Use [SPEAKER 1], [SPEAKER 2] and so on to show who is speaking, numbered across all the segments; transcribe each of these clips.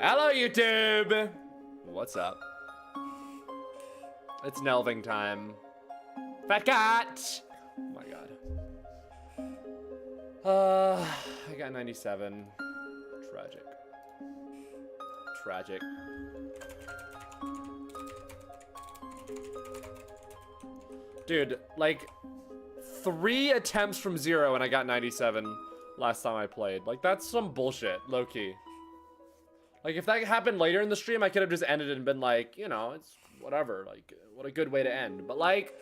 [SPEAKER 1] Hello, YouTube! What's up? It's Nhelving time. Fat cat! Oh my god. I got 97. Tragic. Tragic. Dude, like, 3 attempts from 0 and I got 97 last time I played. Like, that's some bullshit, low-key. Like, if that happened later in the stream, I could have just ended it and been like, you know, it's whatever. Like, what a good way to end. But, like,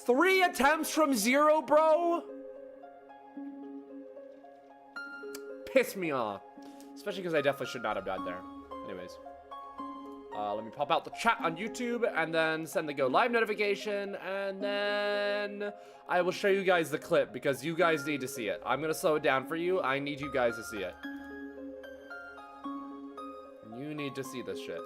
[SPEAKER 1] 3 attempts from 0, bro? Piss me off. Especially because I definitely should not have died there. Anyways. Let me pop out the chat on YouTube and then send the go live notification. And then I will show you guys the clip because you guys need to see it. I'm going to slow it down for you. I need you guys to see it. You need to see this shit.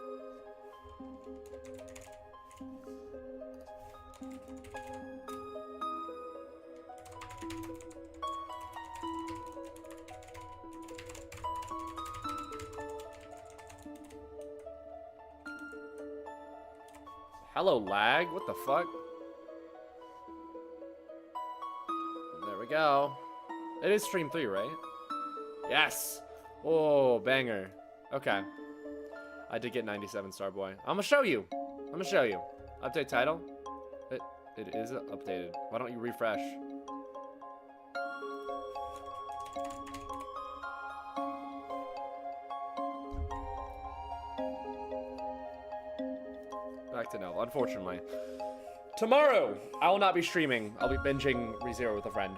[SPEAKER 1] Hello, lag. What the fuck? There we go. It is stream 3, right? Yes. Oh, banger. Okay. I did get 97, Starboy. I'm gonna show you. I'm gonna show you. Update title. It is updated. Why don't you refresh? Back to no, unfortunately. Tomorrow, I will not be streaming. I'll be binging ReZero with a friend.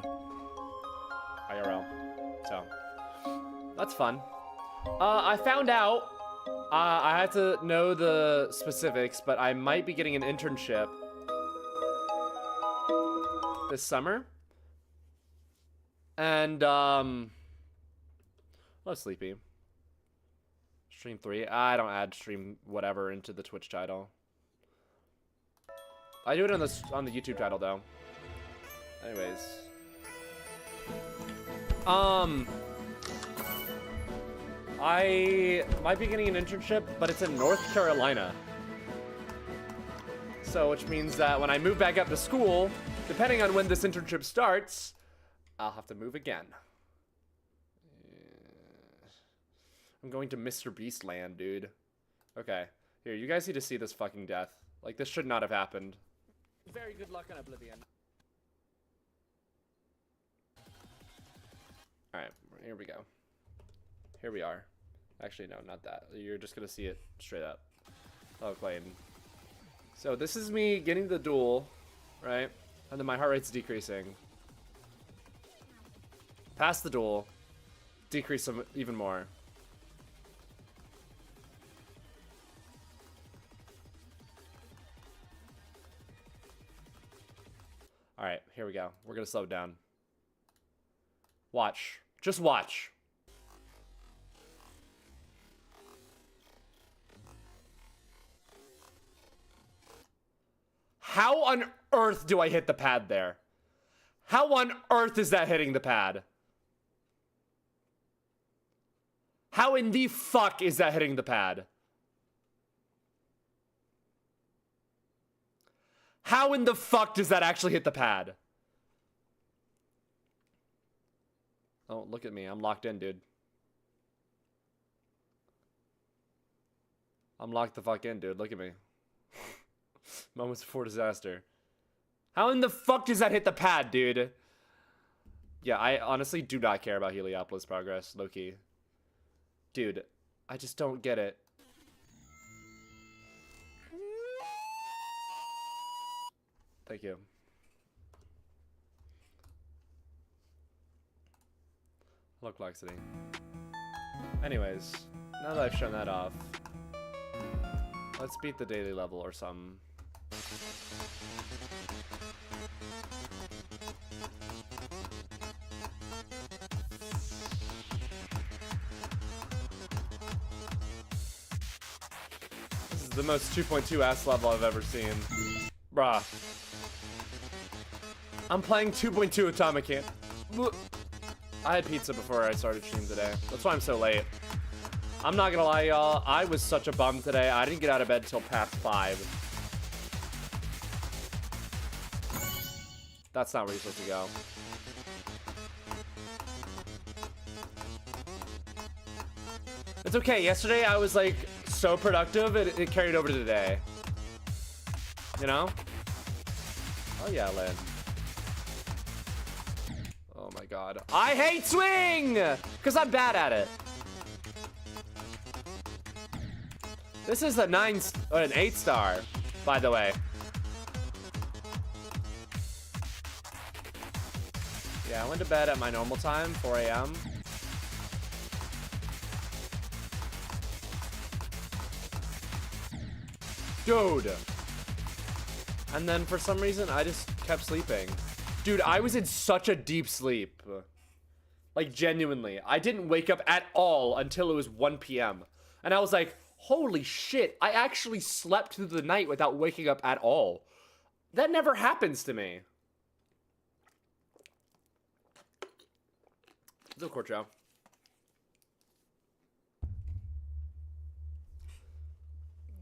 [SPEAKER 1] IRL. So, that's fun. I found out, I had to know the specifics, but I might be getting an internship this summer. And, I'm sleepy. Stream 3. I don't add stream whatever into the Twitch title. I do it on the YouTube title though. Anyways. I might be getting an internship, but it's in North Carolina. So, which means that when I move back up to school, depending on when this internship starts, I'll have to move again. I'm going to Mr. Beast land, dude. Okay. Here, you guys need to see this fucking death. Like, this should not have happened. Very good luck on Oblivion. Alright, here we go. Here we are. Actually, no, not that. You're just gonna see it straight up. Oh, Clayton. So, this is me getting the duel, right? And then my heart rate's decreasing. Past the duel. Decrease some even more. Alright, here we go. We're gonna slow it down. Watch. Just watch. How on earth do I hit the pad there? How on earth is that hitting the pad? How in the fuck is that hitting the pad? How in the fuck does that actually hit the pad? Oh, look at me. I'm locked in, dude. I'm locked the fuck in, dude. Look at me. Moments before disaster. How in the fuck does that hit the pad, dude? Yeah, I honestly do not care about Heliopolis progress, low-key. Dude, I just don't get it. Thank you. Look, laxity. Anyways, now that I've shown that off, let's beat the daily level or something. This is the most 2.2 ass level I've ever seen. Bruh. I'm playing 2.2 Atomic Camp. I had pizza before I started stream today. That's why I'm so late. I'm not gonna lie, y'all. I was such a bum today. I didn't get out of bed till past 5. That's not where you're supposed to go. It's okay. Yesterday I was like so productive, it carried over to today. You know? Oh yeah, Lynn. Oh my god. I hate swing! Because I'm bad at it. This is an 8 star, by the way. Yeah, I went to bed at my normal time, 4 a.m. Dude. And then for some reason, I just kept sleeping. Dude, I was in such a deep sleep. Like, genuinely. I didn't wake up at all until it was 1 p.m. And I was like, holy shit, I actually slept through the night without waking up at all. That never happens to me. What's up, Corcho?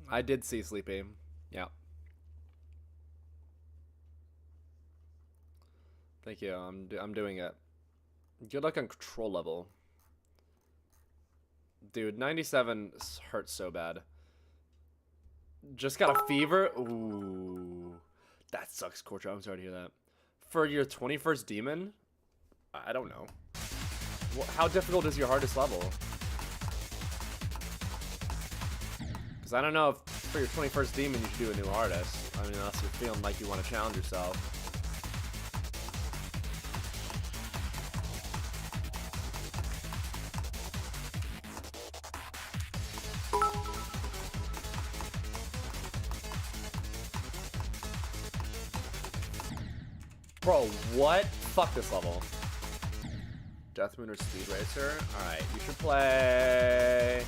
[SPEAKER 1] I did see Sleepy. Yeah. Thank you. I'm doing it. Good luck on control level. Dude, 97 hurts so bad. Just got a fever. Ooh. That sucks, Corcho. I'm sorry to hear that. For your 21st demon? I don't know. How difficult is your hardest level? Because I don't know if for your 21st demon you should do a new hardest. I mean, unless you're feeling like you want to challenge yourself. Bro, what? Fuck this level. Death Moon or Speed Racer? Alright, you should play...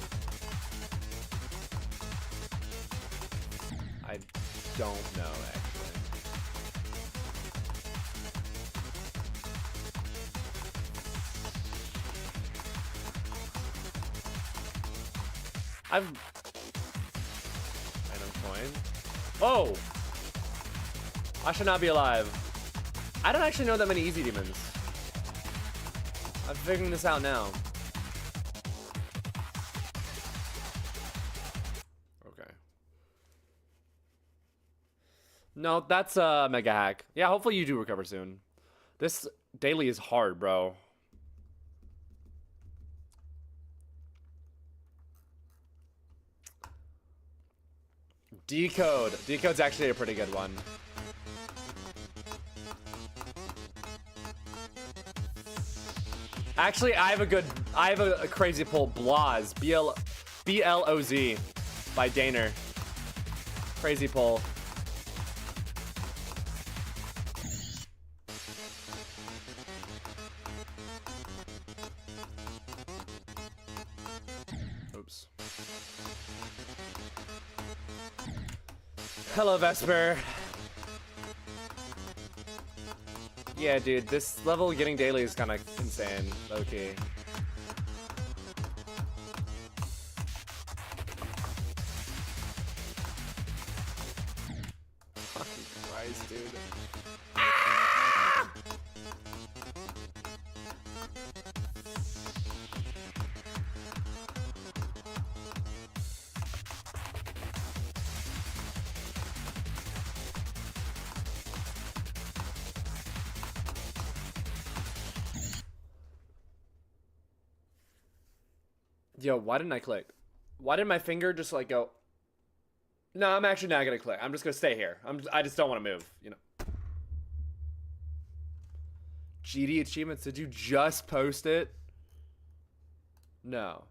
[SPEAKER 1] I don't know, actually. Random coin. Oh! I should not be alive. I don't actually know that many easy demons. I'm figuring this out now. Okay. No, that's a mega hack. Yeah, hopefully you do recover soon. This daily is hard, bro. Decode. Decode's actually a pretty good one. Actually, I have a crazy pull. Bloz. B-L-O-Z by Daner. Crazy pull. Oops. Hello, Vesper. Yeah, dude, this level getting daily is kind of insane, low-key. Fucking Christ, dude. Ah! Yo, why didn't I click? Why did my finger just like go? No, I'm actually not gonna click. I'm just gonna stay here. I just don't want to move, you know. GD achievements, did you just post it? No.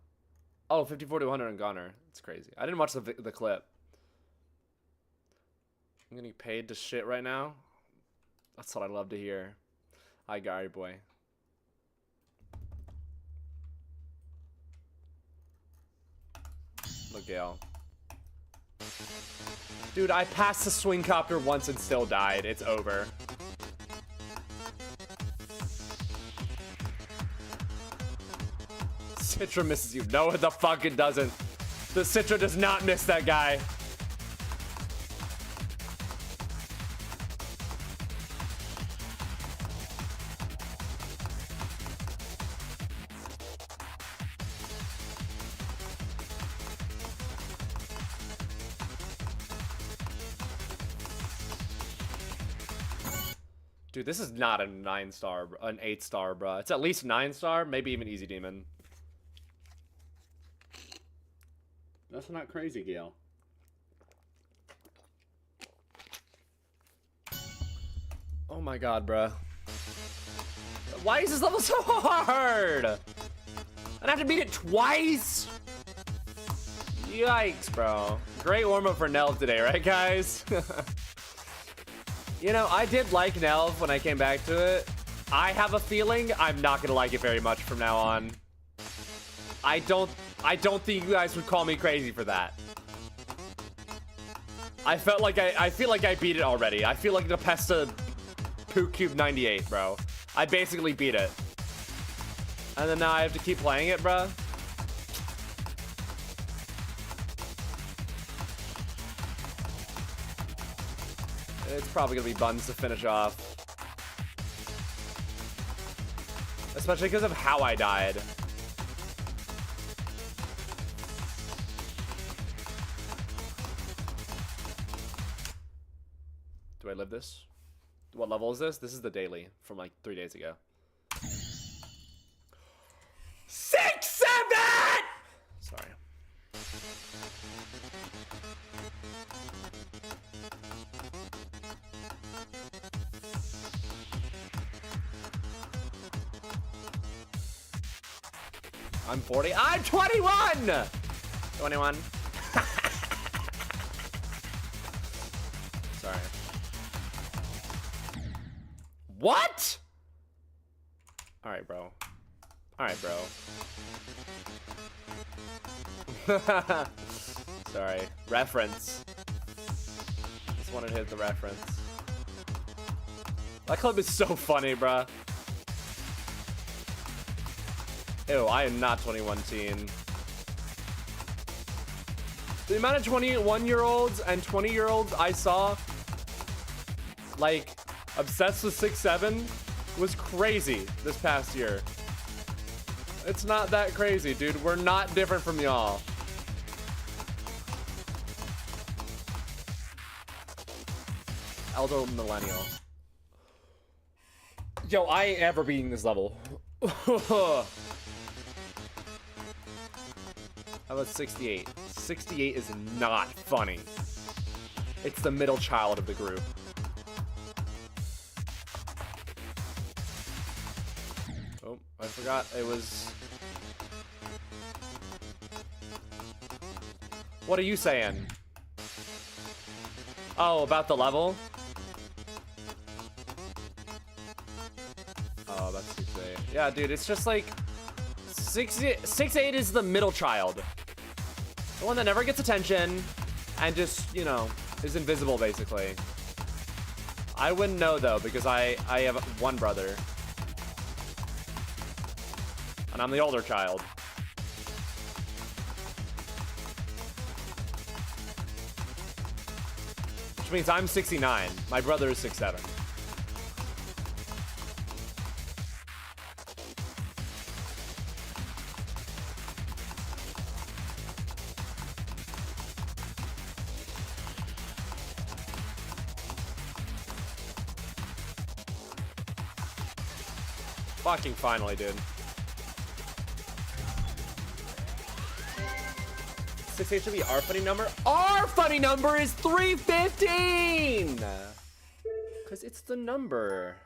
[SPEAKER 1] Oh, 54 to 100 on Goner. It's crazy. I didn't watch the clip. I'm getting paid to shit right now. That's what I love to hear. Hi, Gary boy. Look, Gale. Dude, I passed the swing copter once and still died. It's over. Citra misses you. No, the fuck it doesn't. The Citra does not miss that guy. Dude, this is not a 9-star, an 8-star, bruh. It's at least 9-star, maybe even easy demon.
[SPEAKER 2] That's not crazy, Gail.
[SPEAKER 1] Oh my god, bruh. Why is this level so hard? I'd have to beat it twice? Yikes, bro. Great warm-up for Nhelv today, right, guys? You know, I did like Nhelv when I came back to it. I have a feeling I'm not gonna like it very much from now on. I don't think you guys would call me crazy for that. I feel like I beat it already. I feel like the Pesta Poo Cube 98, bro. I basically beat it. And then now I have to keep playing it, bro. It's probably gonna be buns to finish off. Especially because of how I died. Do I live this? What level is this? This is the daily from like 3 days ago. 6, 7! Sorry. I'm 40. I'm 21! 21. Sorry. What? Alright, bro. Alright, bro. Sorry. Reference. Just wanted to hit the reference. That clip is so funny, bruh. Ew, I am not 21 teen. The amount of 21-year-olds and 20-year-olds I saw, like, obsessed with 6-7 was crazy this past year. It's not that crazy, dude. We're not different from y'all. Elder Millennial. Yo, I ain't ever beating this level. How about 68? 68 is not funny. It's the middle child of the group. Oh, I forgot it was... What are you saying? Oh, about the level? Oh, that's 6-8. Yeah, dude, it's just like... 6-8 is the middle child. The one that never gets attention and just, you know, is invisible, basically. I wouldn't know, though, because I have one brother. And I'm the older child. Which means I'm 69. My brother is 6'7". Fucking finally, dude. 6-8 should be our funny number. Our funny number is 315! Because it's the number.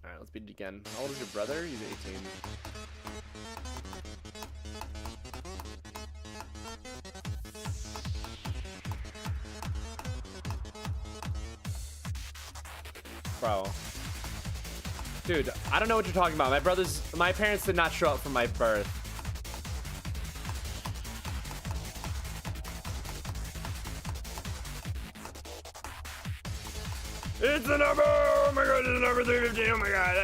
[SPEAKER 1] Alright, let's beat it again. How old is your brother? He's 18. Bro. Dude, I don't know what you're talking about. My parents did not show up for my birth. It's the number! Oh my god, it's the number 315, oh my god.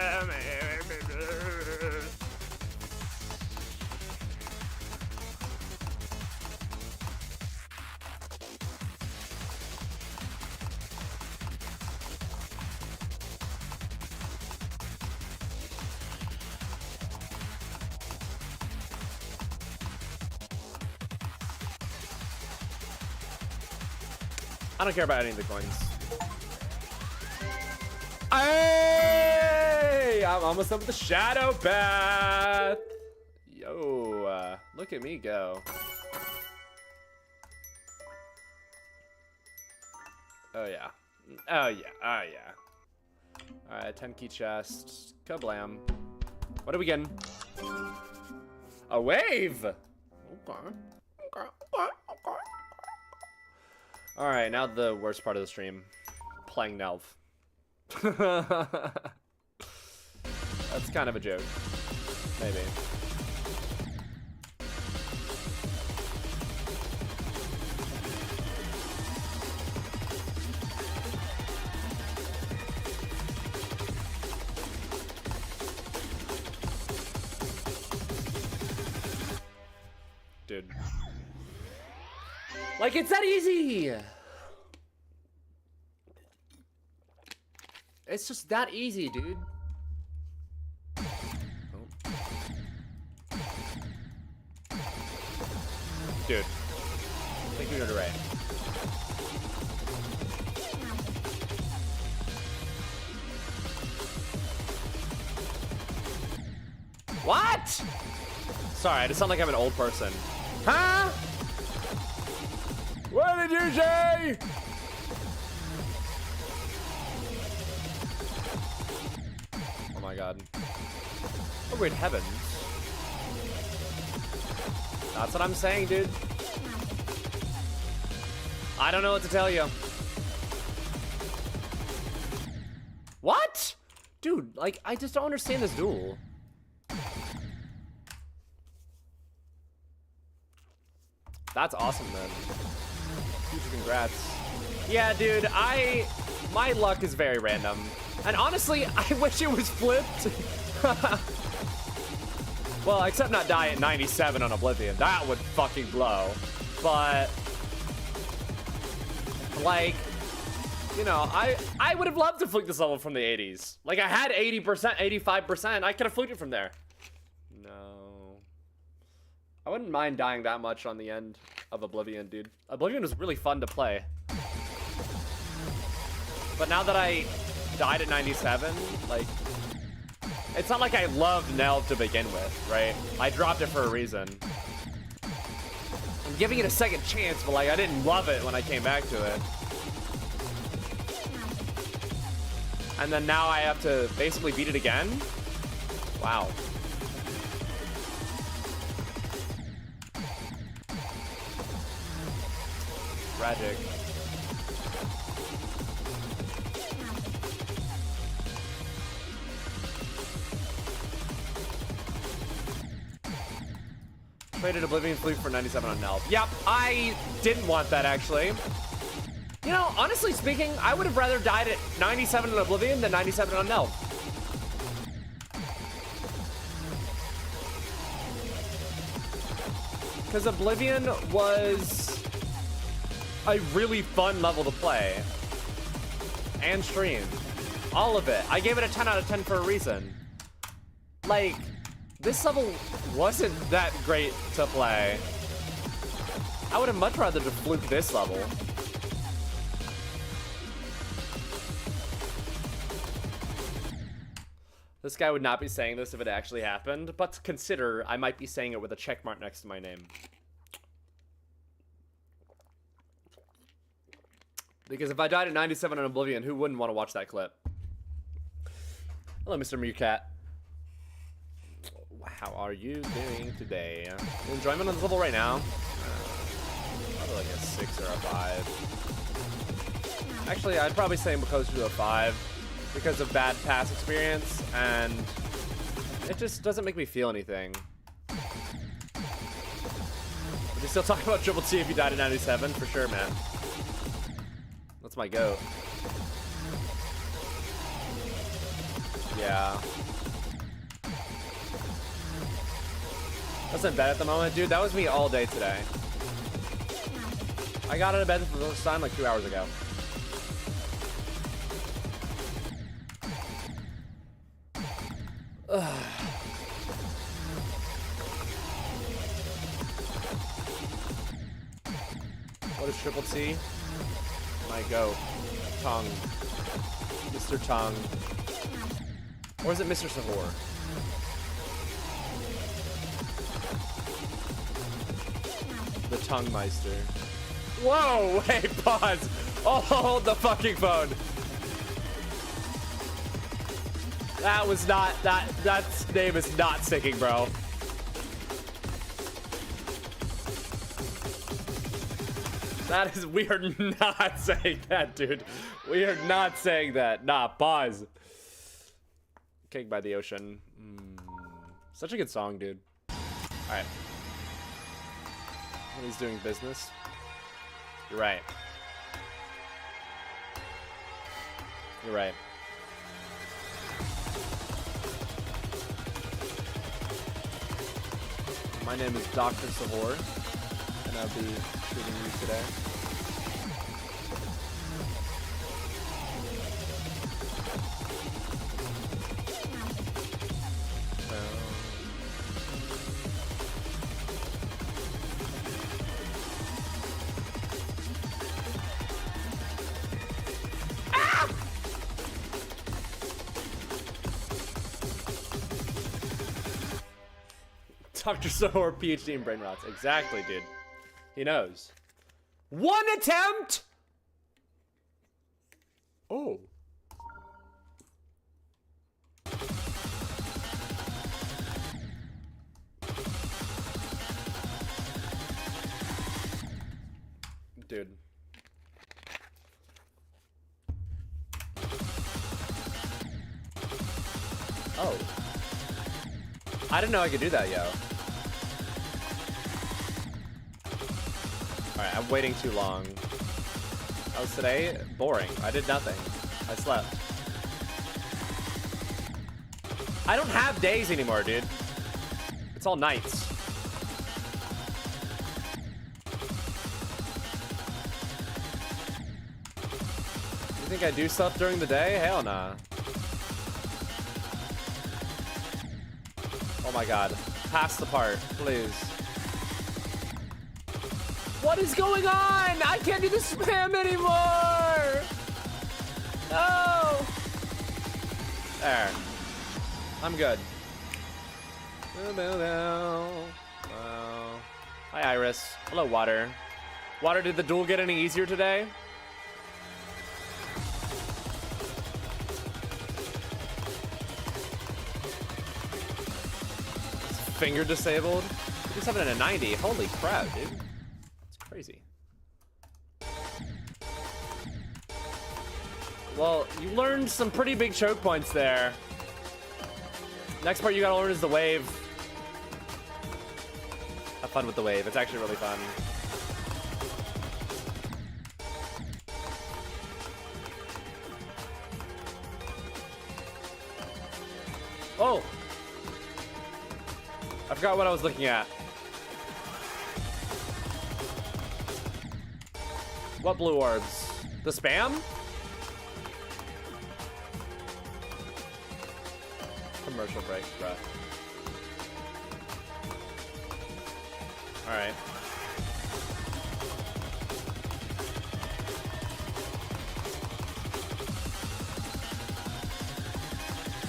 [SPEAKER 1] I don't care about any of the coins. Hey! I'm almost up with the Shadow Path. Yo, look at me go. Oh yeah. Oh yeah. Oh yeah. Alright, 10 key chest. Kablam. What are we getting? A wave! Okay. Alright, now the worst part of the stream. Playing Nhelv. That's kind of a joke. Maybe. Dude. Like, it's that easy! It's just that easy, dude. Oh. Dude. I think you're doing it right. What? Sorry, I just sound like I'm an old person. Huh? What did you say? Oh my god. Oh, we're in heavens. That's what I'm saying, dude. I don't know what to tell you. What? Dude, like, I just don't understand this duel. That's awesome, then. Huge congrats. Yeah, dude, my luck is very random. And honestly, I wish it was flipped. Well, except not die at 97 on Oblivion. That would fucking blow. But, like, you know, I would have loved to fluke this level from the 80s. Like, I had 80%, 85%. I could have fluked it from there. No. I wouldn't mind dying that much on the end of Oblivion, dude. Oblivion was really fun to play. But now that I died at 97, like, it's not like I loved Nhelv to begin with, right? I dropped it for a reason. I'm giving it a second chance, but like, I didn't love it when I came back to it. And then now I have to basically beat it again? Wow. Tragic. Traded Oblivion Fluke for 97 on Nhelv. Yep, I didn't want that, actually. You know, honestly speaking, I would have rather died at 97 on Oblivion than 97 on Nhelv. Because Oblivion was a really fun level to play. And stream. All of it. I gave it a 10 out of 10 for a reason. Like, this level wasn't that great to play. I would have much rather to fluke this level. This guy would not be saying this if it actually happened, but consider I might be saying it with a check mark next to my name. Because if I died at 97 on Oblivion, who wouldn't want to watch that clip? Hello, Mr. Meerkat. How are you doing today? Enjoyment on this level right now? Probably like a 6 or a 5. Actually, I'd probably say closer to a 5 because of bad past experience, and it just doesn't make me feel anything. Would you still talk about Triple T if you died at 97? For sure, man. That's my goat. Yeah. That's in bed at the moment, dude. That was me all day today. I got out of bed for the first time like 2 hours ago. Ugh. What is triple T? My go. Tongue. Mr. Tongue. Or is it Mr. Sahor? The Tongue Meister. Whoa! Wait, pause! Oh, hold the fucking phone. That was not, that name is not sticking, bro. That is, we are not saying that, dude. We are not saying that. Nah, pause. Cake by the Ocean. Such a good song, dude. Alright. When he's doing business. You're right. You're right. My name is Dr. Sahor, and I'll be treating you today. Dr. Sahor, PhD in brain rots. Exactly, dude. He knows. One attempt? Oh. Dude. Oh. I didn't know I could do that, yo. Alright, I'm waiting too long. How was today? Boring. I did nothing. I slept. I don't have days anymore, dude. It's all nights. You think I do stuff during the day? Hell nah. Oh my god. Pass the part, please. What is going on? I can't do the spam anymore! No! There. I'm good. Hi, Iris. Hello, Water. Water, did the duel get any easier today? Finger disabled? 57 and a 90. Holy crap, dude. Crazy. Well, you learned some pretty big choke points there. Next part you gotta learn is the wave. Have fun with the wave. It's actually really fun. Oh! I forgot what I was looking at. What blue orbs? The spam? Commercial break, bruh. Alright.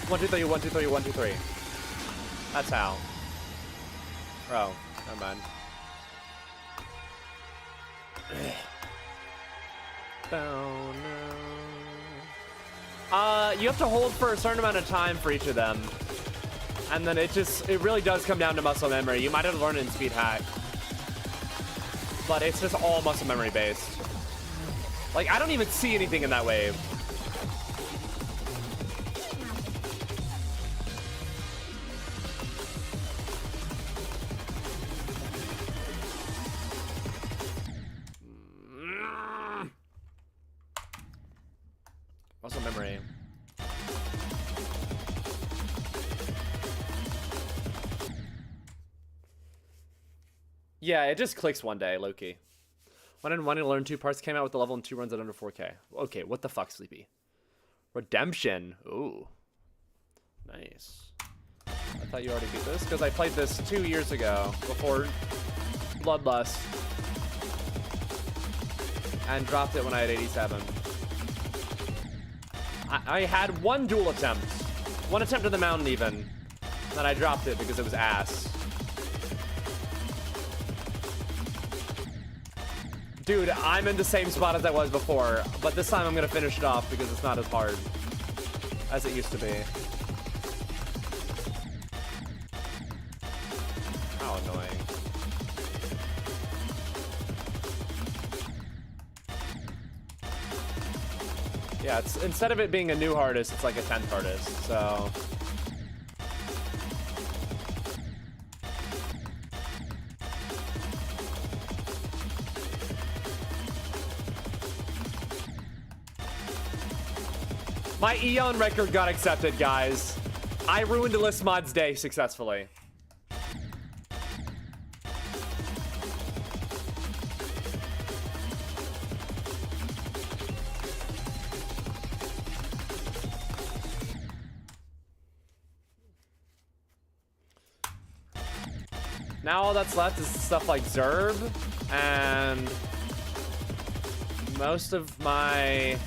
[SPEAKER 1] One, two, three, 1, 2, 3, 1, 2, 3. That's how. Oh, never mind. Oh, no. You have to hold for a certain amount of time for each of them. And then it really does come down to muscle memory. You might have to learn it in speed hack. But it's just all muscle memory based. Like, I don't even see anything in that wave. Muscle memory. Yeah, it just clicks one day, low-key. One and one to learn 2 parts came out with the level and 2 runs at under 4K. Okay, what the fuck, Sleepy? Redemption. Ooh. Nice. I thought you already beat this, because I played this 2 years ago, before Bloodlust. And dropped it when I had 87. I had 1 duel attempt. 1 attempt to the mountain, even. Then I dropped it because it was ass. Dude, I'm in the same spot as I was before, but this time I'm gonna finish it off because it's not as hard as it used to be. How annoying. Yeah, it's instead of it being a new hardest, it's like a 10th hardest, so... My Eon record got accepted, guys. I ruined a list mods day successfully. Now all that's left is stuff like Zerb and most of my...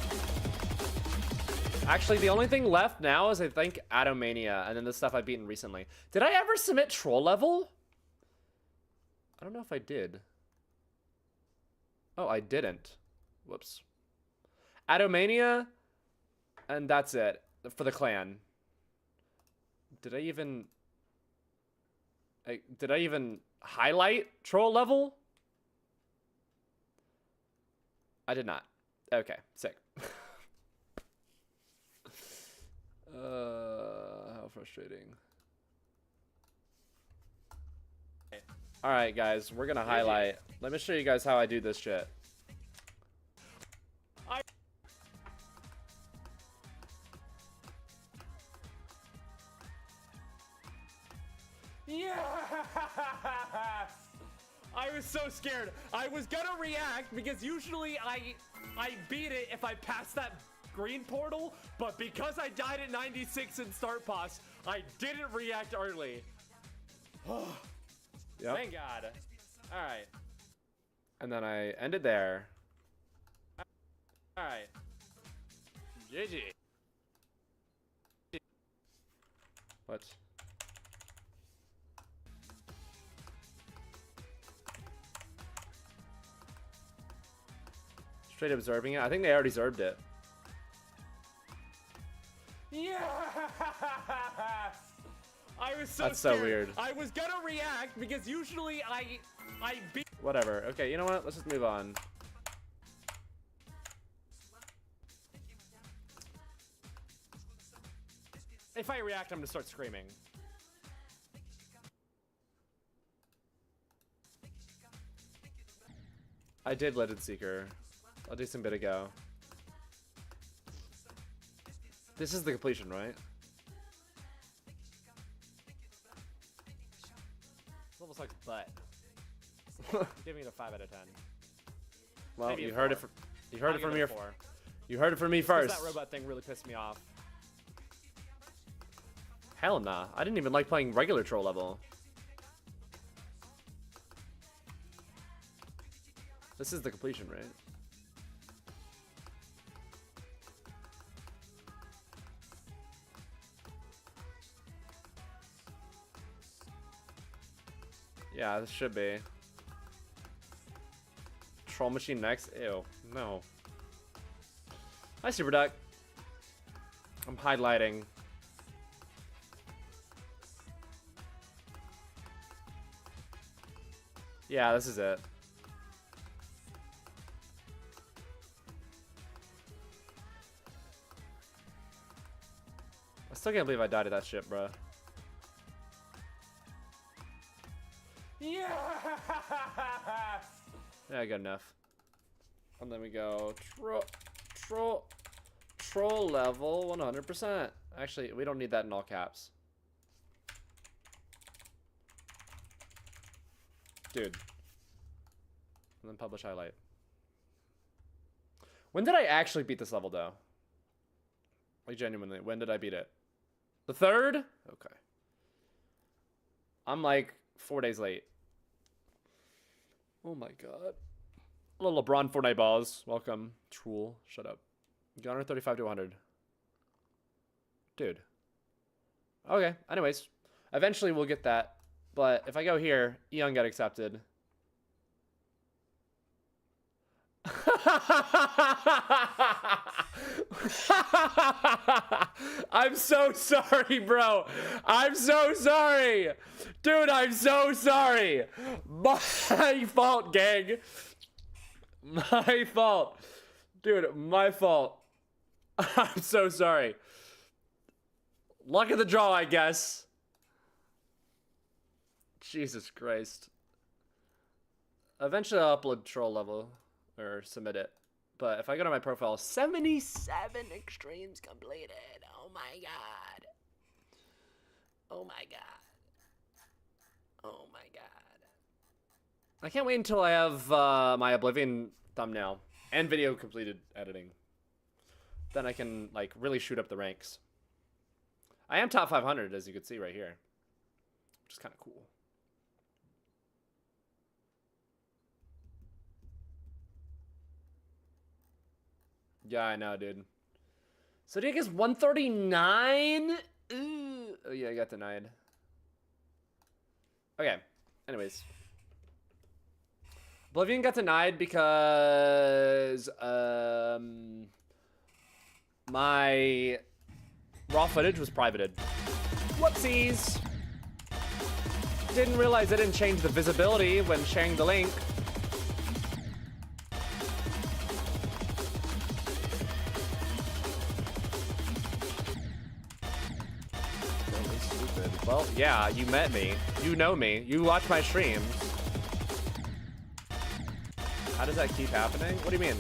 [SPEAKER 1] Actually, the only thing left now is, I think, Atomania, and then the stuff I've beaten recently. Did I ever submit Troll Level? I don't know if I did. Oh, I didn't. Whoops. Atomania, and that's it for the clan. Did I even highlight Troll Level? I did not. Okay, sick. How frustrating. Alright, guys, we're gonna highlight. Let me show you guys how I do this shit. Yes! I was so scared. I was gonna react because usually I beat it if I pass that green portal, but because I died at 96 in start pass, I didn't react early. Yep. Thank God. Alright. And then I ended there. Alright. GG. What? Straight up zerbing it? I think they already zerbed it. Yes! I was so
[SPEAKER 3] That's
[SPEAKER 1] scared.
[SPEAKER 3] so weird.
[SPEAKER 1] I was gonna react because usually I beat.
[SPEAKER 3] Whatever. Okay, you know what? Let's just move on.
[SPEAKER 1] If I react, I'm gonna start screaming.
[SPEAKER 3] I did Leaded Seeker. I'll do some bit ago. This is the completion, right?
[SPEAKER 1] This almost like butt. Give me a 5 out of 10.
[SPEAKER 3] Well,
[SPEAKER 1] Maybe a
[SPEAKER 3] you heard
[SPEAKER 1] 4.
[SPEAKER 3] it from you heard
[SPEAKER 1] I'll
[SPEAKER 3] it from
[SPEAKER 1] give
[SPEAKER 3] your
[SPEAKER 1] a 4.
[SPEAKER 3] you heard it from me
[SPEAKER 1] Because
[SPEAKER 3] first.
[SPEAKER 1] that robot thing really pissed me off.
[SPEAKER 3] Hell nah. I didn't even like playing regular troll level. This is the completion, right? Yeah, this should be. Troll machine next? Ew. No. Hi, Super Duck. I'm highlighting. Yeah, this is it. I still can't believe I died to that shit, bruh.
[SPEAKER 1] Yes!
[SPEAKER 3] Yeah, good enough. And then we go troll level 100%. Actually, we don't need that in all caps. Dude,
[SPEAKER 1] And then publish highlight. When did I actually beat this level, though? Like, genuinely, when did I beat it? The 3rd? Okay. I'm like 4 days late. Oh my god. Little LeBron Fortnite balls. Welcome. Trool. Shut up. Gunner 35 to 100. Dude. Okay. Anyways. Eventually we'll get that. But if I go here, Eon got accepted. I'm so sorry, bro. I'm so sorry. Dude, I'm so sorry. My fault, gang. My fault. Dude, my fault. I'm so sorry. Luck of the draw, I guess. Jesus Christ. Eventually I'll upload troll level. Or submit it. But if I go to my profile, 77 extremes completed. Oh my god. Oh my god. Oh my god. I can't wait until I have my Oblivion thumbnail and video completed editing. Then I can like really shoot up the ranks. I am top 500 as you can see right here. Which is kind of cool. Yeah, I know, dude. Zodiac is 139? Ooh. Oh, yeah, I got denied. Okay. Anyways. Oblivion got denied because my raw footage was privated. Whoopsies. Didn't realize I didn't change the visibility when sharing the link. Well, yeah, you met me. You know me. You watch my streams. How does that keep happening? What do you mean?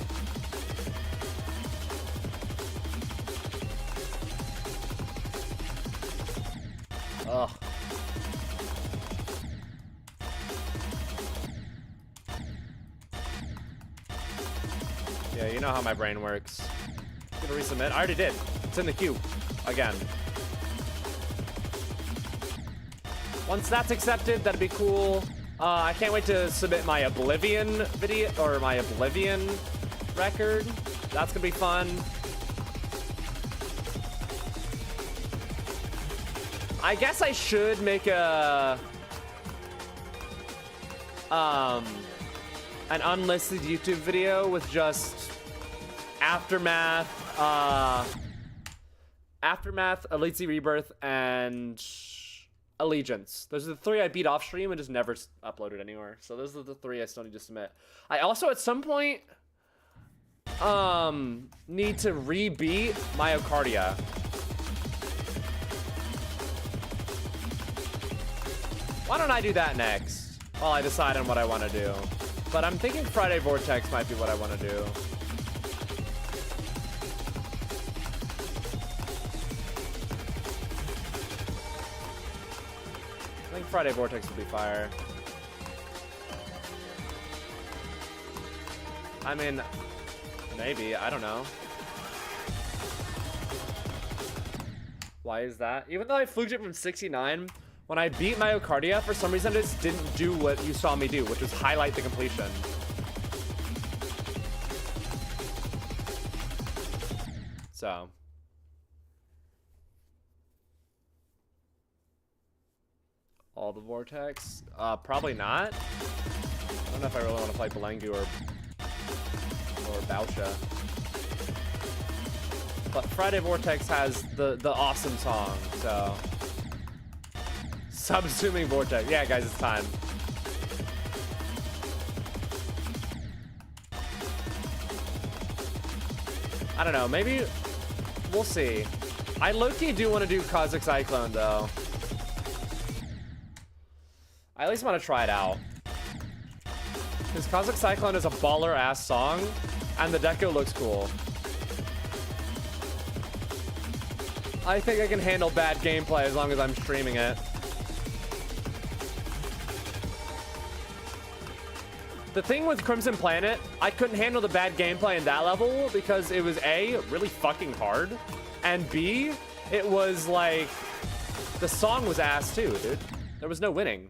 [SPEAKER 1] Ugh. Yeah, you know how my brain works. Gonna resubmit? I already did. It's in the queue. Again. Once that's accepted, that'd be cool. I can't wait to submit my Oblivion video, or my Oblivion record. That's gonna be fun. I guess I should make a an unlisted YouTube video with just Aftermath, Elite Z Rebirth, and Allegiance. Those are the 3 I beat off stream and just never uploaded anywhere. So those are the 3 I still need to submit. I also at some point need to re-beat Myocardia. Why don't I do that next while I decide on what I want to do? But I'm thinking Friday Vortex might be what I want to do. I think Friday Vortex would be fire. I mean, maybe. I don't know. Why is that? Even though I fluked it from 69, when I beat Myocardia, for some reason, I just didn't do what you saw me do, which was highlight the completion. So. All the Vortex? Probably not. I don't know if I really want to play Belengu or Bausha. But Friday Vortex has the awesome song, so. Subsuming Vortex. Yeah, guys, it's time. I don't know, maybe we'll see. I low-key do want to do Cosmic Cyclone, though. I at least want to try it out. Because Cosmic Cyclone is a baller-ass song, and the deco looks cool. I think I can handle bad gameplay as long as I'm streaming it. The thing with Crimson Planet, I couldn't handle the bad gameplay in that level because it was A, really fucking hard, and B, it was like, the song was ass too, dude. There was no winning.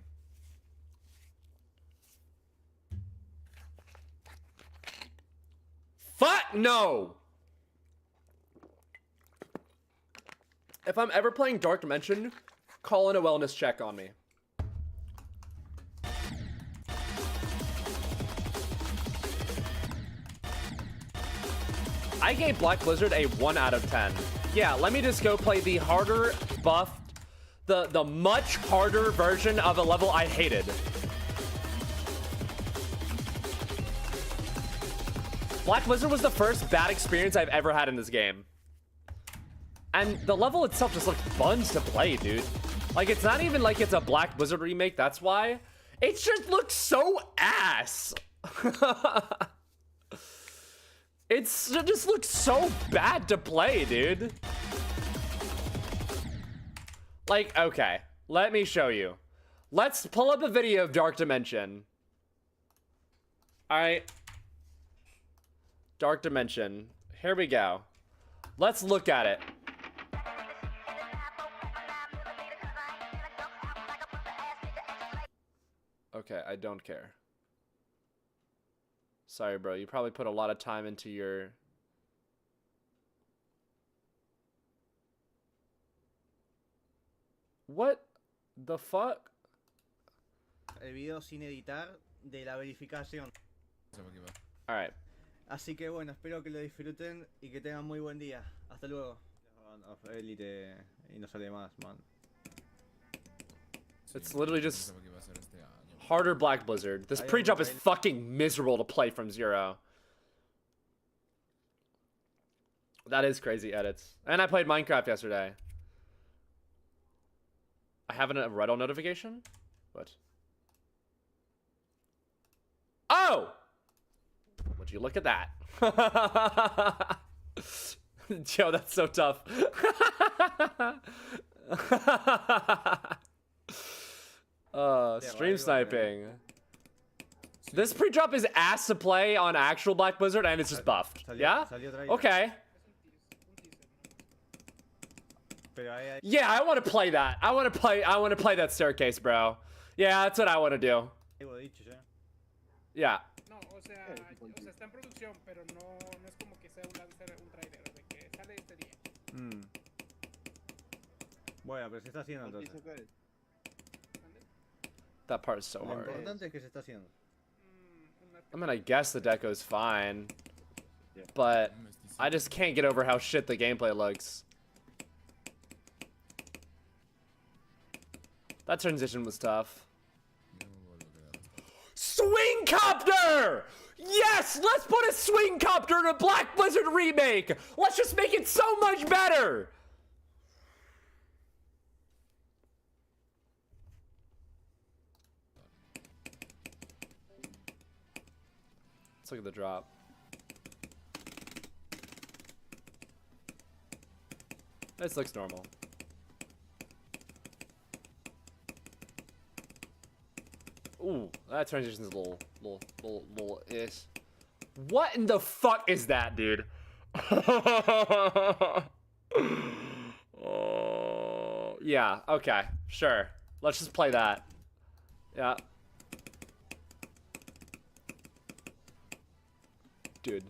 [SPEAKER 1] Fuck no! If I'm ever playing Dark Dimension, call in a wellness check on me. I gave Black Blizzard a 1 out of 10. Yeah, let me just go play the harder buffed, the much harder version of a level I hated. Black Blizzard was the first bad experience I've ever had in this game. And the level itself just looked fun to play, dude. Like, it's not even like it's a Black Blizzard remake, that's why. It just looks so ass. It just looks so bad to play, dude. Like, okay, let me show you. Let's pull up a video of Dark Dimension. All right. Dark Dimension. Here we go. Let's look at it. Okay, I don't care. Sorry, bro. You probably put a lot of time into your... What the fuck?
[SPEAKER 4] El video sin editar de la verificación.
[SPEAKER 1] Alright.
[SPEAKER 4] Así que bueno, espero que lo disfruten y que tengan muy buen día. Hasta luego. Elite y no sale más, man.
[SPEAKER 1] It's literally just harder Black Blizzard. This pre-jump is fucking miserable to play from zero. That is crazy edits. And I played Minecraft yesterday. I have a Reddle notification? What? Oh! Would you look at that? Yo, that's so tough. Stream sniping. This pre-drop is ass to play on actual Black Blizzard and it's just buffed. Yeah? Okay. Yeah, I want to play that. I want to play that staircase, bro. Yeah, that's what I want to do. Yeah.
[SPEAKER 5] No, o sea, está en producción, pero no es como que sea un trailer de que sale este día.
[SPEAKER 4] Bueno, pero se está haciendo entonces.
[SPEAKER 1] That part is so hard.
[SPEAKER 4] Lo importante es que se está haciendo.
[SPEAKER 1] I mean, I guess the deco's fine, but I just can't get over how shit the gameplay looks. That transition was tough. Swing copter! Yes! Let's put a swing copter in a Black Blizzard remake! Let's just make it so much better! Let's look at the drop. This looks normal. Ooh, that transition's a little ish. What in the fuck is that, dude? Oh, yeah, okay, sure. Let's just play that. Yeah. Dude.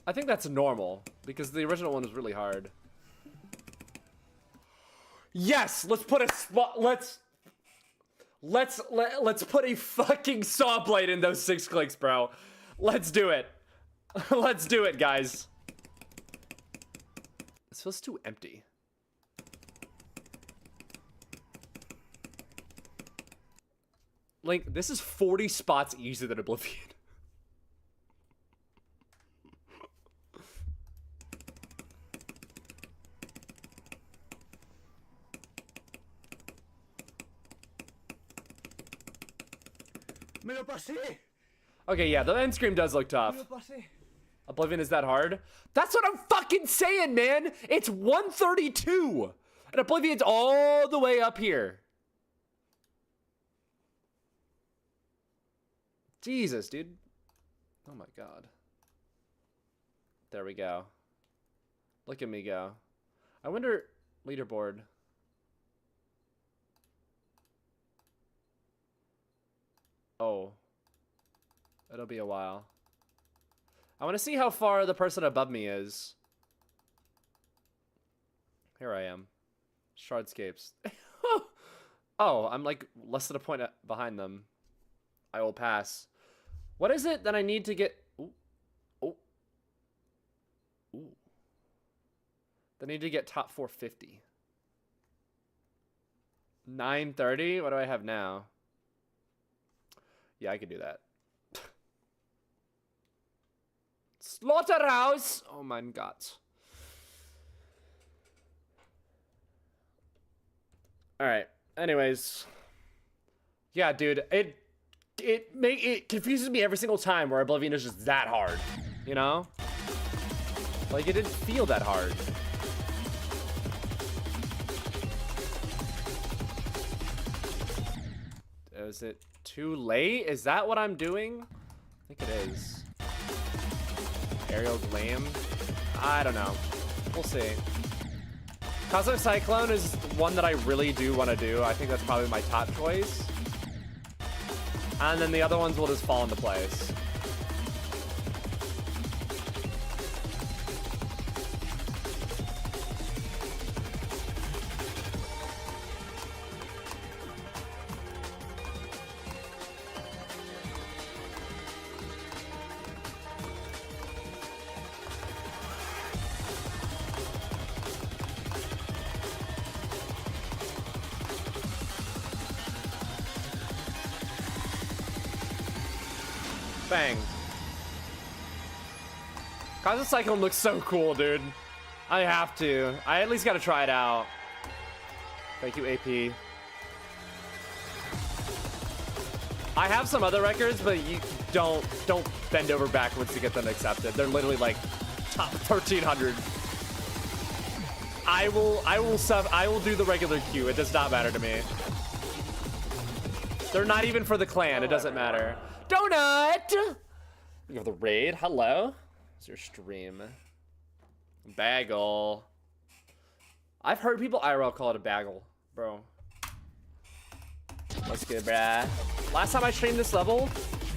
[SPEAKER 1] I think that's normal because the original one was really hard. Yes, let's put a spot. Let's put a fucking saw blade in those 6 clicks, bro. Let's do it. Let's do it, guys. This feels too empty. Like, this is 40 spots easier than Oblivion.
[SPEAKER 4] Me lo pasé.
[SPEAKER 1] Okay, yeah, the end scream does look tough.
[SPEAKER 4] Me lo pasé.
[SPEAKER 1] Oblivion is that hard? That's what I'm fucking saying, man! It's 132! And Oblivion's all the way up here. Jesus, dude. Oh my god. There we go. Look at me go. I wonder... Leaderboard. Oh. It'll be a while. I want to see how far the person above me is. Here I am. Shardscapes. Oh, I'm like less than a point behind them. I will pass. What is it that I need to get... Ooh. Oh. Ooh. I need to get top 450. 930? What do I have now? Yeah, I could do that. Slaughterhouse! Oh my god. Alright. Anyways. Yeah, dude. It confuses me every single time where Oblivion is just that hard. You know? Like, it didn't feel that hard. Is it too late? Is that what I'm doing? I think it is. Aerial Gleam? I don't know. We'll see. Cosmic Cyclone is one that I really do want to do. I think that's probably my top choice. And then the other ones will just fall into place. Bang. Cosmic Cyclone looks so cool, dude. I have to. I at least gotta try it out. Thank you, AP. I have some other records, but you don't bend over backwards to get them accepted. They're literally like top 1300. I will do the regular queue. It does not matter to me. They're not even for the clan. It doesn't matter. Donut! You have the raid. Hello. It's your stream. Bagel. I've heard people IRL call it a bagel, bro. What's good, bruh? Last time I streamed this level,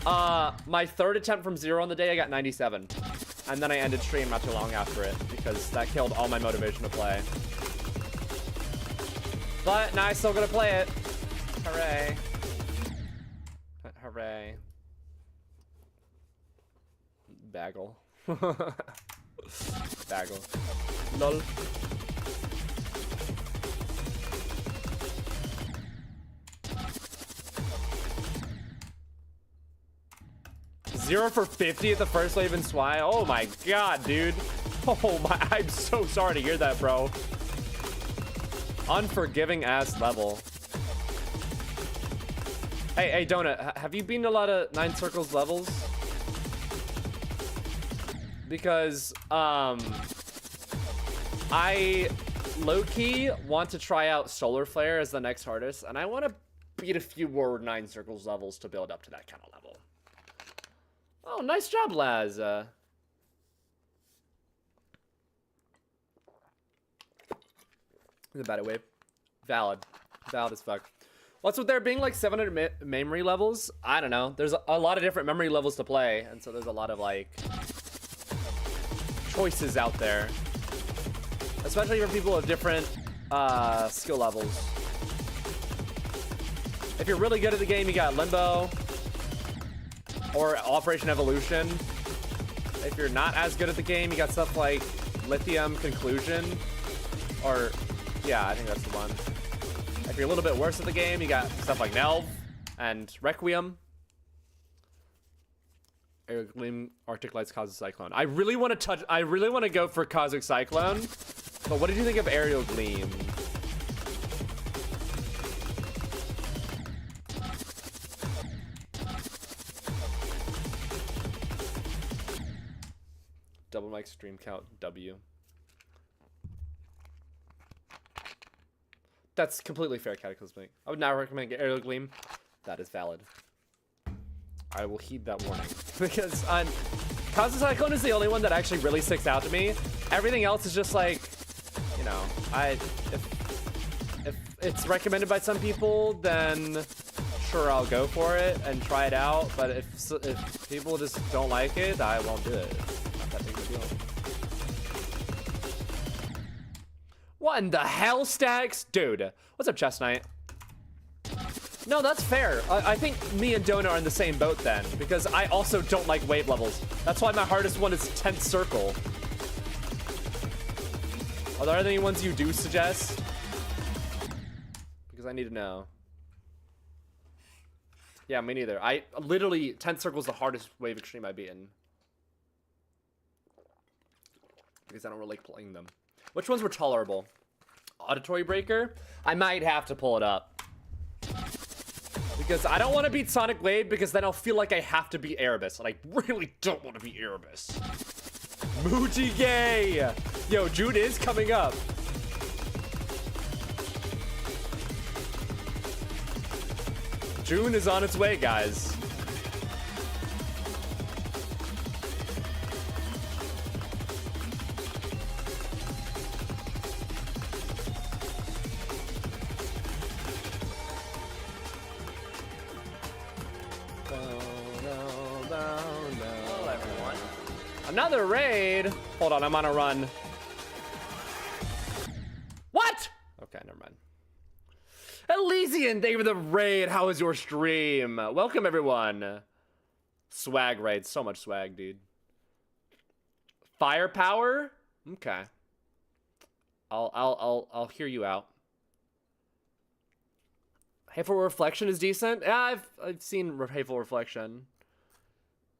[SPEAKER 1] my third attempt from 0 on the day, I got 97. And then I ended stream not too long after it because that killed all my motivation to play. But now I still gonna play it. Hooray. Hooray. Bagel. Bagel. Lol. Zero for 50 at the first wave in Swy. Oh my god, dude. Oh my, I'm so sorry to hear that, bro. Unforgiving ass level. Hey, Donut, have you been to a lot of 9 Circles levels? Because, I low-key want to try out Solar Flare as the next hardest, and I want to beat a few more 9 Circles levels to build up to that kind of level. Oh, nice job, Laz. The battle wave. Valid as fuck. What's with there being like 700 memory levels? I don't know. There's a lot of different memory levels to play, and so there's a lot of like choices out there, especially for people with different skill levels. If you're really good at the game, you got Limbo or Operation Evolution. If you're not as good at the game, you got stuff like Lithium Conclusion, or yeah, I think that's the one. If you're a little bit worse at the game, you got stuff like Nhelv and Requiem. Aerial Gleam, Arctic Lights, Cosmic Cyclone. I really want to go for Cosmic Cyclone, but what did you think of Aerial Gleam? Double mic stream count W. That's completely fair, Cataclysmic. I would not recommend Aerial Gleam. That is valid. I will heed that warning. Because Cosmic Cyclone is the only one that actually really sticks out to me. Everything else is just like, you know, if it's recommended by some people, then sure, I'll go for it and try it out. But if people just don't like it, I won't do it. Not that big of a deal. What in the hell, Stacks? Dude, what's up, Chest Knight? No, that's fair. I think me and Donut are in the same boat then, because I also don't like wave levels. That's why my hardest one is 10th Circle. Are there any ones you do suggest? Because I need to know. Yeah, me neither. I literally 10th Circle is the hardest wave extreme I've beaten. Because I don't really like playing them. Which ones were tolerable? Auditory Breaker? I might have to pull it up. Because I don't want to beat Sonic Wave because then I'll feel like I have to beat Erebus. And I really don't want to beat Erebus. Muji Gay! Yo, June is coming up. June is on its way, guys.
[SPEAKER 3] Hello, everyone.
[SPEAKER 1] Another raid. Hold on, I'm on a run. What? Okay, never mind. Elysian, thank you for the raid. How was your stream? Welcome, everyone. Swag raid, so much swag, dude. Firepower? Okay. I'll hear you out. Hateful Reflection is decent. Yeah, I've seen Hateful Reflection.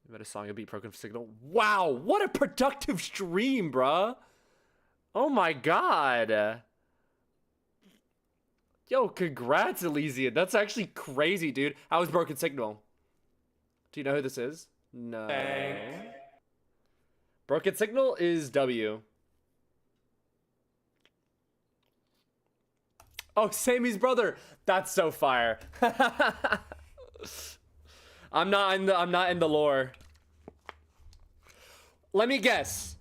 [SPEAKER 1] You had a song, a beat, broken signal. Wow, what a productive stream, bruh. Oh my god. Yo, congrats, Elysian. That's actually crazy, dude. How was Broken Signal? Do you know who this is? No. Broken Signal is W. Oh, Sammy's brother. That's so fire. I'm not in the lore. Let me guess.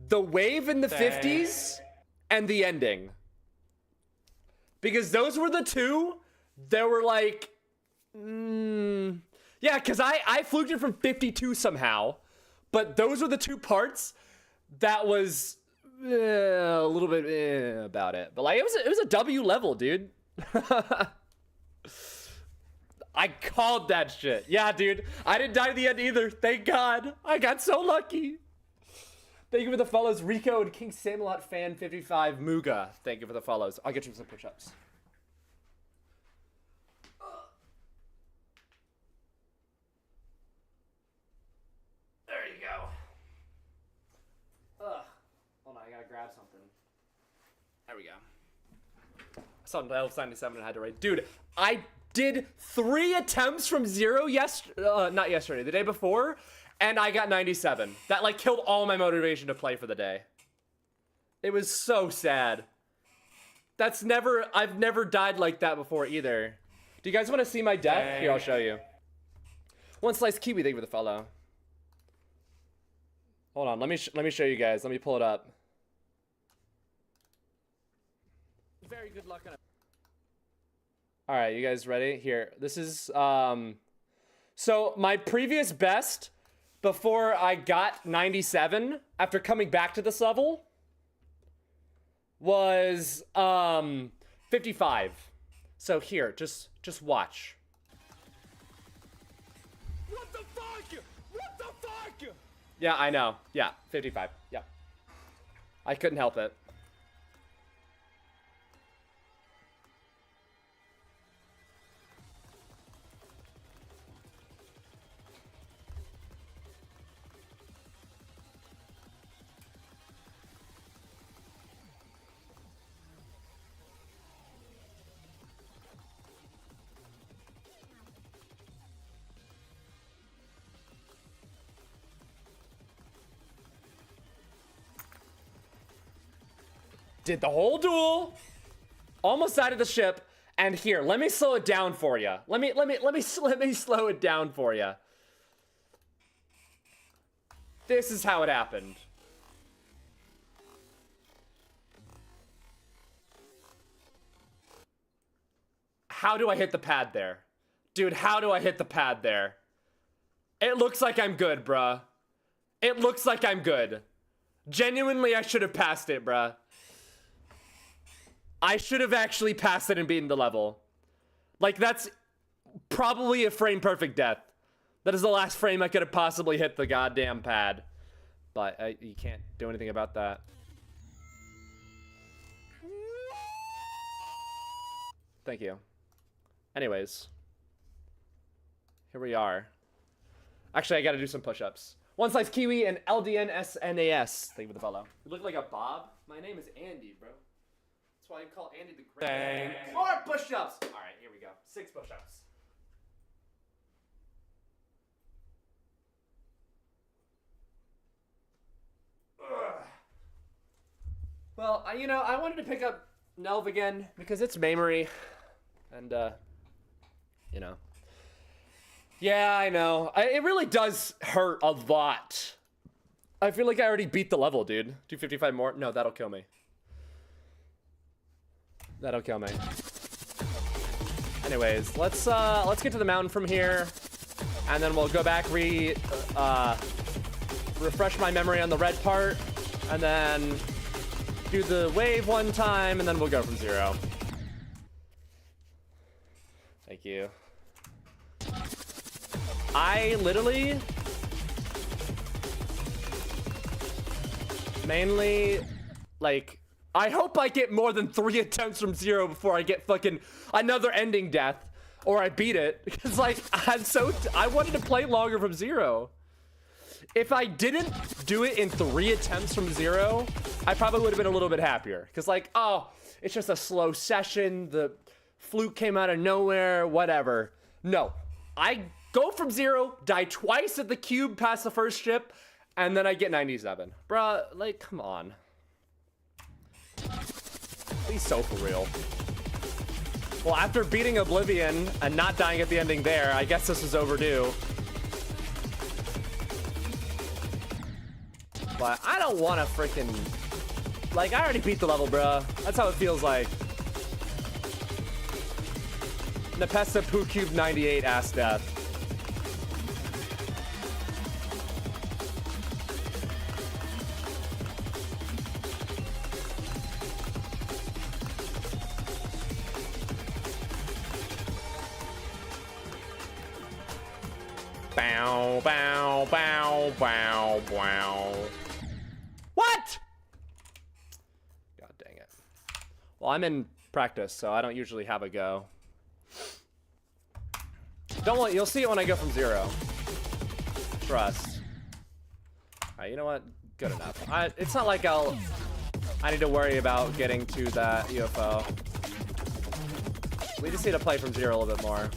[SPEAKER 1] The wave in the 50s and the ending. Because those were the two that were like, yeah, because I fluked it from 52 somehow, but those were the two parts that was a little bit about it. But like, it was a W level, dude. I called that shit. Yeah, dude. I didn't die at the end either. Thank God. I got so lucky. Thank you for the follows, Rico and King Samalot Fan 55 Muga. Thank you for the follows. I'll get you some push-ups. There you go. Hold on, I gotta grab something. There we go. I saw Nhelv 97 and had to write. Dude, I did 3 attempts from 0 not yesterday, the day before. And I got 97. That like killed all my motivation to play for the day. It was so sad. I've never died like that before either. Do you guys want to see my death? Here, I'll show you. One Slice Kiwi, thank you for the follow. Hold on, let me show you guys. Let me pull it up. Very good luck on it. All right, you guys ready? Here, this is so my previous best before I got 97 after coming back to this level was 55. So here, just watch. What the fuck? What the fuck? Yeah, I know. Yeah, 55. Yeah. I couldn't help it. Did the whole duel. almost out of the ship, and here, let me slow it down for you. Let me slow it down for you. This is how it happened. How do I hit the pad there? Dude, how do I hit the pad there? It looks like I'm good, bruh. It looks like I'm good. Genuinely, I should have passed it, bruh. I should have actually passed it and beaten the level. Like, that's probably a frame perfect death. That is the last frame I could have possibly hit the goddamn pad. But you can't do anything about that. Thank you. Anyways. Here we are. Actually, I gotta do some push-ups. One Slice Kiwi and LDNSNAS. Thank you for the follow. You look like a Bob. My name is Andy, bro. That's why you call Andy the Great. Dang. More push-ups. All right, here we go. 6 push-ups. Well, you know, I wanted to pick up Nhelv again because it's MAYMORY. And, you know. Yeah, I know. It really does hurt a lot. I feel like I already beat the level, dude. 255 more? No, that'll kill me. That'll kill me. Anyways, let's get to the mountain from here, and then we'll go back, refresh my memory on the red part, and then do the wave one time, and then we'll go from 0. Thank you. I literally mainly, like, I hope I get more than 3 attempts from 0 before I get fucking another ending death, or I beat it. Because, like, I wanted to play longer from 0. If I didn't do it in 3 attempts from 0, I probably would have been a little bit happier. Because, like, oh, it's just a slow session, the fluke came out of nowhere, whatever. No, I go from 0, die twice at the cube past the first ship, and then I get 97. Bruh, like, come on. Be so for real. Well, after beating Oblivion and not dying at the ending there, I guess this was overdue. But I don't want to freaking... Like, I already beat the level, bruh. That's how it feels like. Nepessa Poo Cube 98 ass death. Bow, bow, bow, bow, bow. What? God dang it. Well, I'm in practice, so I don't usually have a go. You'll see it when I go from 0. Trust. Alright, you know what? Good enough. It's not like I need to worry about getting to that UFO. We just need to play from 0 a little bit more.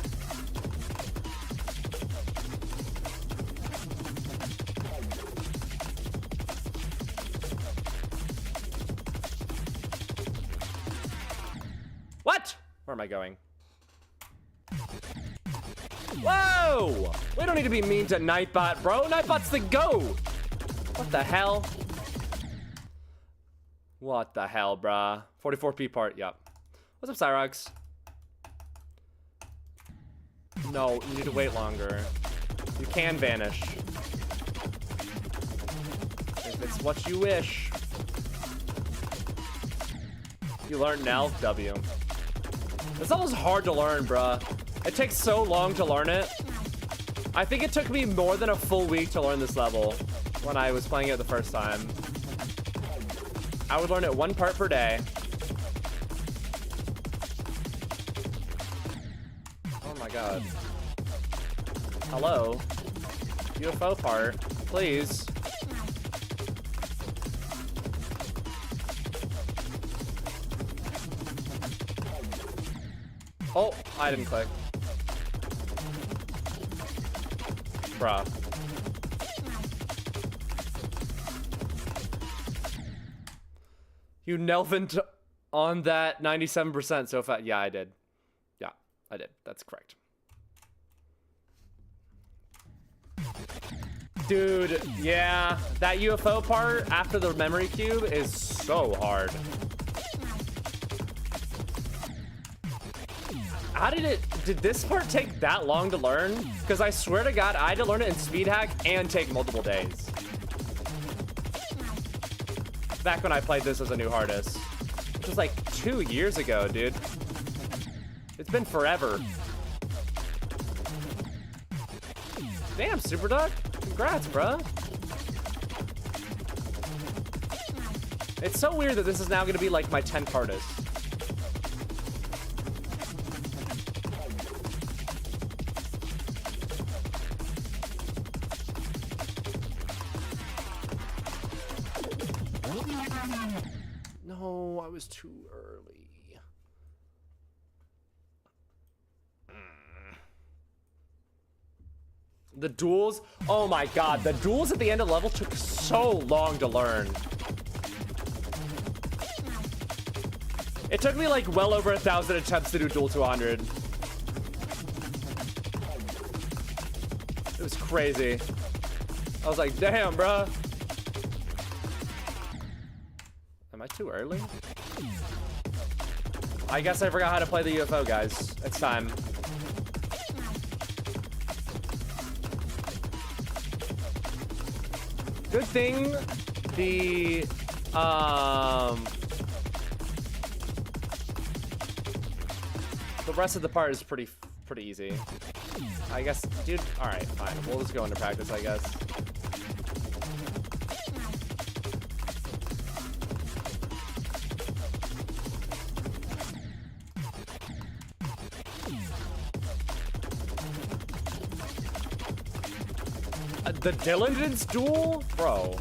[SPEAKER 1] What? Where am I going? Whoa! We don't need to be mean to Nightbot, bro. Nightbot's the GOAT! What the hell? What the hell, bruh? 44p part, yep. What's up, Cyrox? No, you need to wait longer. You can vanish. If it's what you wish. You learn Nhelv, W. This level's hard to learn, bruh. It takes so long to learn it. I think it took me more than a full week to learn this level when I was playing it the first time. I would learn it 1 part per day. Oh my god. Hello? UFO part, please. Oh, I didn't click. Bruh. You Nhelvin. On that 97% so far. Yeah, I did. Yeah, I did. That's correct. Dude, yeah. That UFO part after the memory cube is so hard. How did this part take that long to learn? Because I swear to God, I had to learn it in speed hack and take multiple days. Back when I played this as a new hardest. Which was like 2 years ago, dude. It's been forever. Damn, Super Duck. Congrats, bruh. It's so weird that this is now going to be like my 10th hardest. No, I was too early. The duels, oh my God, the duels at the end of the level took so long to learn. It took me like well over 1,000 attempts to do duel 200. It was crazy. I was like, damn, bruh. Am I too early? I guess I forgot how to play the UFO, guys. It's time. Good thing the rest of the part is pretty easy. I guess, dude. All right, fine. We'll just go into practice, I guess. The Diligence duel? Bro.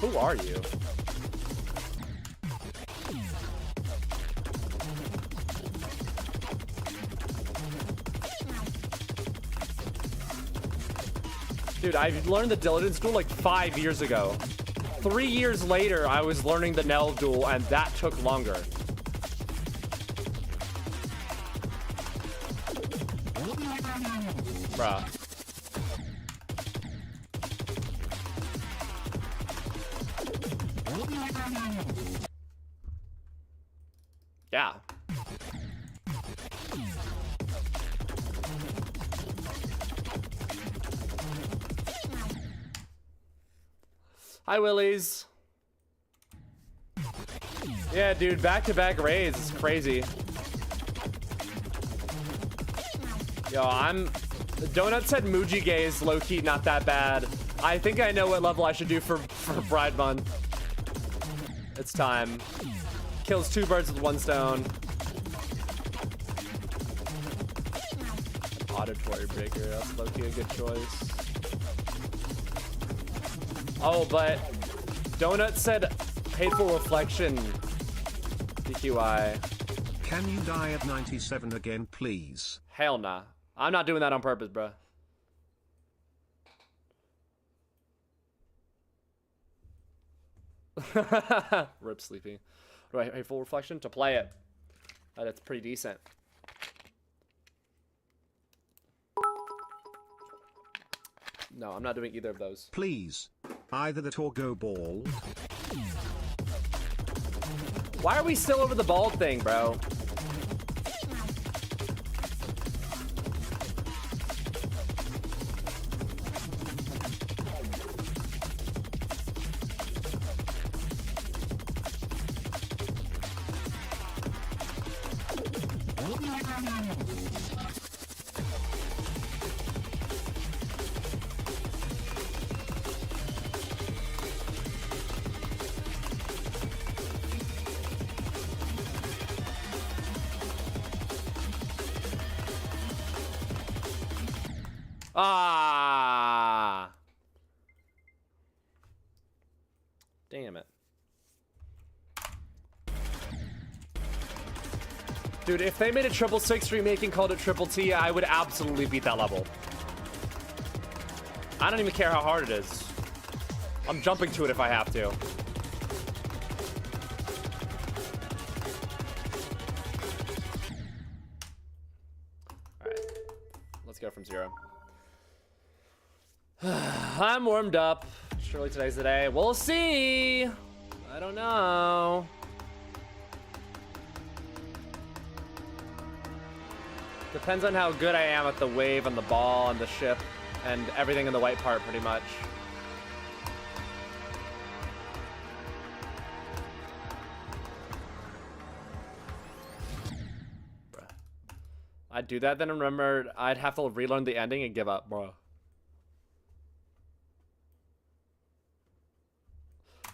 [SPEAKER 1] Who are you? Dude, I learned the Diligence duel like 5 years ago. 3 years later, I was learning the Nhelv duel, and that took longer. Bruh. Yeah. Hi, Willies. Yeah, dude, back-to-back raids is crazy. Yo, Donut said Muji Gay is low-key not that bad. I think I know what level I should do for Pride Month. It's time. Kills 2 birds with 1 stone. Auditory breaker, that's low-key a good choice. Oh, but Donut said hateful reflection. DQI.
[SPEAKER 6] Can you die at 97 again, please?
[SPEAKER 1] Hell nah. I'm not doing that on purpose, bro. Rip Sleepy. Do I hateful reflection? To play it. That's pretty decent. No, I'm not doing either of those.
[SPEAKER 6] Please. Either that or go bald.
[SPEAKER 1] Why are we still over the bald thing, bro? Ah! Damn it. Dude, if they made a 666 remake and called it Triple T, I would absolutely beat that level. I don't even care how hard it is. I'm jumping to it if I have to. from 0. I'm warmed up. Surely today's the day. We'll see. I don't know. Depends on how good I am at the wave and the ball and the ship and everything in the white part, pretty much. I'd do that, then remember I'd have to relearn the ending and give up, bro.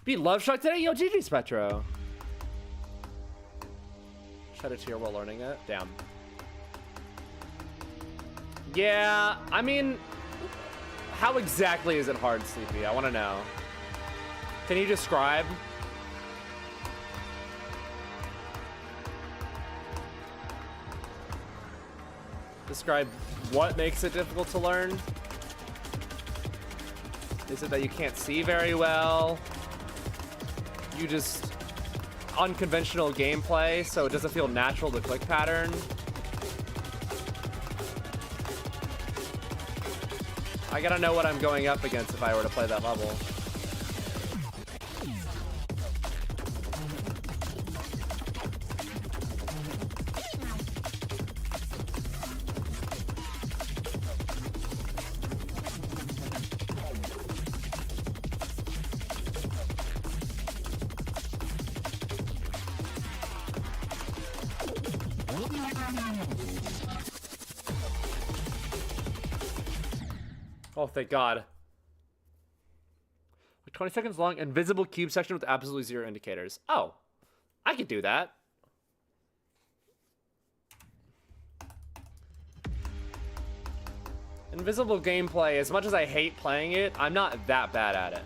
[SPEAKER 1] Beat Love Struck today? Yo, GG Spectro. Shed a tear while learning it. Damn. Yeah, I mean, how exactly is it hard, Sleepy? I want to know. Can you describe? Describe what makes it difficult to learn? Is it that you can't see very well? You just unconventional gameplay, so it doesn't feel natural to click pattern? I gotta know what I'm going up against if I were to play that level. Oh, thank God. Like 20 seconds long, invisible cube section with absolutely 0 indicators. Oh, I could do that. Invisible gameplay, as much as I hate playing it, I'm not that bad at it.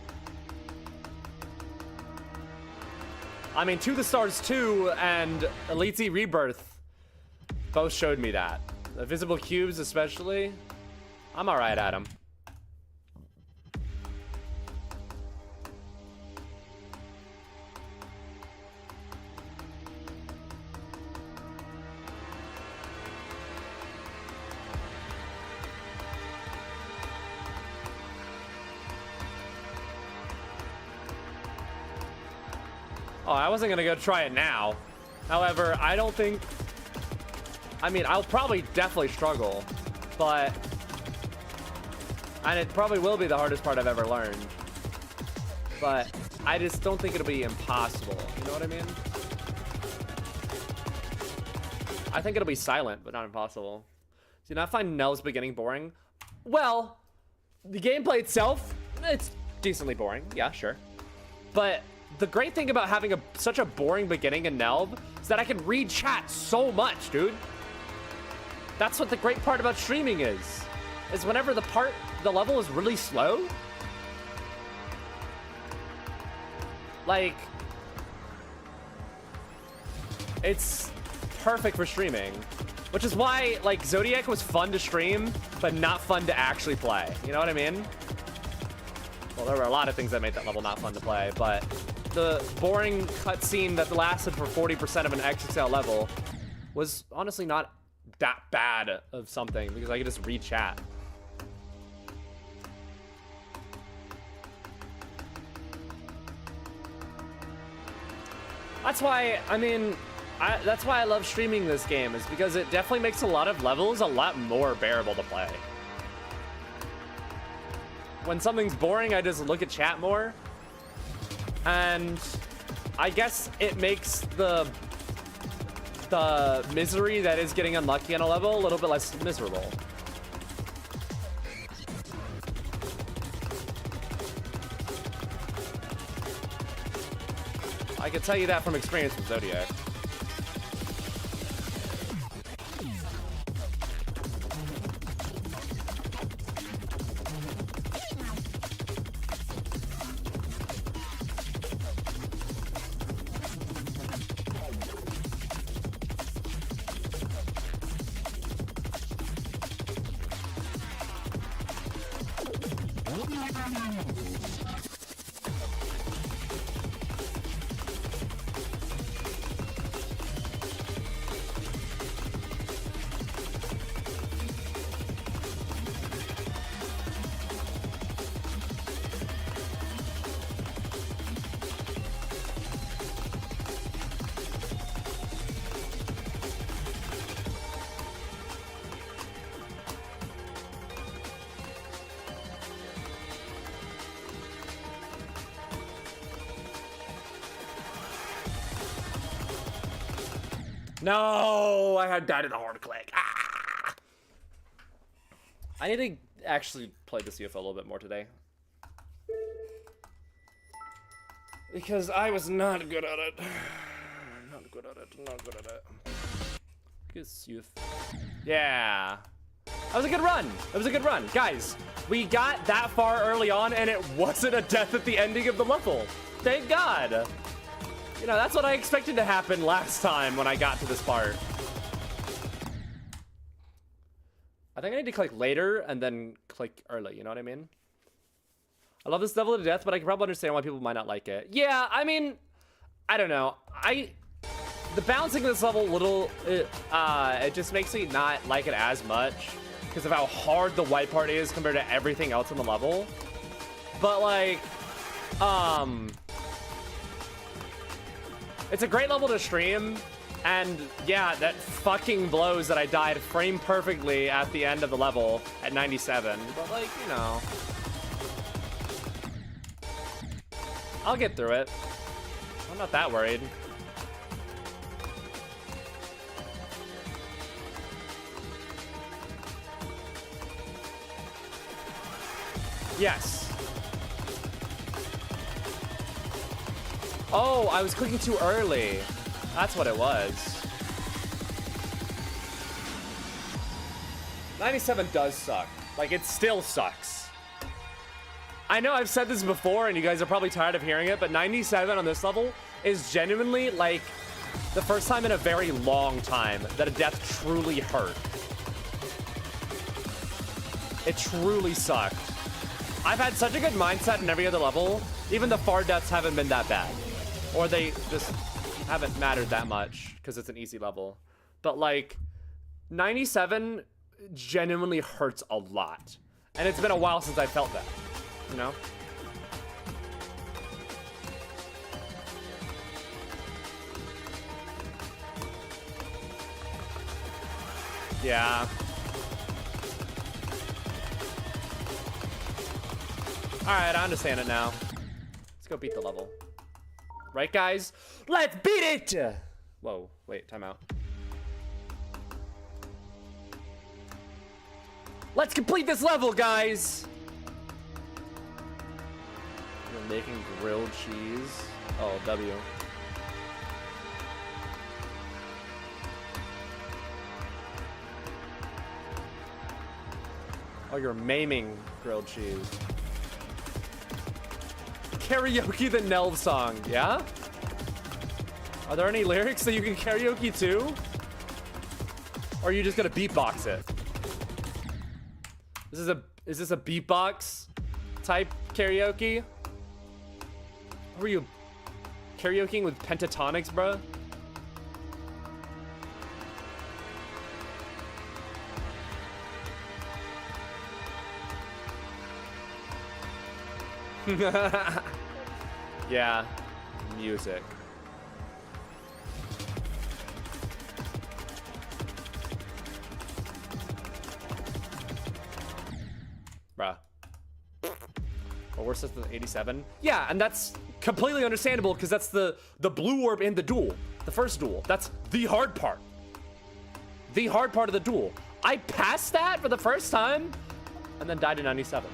[SPEAKER 1] I mean, To the Stars 2 and Elite Z Rebirth both showed me that. The visible cubes especially, I'm alright at them. Oh, I wasn't gonna go try it now. However, I don't think... I mean, I'll probably definitely struggle, but... And it probably will be the hardest part I've ever learned. But I just don't think it'll be impossible. You know what I mean? I think it'll be silent, but not impossible. Do you not find Nhelv's beginning boring? Well, the gameplay itself, it's decently boring. Yeah, sure. But the great thing about having such a boring beginning in Nhelv is that I can read chat so much, dude. That's what the great part about streaming is whenever the level is really slow, like, it's perfect for streaming, which is why, like, Zodiac was fun to stream, but not fun to actually play. You know what I mean? Well, there were a lot of things that made that level not fun to play, but the boring cutscene that lasted for 40% of an XXL level was honestly not that bad of something, because I could just read chat. That's why, I mean, that's why I love streaming this game, is because it definitely makes a lot of levels a lot more bearable to play. When something's boring, I just look at chat more. And I guess it makes the misery that is getting unlucky on a level a little bit less miserable. I can tell you that from experience with Zodiac. No, I had died at a hard click. Ah! I need to actually play the CFO a little bit more today. Because I was not good at it. Not good at it, not good at it. Guess you've... Yeah. That was a good run. It was a good run. Guys, we got that far early on and it wasn't a death at the ending of the level. Thank God. You know, that's what I expected to happen last time when I got to this part. I think I need to click later and then click early, you know what I mean? I love this level to death, but I can probably understand why people might not like it. Yeah, I mean, I don't know. The balancing of this level a little, it just makes me not like it as much because of how hard the white part is compared to everything else in the level. But like, it's a great level to stream. And yeah, that fucking blows that I died frame perfectly at the end of the level at 97. But like, you know, I'll get through it. I'm not that worried. Yes. Oh, I was clicking too early. That's what it was. 97 does suck. Like, it still sucks. I know I've said this before and you guys are probably tired of hearing it, but 97 on this level is genuinely like the first time in a very long time that a death truly hurt. It truly sucked. I've had such a good mindset in every other level. Even the far deaths haven't been that bad. Or they just haven't mattered that much because it's an easy level. But like, 97 genuinely hurts a lot. And it's been a while since I felt that, you know? Yeah. Alright, I understand it now. Let's go beat the level. Right, guys? Let's beat it! Whoa, wait, time out. Let's complete this level, guys! You're making grilled cheese. Oh, W. Oh, you're maiming grilled cheese. Karaoke the Nhelv song, yeah? Are there any lyrics that you can karaoke too? Or are you just gonna beatbox it? Is this a beatbox type karaoke? Were you karaokeing with pentatonics, bruh? Yeah, music. Bruh. Or worse than 87? Yeah, and that's completely understandable because that's the blue orb in the duel. The first duel. That's the hard part. The hard part of the duel. I passed that for the first time and then died in 97.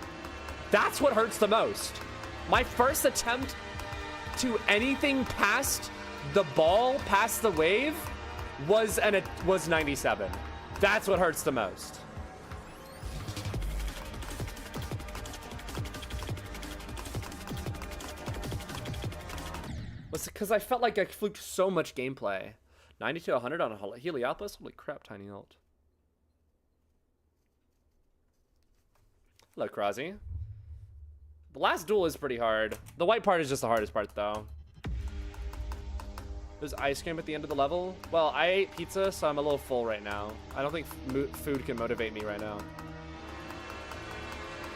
[SPEAKER 1] That's what hurts the most. My first attempt to anything past the ball, past the wave, was 97. That's what hurts the most. Was because I felt like I fluked so much gameplay. 90 to 100 on a Heliopolis? Holy crap, tiny ult. Hello, Krozzy. The last duel is pretty hard. The white part is just the hardest part, though. There's ice cream at the end of the level. Well, I ate pizza, so I'm a little full right now. I don't think food can motivate me right now.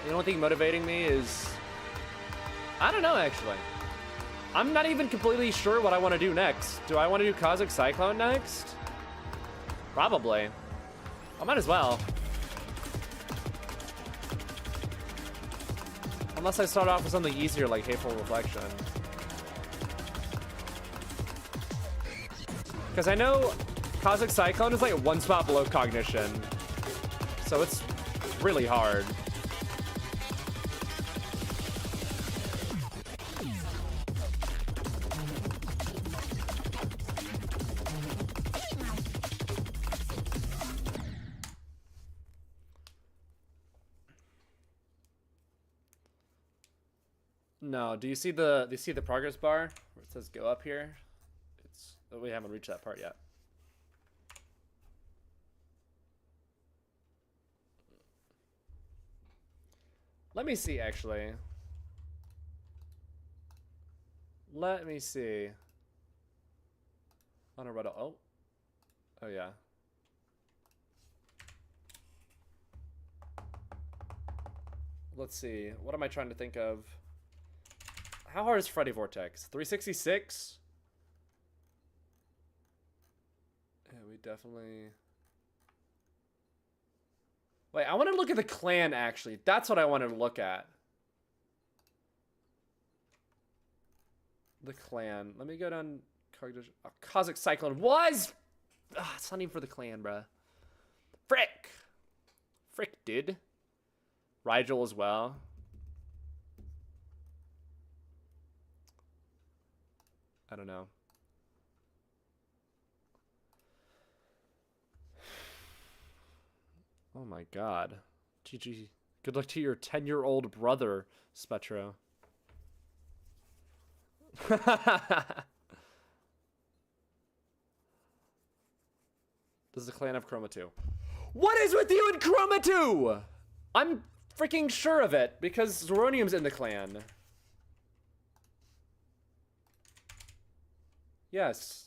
[SPEAKER 1] The only thing motivating me is... I don't know, actually. I'm not even completely sure what I want to do next. Do I want to do Cosmic Cyclone next? Probably. I might as well. Unless I start off with something easier like Hateful Reflection. Because I know Cosmic Cyclone is like one spot below Cognition. So it's really hard. No, do you see the progress bar where it says go up here? It's we haven't reached that part yet. Let me see actually. Let me see. On a red oh yeah. Let's see. What am I trying to think of? How hard is Freddy Vortex? 366? Yeah, we definitely... Wait, I want to look at the clan, actually. That's what I wanted to look at. The clan. Let me go down... Oh, Cosmic Cyclone was... it's not even for the clan, bruh. Frick! Frick, dude. Rigel as well. I don't know. Oh my god. GG. Good luck to your 10-year-old brother, Spetro. Does the clan have Chroma 2? What is with you and Chroma 2? I'm freaking sure of it, because Zeronium's in the clan. Yes.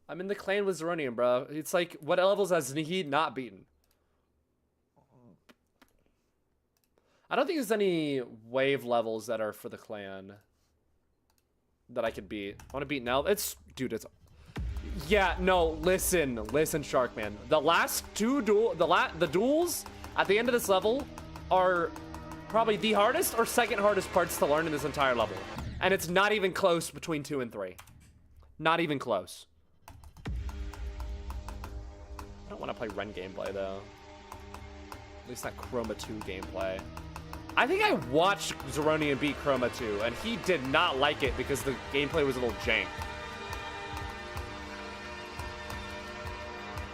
[SPEAKER 1] I'm in the clan with Zeronium, bro. It's like, what levels has he not beaten? I don't think there's any wave levels that are for the clan that I could beat. I want to beat Nhelv. It's, dude, it's... Yeah, no, listen, Sharkman. The last two the duels at the end of this level are probably the hardest or second hardest parts to learn in this entire level. And it's not even close between 2 and 3. Not even close. I don't want to play Ren gameplay, though. At least not Chroma 2 gameplay. I think I watched Zeronium beat Chroma 2, and he did not like it because the gameplay was a little jank.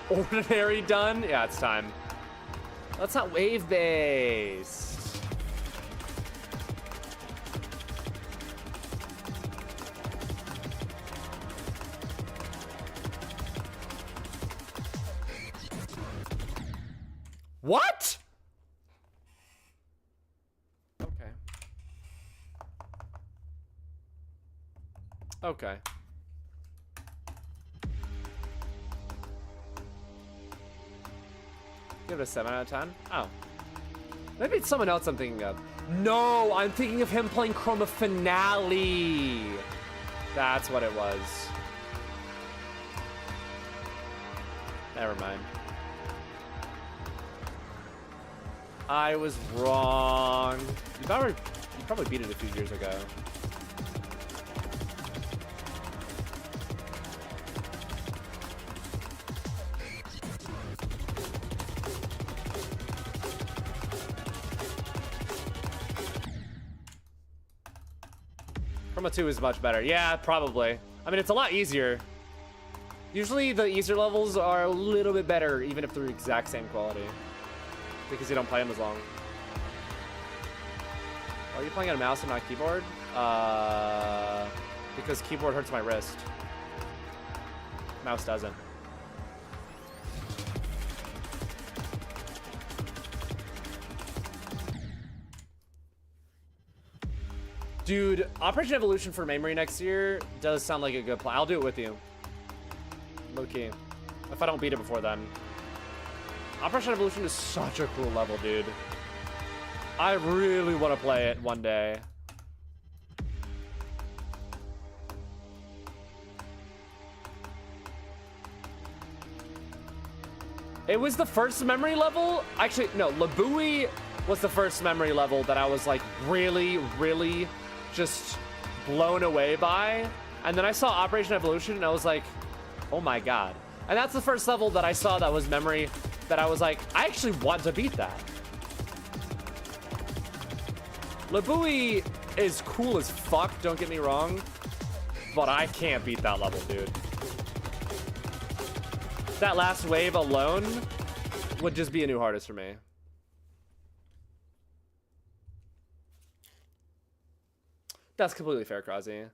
[SPEAKER 1] Ordinary done? Yeah, it's time. That's not wave-based. What? Okay. Okay. Give it a 7 out of 10? Oh. Maybe it's someone else I'm thinking of. No, I'm thinking of him playing Chroma Finale. That's what it was. Never mind. I was wrong. You probably beat it a few years ago. Chroma 2 is much better. Yeah, probably. I mean, it's a lot easier. Usually the easier levels are a little bit better, even if they're the exact same quality. Because you don't play them as long. Are you playing on a mouse and not keyboard? Because keyboard hurts my wrist. Mouse doesn't. Dude, Operation Evolution for MAYMORY next year does sound like a good plan. I'll do it with you. Low-key. If I don't beat it before then. Operation Evolution is such a cool level, dude. I really want to play it one day. It was the first memory level. Actually, no, Labui was the first memory level that I was like really, really just blown away by. And then I saw Operation Evolution and I was like, Oh my god. And that's the first level that I saw that was memory that I was like, I actually want to beat that. Labui is cool as fuck, don't get me wrong. But I can't beat that level, dude. That last wave alone would just be a new hardest for me. That's completely fair, Krasi.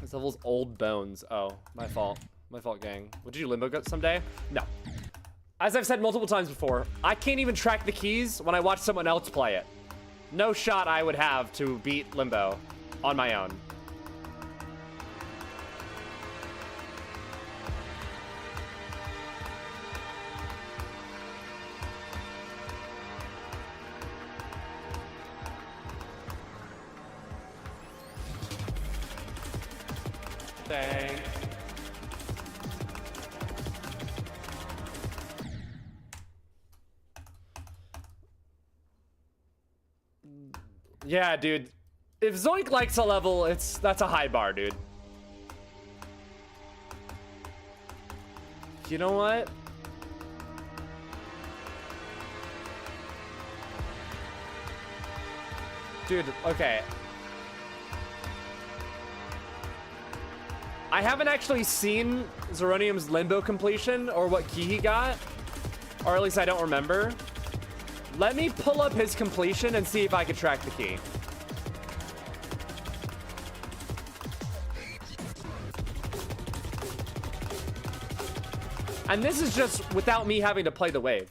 [SPEAKER 1] This level's old bones. Oh, my fault. My fault, gang. Would you limbo someday? No. As I've said multiple times before, I can't even track the keys when I watch someone else play it. No shot I would have to beat limbo on my own. Thanks. Yeah, dude. If Zoink likes a level, that's a high bar, dude. You know what? Dude, okay. I haven't actually seen Zeronium's limbo completion or what key he got, or at least I don't remember. Let me pull up his completion and see if I can track the key. And this is just without me having to play the wave.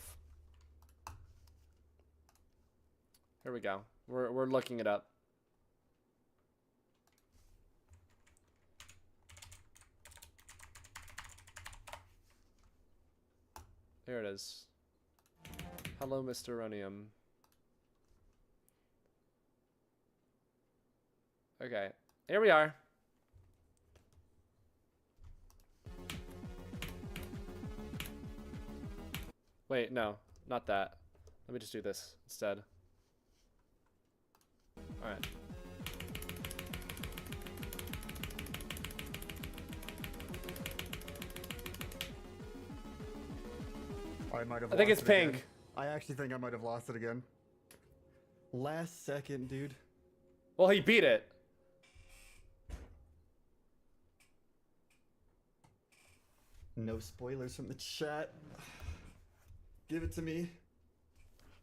[SPEAKER 1] Here we go. We're looking it up. There it is. Hello, Mr. Ronium. Okay, here we are. Wait, no, not that. Let me just do this instead. All right. I think it's pink.
[SPEAKER 7] Again. I actually think I might have lost it again. Last second, dude.
[SPEAKER 1] Well, he beat it.
[SPEAKER 7] No spoilers from the chat. Give it to me.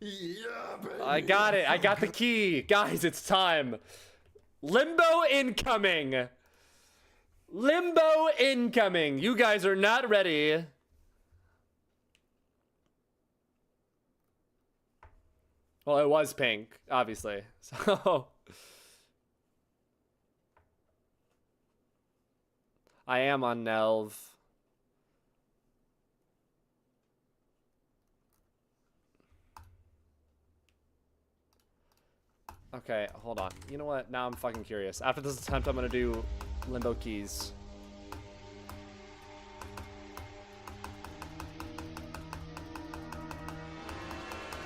[SPEAKER 7] Yeah, baby.
[SPEAKER 1] I got it. I got the key. Guys, it's time. Limbo incoming. Limbo incoming. You guys are not ready. Well, it was pink, obviously. So I am on Nhelv. Okay, hold on. You know what? Now I'm fucking curious. After this attempt, I'm gonna do limbo keys.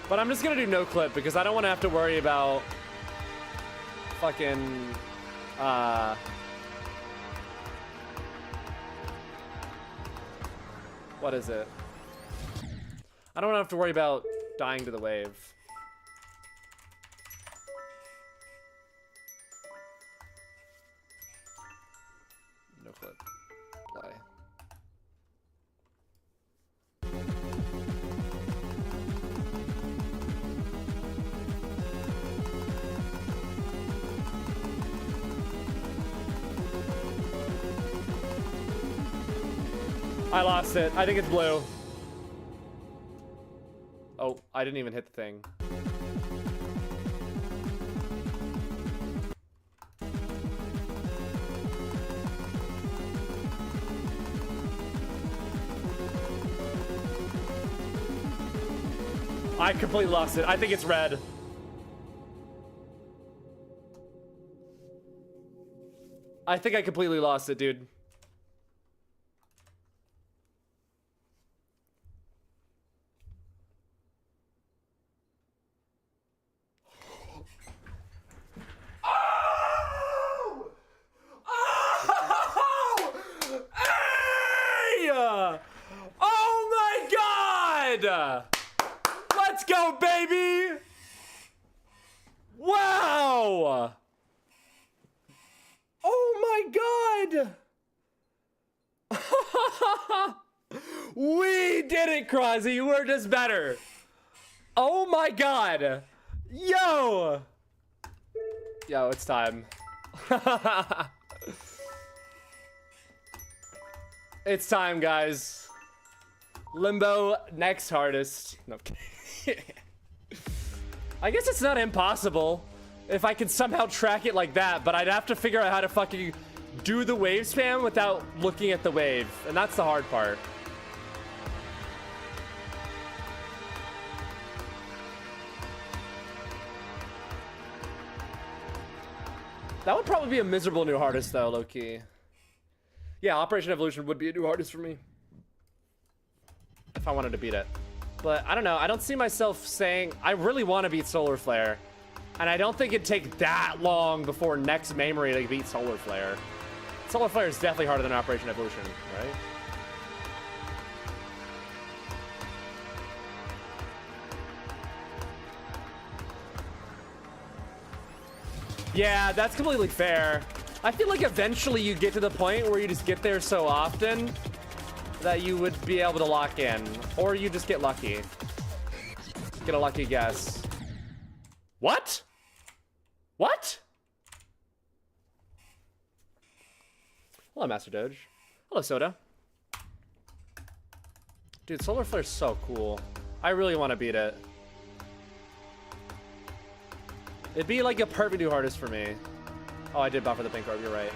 [SPEAKER 1] But I'm just gonna do no clip because I don't want to have to worry about fucking what is it? I don't want to have to worry about dying to the wave. No clip. Play. I lost it. I think it's blue. Oh, I didn't even hit the thing. I completely lost it. I think it's red. I think I completely lost it, dude. Let's go, baby! Wow! Oh my god! We did it, Krozzy. We're just better. Oh my god. Yo! Yo, it's time. It's time, guys. Limbo, next hardest. No, I'm kidding. I guess it's not impossible if I could somehow track it like that, but I'd have to figure out how to fucking do the wave spam without looking at the wave, and that's the hard part. That would probably be a miserable new hardest, though, low-key. Yeah, Operation Evolution would be a new hardest for me. If I wanted to beat it. But, I don't know. I don't see myself saying... I really want to beat Solar Flare. And I don't think it'd take that long before next MAYMORY to beat Solar Flare. Solar Flare is definitely harder than Operation Evolution, right? Yeah, that's completely fair. I feel like eventually you get to the point where you just get there so often that you would be able to lock in. Or you just get lucky. Get a lucky guess. What? What? Hello, Master Doge. Hello, Soda. Dude, Solar Flare's so cool. I really want to beat it. It'd be like a perfect new hardest for me. Oh, I did buffer the pink orb, you're right.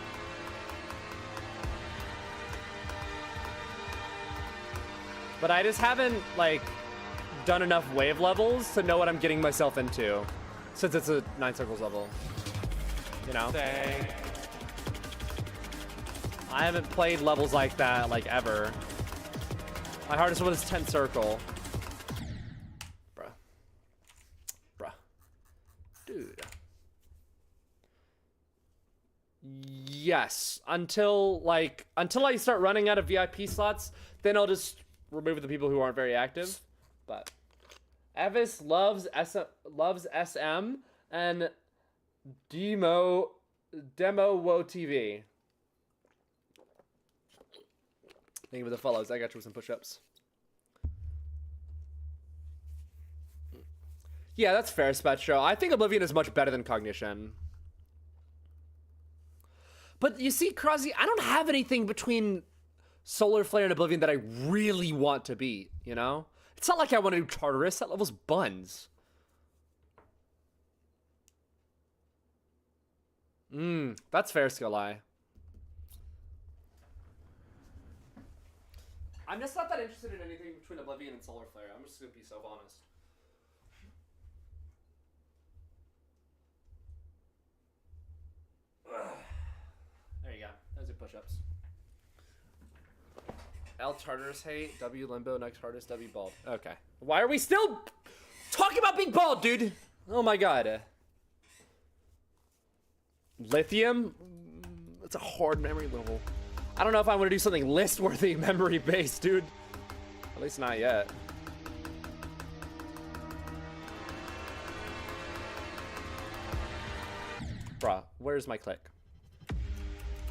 [SPEAKER 1] But I just haven't, like, done enough wave levels to know what I'm getting myself into. Since it's a 9 circles level. You know? Dang. I haven't played levels like that, like, ever. My hardest one is 10 circle. Bruh. Bruh. Dude. Yes. Until I start running out of VIP slots, then I'll just remove the people who aren't very active. But Evis loves SM and Demo Wo TV. Thank you for the follows. I got you with some push-ups. Yeah, that's fair, Spectro. I think Oblivion is much better than Cognition. But you see, Krozzy, I don't have anything between Solar Flare and Oblivion that I really want to beat, you know? It's not like I want to do Tartarus. That level's buns. That's fair, Skill Eye. I'm just not that interested in anything between Oblivion and Solar Flare. I'm just gonna be so honest. There you go. Those are push-ups. L Tartarus hate, W Limbo, next hardest, W bald. Okay. Why are we still talking about being bald, dude? Oh my god. Lithium? That's a hard memory level. I don't know if I want to do something list-worthy memory-based, dude. At least not yet. Bruh, where's my click?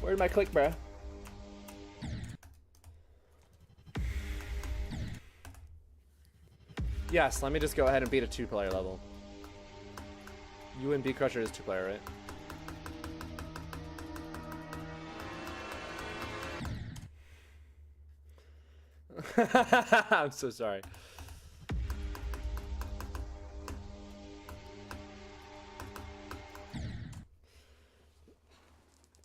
[SPEAKER 1] Where's my click, bruh? Yes, let me just go ahead and beat a 2-player level. UNB Crusher is 2-player, right? I'm so sorry.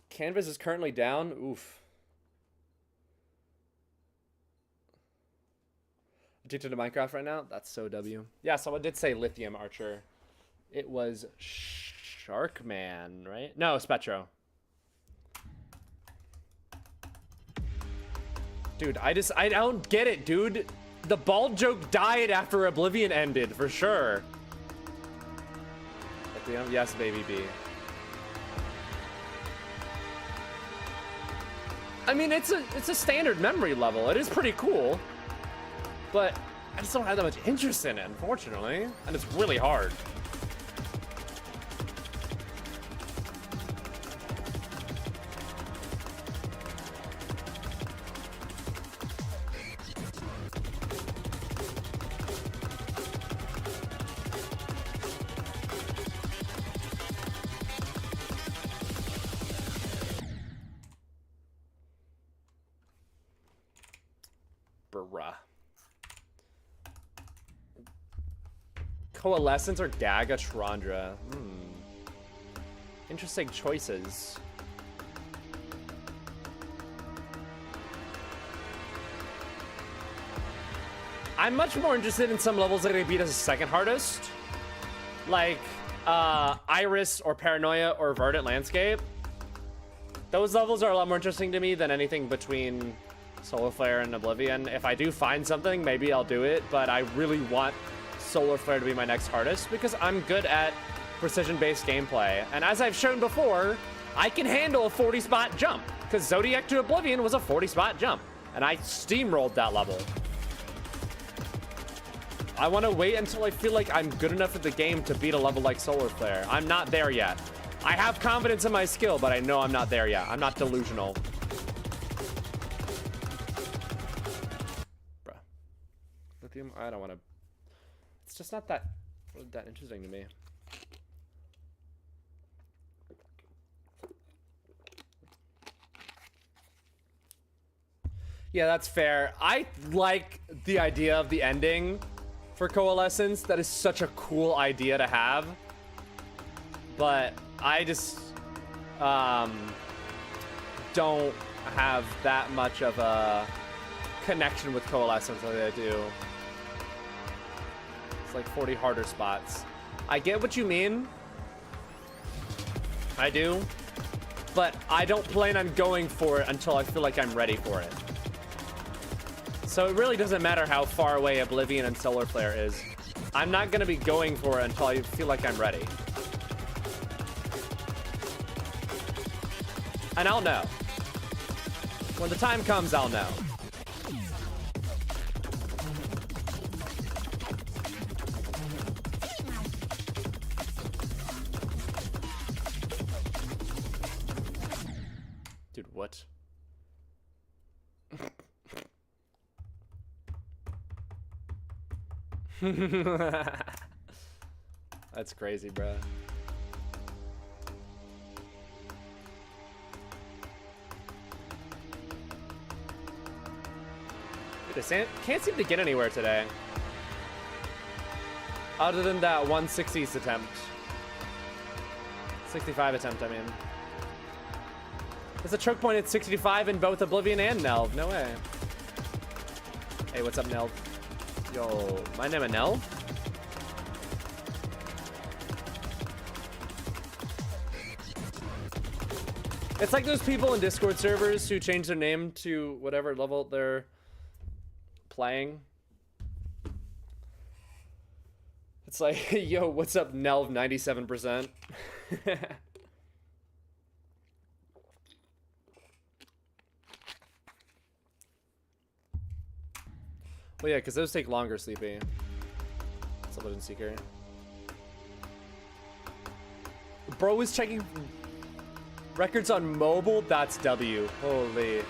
[SPEAKER 1] Canvas is currently down. Oof. Addicted to Minecraft right now? That's so W. Yeah, someone did say Lithium Archer. It was Sharkman, right? No, Spectro. Dude, I don't get it, dude. The bald joke died after Oblivion ended, for sure. Yes, baby B. I mean, it's a standard memory level. It is pretty cool. But I just don't have that much interest in it, unfortunately. And it's really hard. Bruh. Coalescence or Gagatrandra? Interesting choices. I'm much more interested in some levels that are gonna beat us as second hardest. Like, Iris or Paranoia or Verdant Landscape. Those levels are a lot more interesting to me than anything between Solar Flare and Oblivion. If I do find something, maybe I'll do it, but I really want Solar Flare to be my next hardest because I'm good at precision-based gameplay. And as I've shown before, I can handle a 40-spot jump because Zodiac to Oblivion was a 40-spot jump, and I steamrolled that level. I want to wait until I feel like I'm good enough at the game to beat a level like Solar Flare. I'm not there yet. I have confidence in my skill, but I know I'm not there yet. I'm not delusional. Bruh. Lithium? I don't want to... It's just not that interesting to me. Yeah, that's fair. I like the idea of the ending for Coalescence. That is such a cool idea to have. But I just don't have that much of a connection with Coalescence like I do. It's like 40 harder spots. I get what you mean. I do. But I don't plan on going for it until I feel like I'm ready for it. So it really doesn't matter how far away Oblivion and Solar Flare is. I'm not going to be going for it until I feel like I'm ready. And I'll know. When the time comes, I'll know. Dude, what? That's crazy, bro. Dude, I can't seem to get anywhere today. Other than that 160th attempt. 65 attempt, I mean. There's a choke point at 65 in both Oblivion and Nhelv. No way. Hey, what's up, Nhelv? Yo, my name is Nhelv. It's like those people in Discord servers who change their name to whatever level they're playing. It's like, yo, what's up, Nhelv 97%? Well, yeah, because those take longer, Sleepy. Subaltern Seeker. Bro is checking records on mobile? That's W. Holy.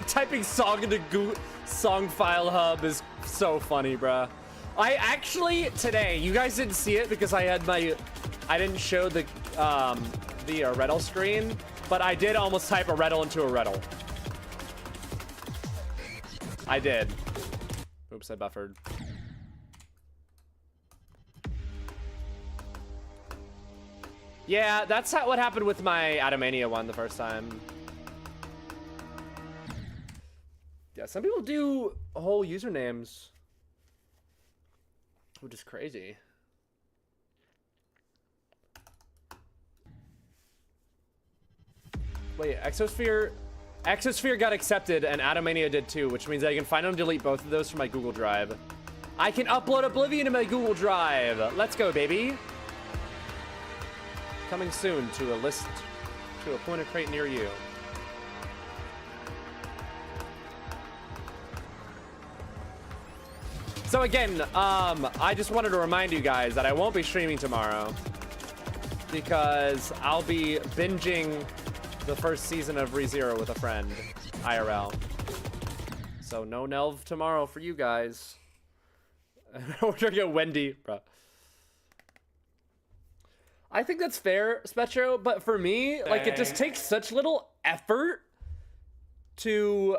[SPEAKER 1] Typing song into Google Song File Hub is so funny, bruh. I actually, today, you guys didn't see it because I had my... I didn't show the Reddle screen. But I did almost type a Reddle into a Reddle. I did. Oops, I buffered. Yeah, that's what happened with my Atomania one the first time. Yeah, some people do whole usernames, which is crazy. Wait, Exosphere got accepted and Atomania did too, which means I can finally delete both of those from my Google Drive. I can upload Oblivion to my Google Drive. Let's go, baby. Coming soon to a list, to a pointer crate near you. So again, I just wanted to remind you guys that I won't be streaming tomorrow because I'll be binging the first season of ReZero with a friend, IRL. So no Nhelv tomorrow for you guys. We're gonna get Wendy, bro. I think that's fair, Spetro, but for me, like, it just takes such little effort to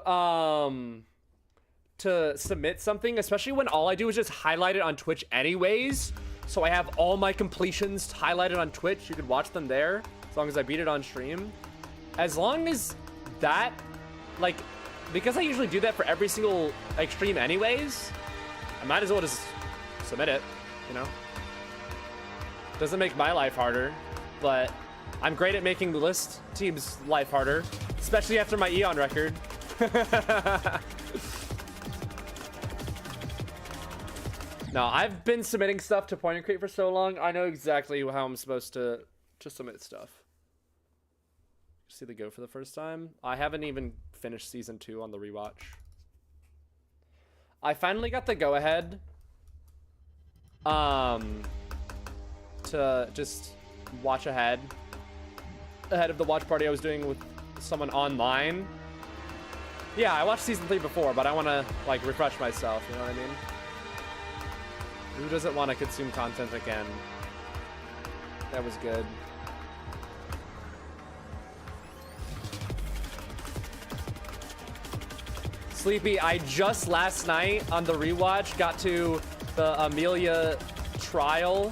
[SPEAKER 1] submit something, especially when all I do is just highlight it on Twitch anyways. So I have all my completions highlighted on Twitch. You could watch them there as long as I beat it on stream. As long as that, like, because I usually do that for every single, like, stream anyways, I might as well just submit it, you know? Doesn't make my life harder, but I'm great at making the list team's life harder, especially after my Eon record. No, I've been submitting stuff to Point and Create for so long, I know exactly how I'm supposed to submit stuff. See the go for the first time? I haven't even finished season 2 on the rewatch. I finally got the go-ahead to just watch ahead of the watch party I was doing with someone online. Yeah, I watched season 3 before, but I want to, like, refresh myself, you know what I mean? Who doesn't want to consume content again? That was good. Sleepy, I just last night on the rewatch got to the Amelia trial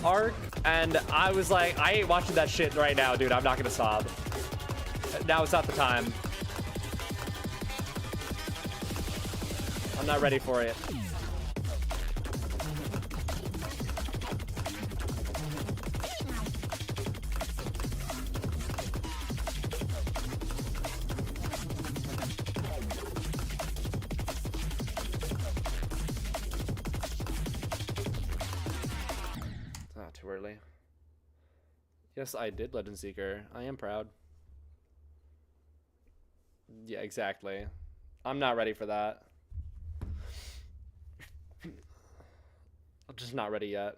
[SPEAKER 1] arc, and I was like, I ain't watching that shit right now, dude. I'm not gonna sob. Now it's not the time. I'm not ready for it. Too early. Yes, I did Legend Seeker. I am proud. Yeah, exactly. I'm not ready for that. I'm just not ready yet.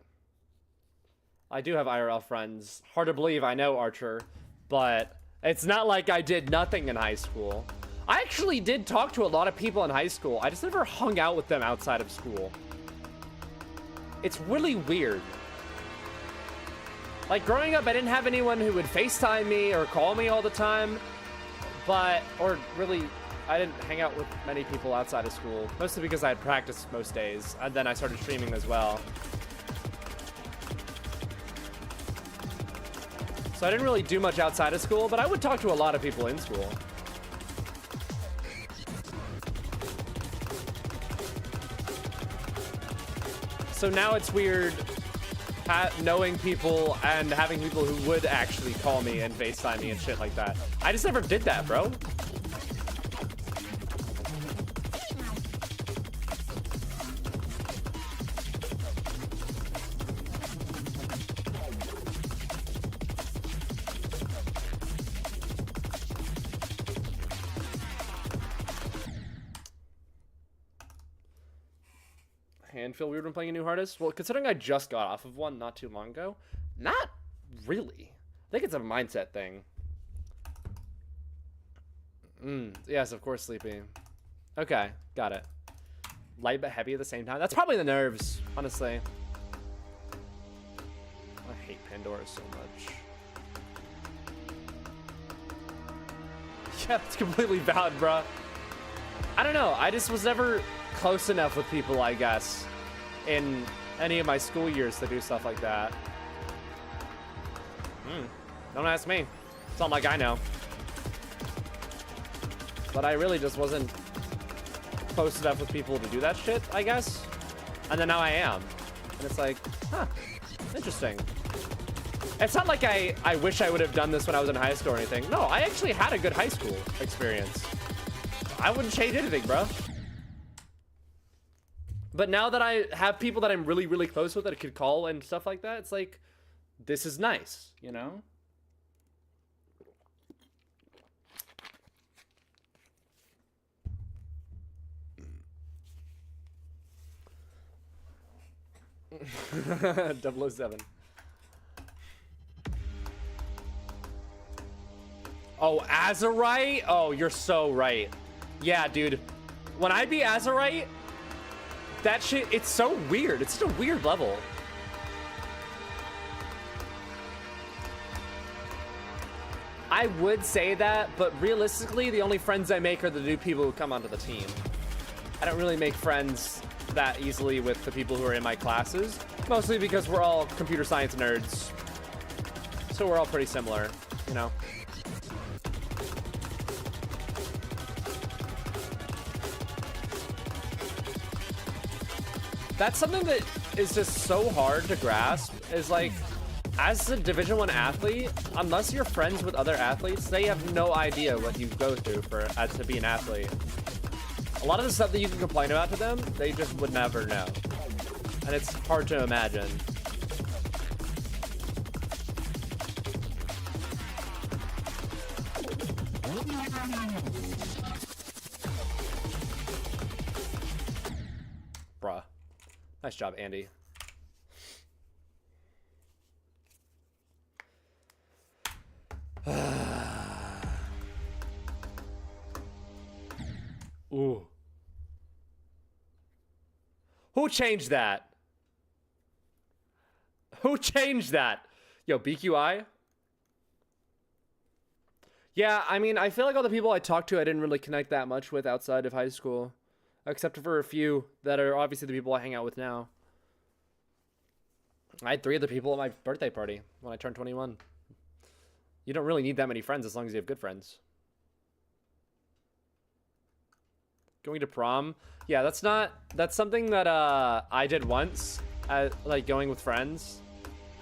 [SPEAKER 1] I do have IRL friends. Hard to believe, I know, Archer. But it's not like I did nothing in high school. I actually did talk to a lot of people in high school. I just never hung out with them outside of school. It's really weird. Like, growing up, I didn't have anyone who would FaceTime me or call me all the time, or really, I didn't hang out with many people outside of school, mostly because I had practice most days, and then I started streaming as well. So I didn't really do much outside of school, but I would talk to a lot of people in school. So now it's weird knowing people and having people who would actually call me and FaceTime me and shit like that. I just never did that, bro. And feel weird when playing a new hardest? Well, considering I just got off of one not too long ago, not really. I think it's a mindset thing. Yes, of course, Sleepy. Okay, got it. Light but heavy at the same time. That's probably the nerves, honestly. I hate Pandora so much. Yeah, it's completely valid, bruh. I don't know. I just was never close enough with people, I guess, in any of my school years to do stuff like that. Don't ask me. It's not like I know. But I really just wasn't close enough with people to do that shit, I guess. And then now I am. And it's like, huh, interesting. It's not like I wish I would have done this when I was in high school or anything. No, I actually had a good high school experience. I wouldn't change anything, bro. But now that I have people that I'm really, really close with that I could call and stuff like that, it's like, this is nice, you know? 007. Oh, Azurite? Oh, you're so right. Yeah, dude. When I be Azurite, that shit, it's so weird. It's such a weird level. I would say that, but realistically, the only friends I make are the new people who come onto the team. I don't really make friends that easily with the people who are in my classes, mostly because we're all computer science nerds. So we're all pretty similar, you know? That's something that is just so hard to grasp, is like, as a Division I athlete, unless you're friends with other athletes, they have no idea what you go through to be an athlete. A lot of the stuff that you can complain about to them, they just would never know. And it's hard to imagine. Bruh. Nice job, Andy. Ooh. Who changed that? Who changed that? Yo, BQI? Yeah, I mean, I feel like all the people I talked to, I didn't really connect that much with outside of high school. Except for a few that are obviously the people I hang out with now. I had 3 other people at my birthday party when I turned 21. You don't really need that many friends as long as you have good friends. Going to prom? Yeah, that's something that I did once, like going with friends.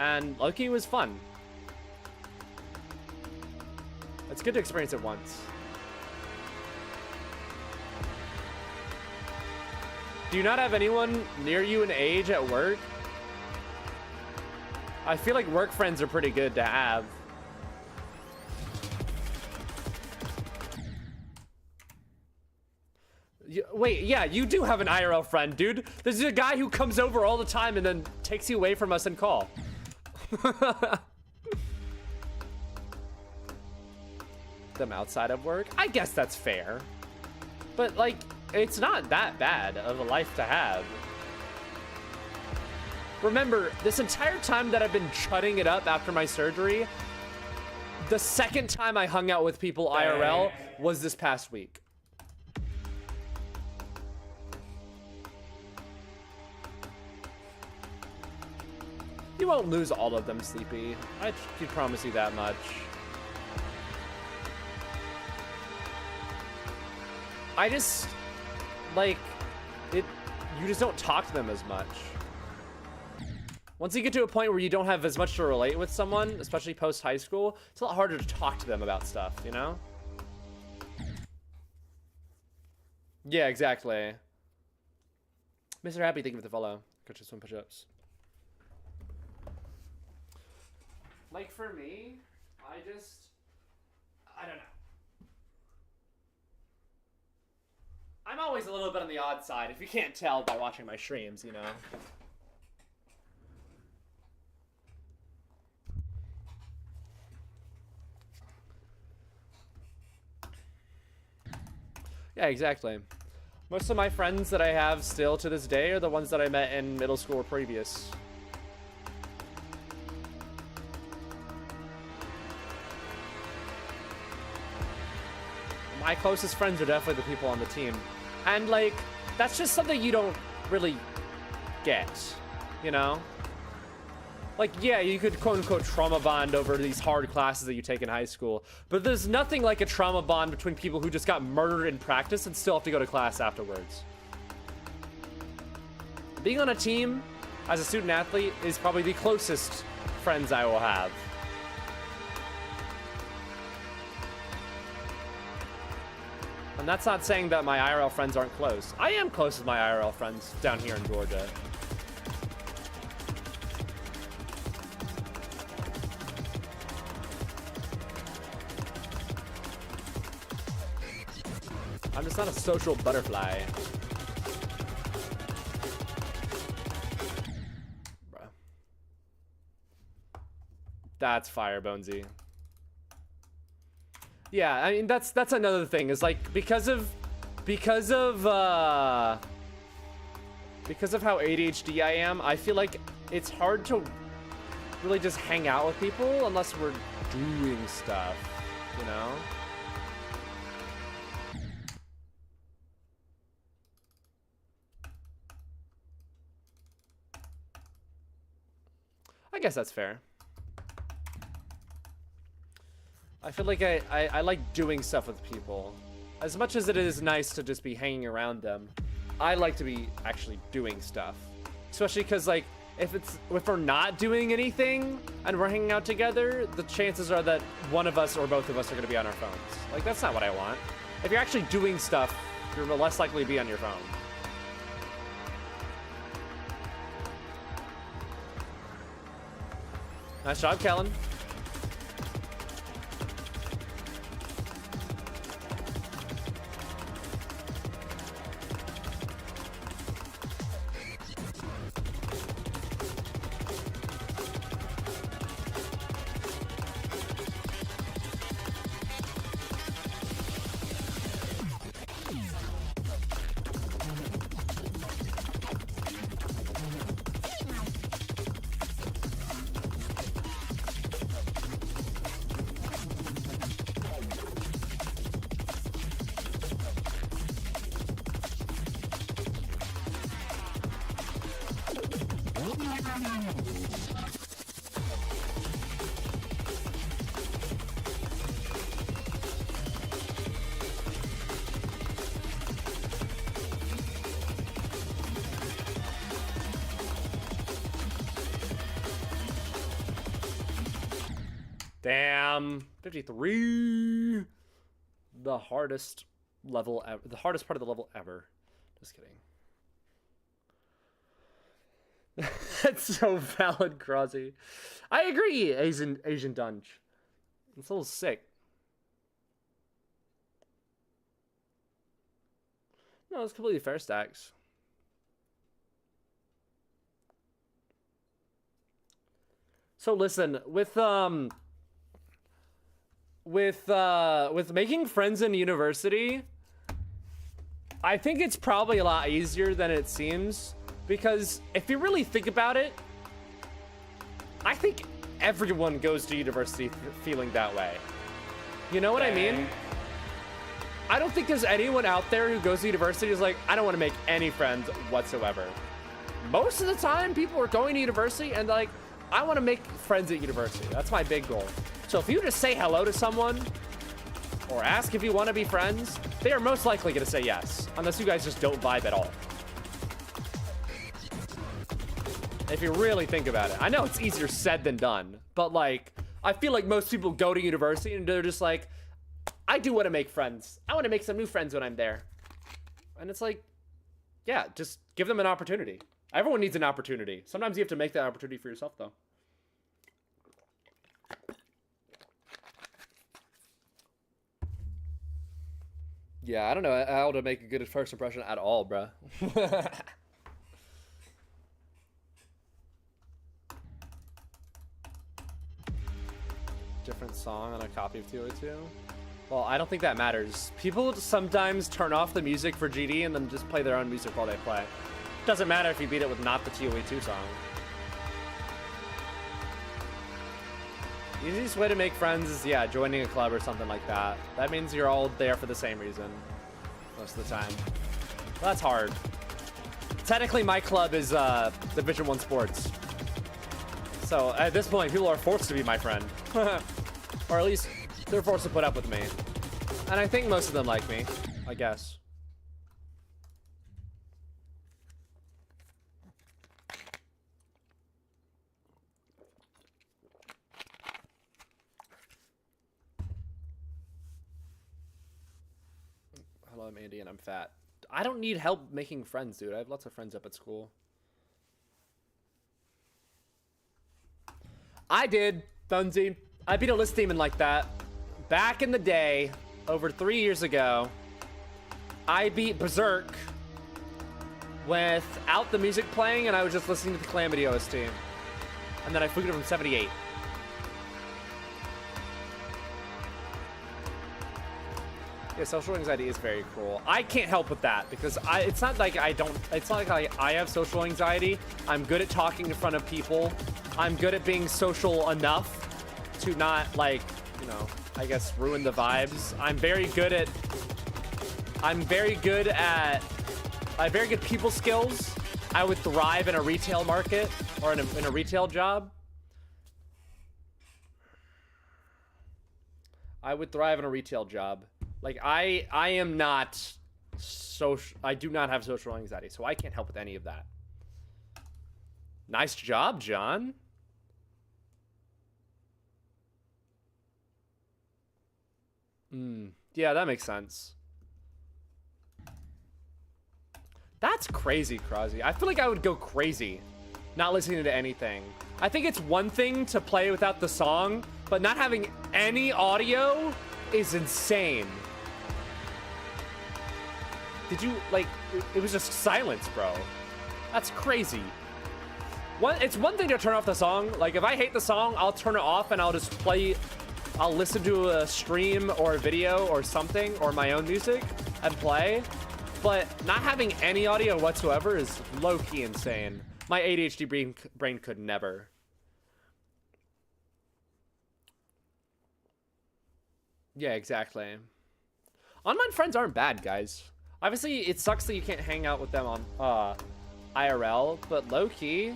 [SPEAKER 1] And low-key was fun. It's good to experience it once. Do you not have anyone near you in age at work? I feel like work friends are pretty good to have. Wait, yeah, you do have an IRL friend, dude. This is a guy who comes over all the time and then takes you away from us and call. Them outside of work? I guess that's fair. But, like, it's not that bad of a life to have. Remember, this entire time that I've been chudding it up after my surgery, the second time I hung out with people IRL was this past week. You won't lose all of them, Sleepy. I can promise you that much. I just, like, you just don't talk to them as much. Once you get to a point where you don't have as much to relate with someone, especially post-high school, it's a lot harder to talk to them about stuff, you know? Yeah, exactly. Mr. Happy, thank you for the follow. Catch you some push-ups. Like, for me, I don't know. I'm always a little bit on the odd side, if you can't tell by watching my streams, you know? Yeah, exactly. Most of my friends that I have still to this day are the ones that I met in middle school or previous. My closest friends are definitely the people on the team. And, like, that's just something you don't really get, you know? Like, yeah, you could quote-unquote trauma bond over these hard classes that you take in high school, but there's nothing like a trauma bond between people who just got murdered in practice and still have to go to class afterwards. Being on a team as a student athlete is probably the closest friends I will have. And that's not saying that my IRL friends aren't close. I am close with my IRL friends down here in Georgia. I'm just not a social butterfly. That's fire, Bonesy. Yeah, I mean that's another thing is like because of how ADHD I am, I feel like it's hard to really just hang out with people unless we're doing stuff, you know? I guess that's fair. I feel like I like doing stuff with people. As much as it is nice to just be hanging around them, I like to be actually doing stuff. Especially because, like, if we're not doing anything and we're hanging out together, the chances are that one of us or both of us are going to be on our phones. Like, that's not what I want. If you're actually doing stuff, you're less likely to be on your phone. Nice job, Kellen. Damn, 53. The hardest level ever. The hardest part of the level ever. Just kidding. That's so valid, Crosby. I agree, Asian Dunge. It's a little sick. No, it's completely fair, Stacks. So listen, with making friends in university, I think it's probably a lot easier than it seems, because if you really think about it, I think everyone goes to university feeling that way. You know what I mean? I don't think there's anyone out there who goes to university who's like, I don't want to make any friends whatsoever. Most of the time, people are going to university and like, I want to make friends at university. That's my big goal. So if you just say hello to someone or ask if you want to be friends, they are most likely going to say yes, unless you guys just don't vibe at all. If you really think about it. I know it's easier said than done, but like, I feel like most people go to university and they're just like, I do want to make friends. I want to make some new friends when I'm there. And it's like, yeah, just give them an opportunity. Everyone needs an opportunity. Sometimes you have to make that opportunity for yourself, though. Yeah, I don't know how to make a good first impression at all, bruh. Different song on a copy of 202? Well, I don't think that matters. People sometimes turn off the music for GD and then just play their own music while they play. Doesn't matter if you beat it with not the TOE2 song. The easiest way to make friends is, yeah, joining a club or something like that. That means you're all there for the same reason most of the time. Well, that's hard. Technically, my club is Division 1 Sports. So at this point, people are forced to be my friend. Or at least they're forced to put up with me. And I think most of them like me, I guess. Hello, I'm Andy and I'm fat. I don't need help making friends, dude. I have lots of friends up at school. I did, Dunsey. I beat a list demon like that. Back in the day, over 3 years ago, I beat Berserk without the music playing, and I was just listening to the Calamity OST. And then I flipped it from 78. Yeah, social anxiety is very cruel. I can't help with that because it's not like I have social anxiety. I'm good at talking in front of people. I'm good at being social enough to not, like, you know, I guess ruin the vibes. I have very good people skills. I would thrive in a retail market or in a retail job. I would thrive in a retail job. Like, I am not social. I do not have social anxiety, so I can't help with any of that. Nice job, John. Yeah, that makes sense. That's crazy, Krause. I feel like I would go crazy not listening to anything. I think it's one thing to play without the song, but not having any audio is insane. Did you, like, it was just silence, bro. That's crazy. It's one thing to turn off the song. Like, if I hate the song, I'll turn it off and I'll just play, I'll listen to a stream or a video or something, or my own music and play. But not having any audio whatsoever is low-key insane. My ADHD brain could never. Yeah, exactly. Online friends aren't bad, guys. Obviously, it sucks that you can't hang out with them on IRL, but low-key,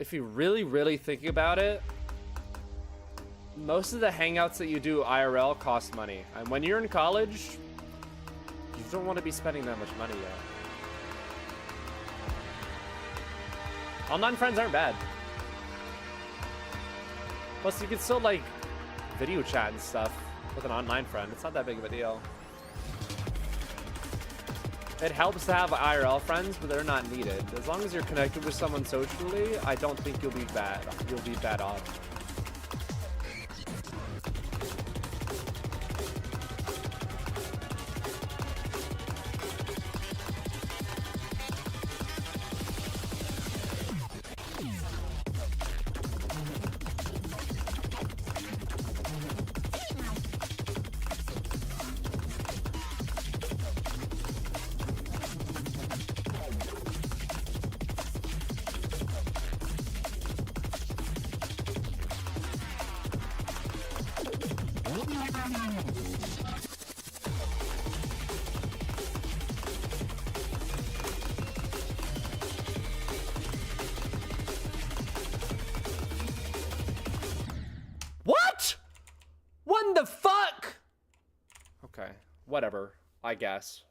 [SPEAKER 1] if you really, really think about it, most of the hangouts that you do IRL cost money. And when you're in college, you don't want to be spending that much money yet. Online friends aren't bad. Plus, you can still, like, video chat and stuff with an online friend. It's not that big of a deal. It helps to have IRL friends, but they're not needed. As long as you're connected with someone socially, I don't think you'll be bad. You'll be bad off. What? What the fuck? Okay, whatever, I guess.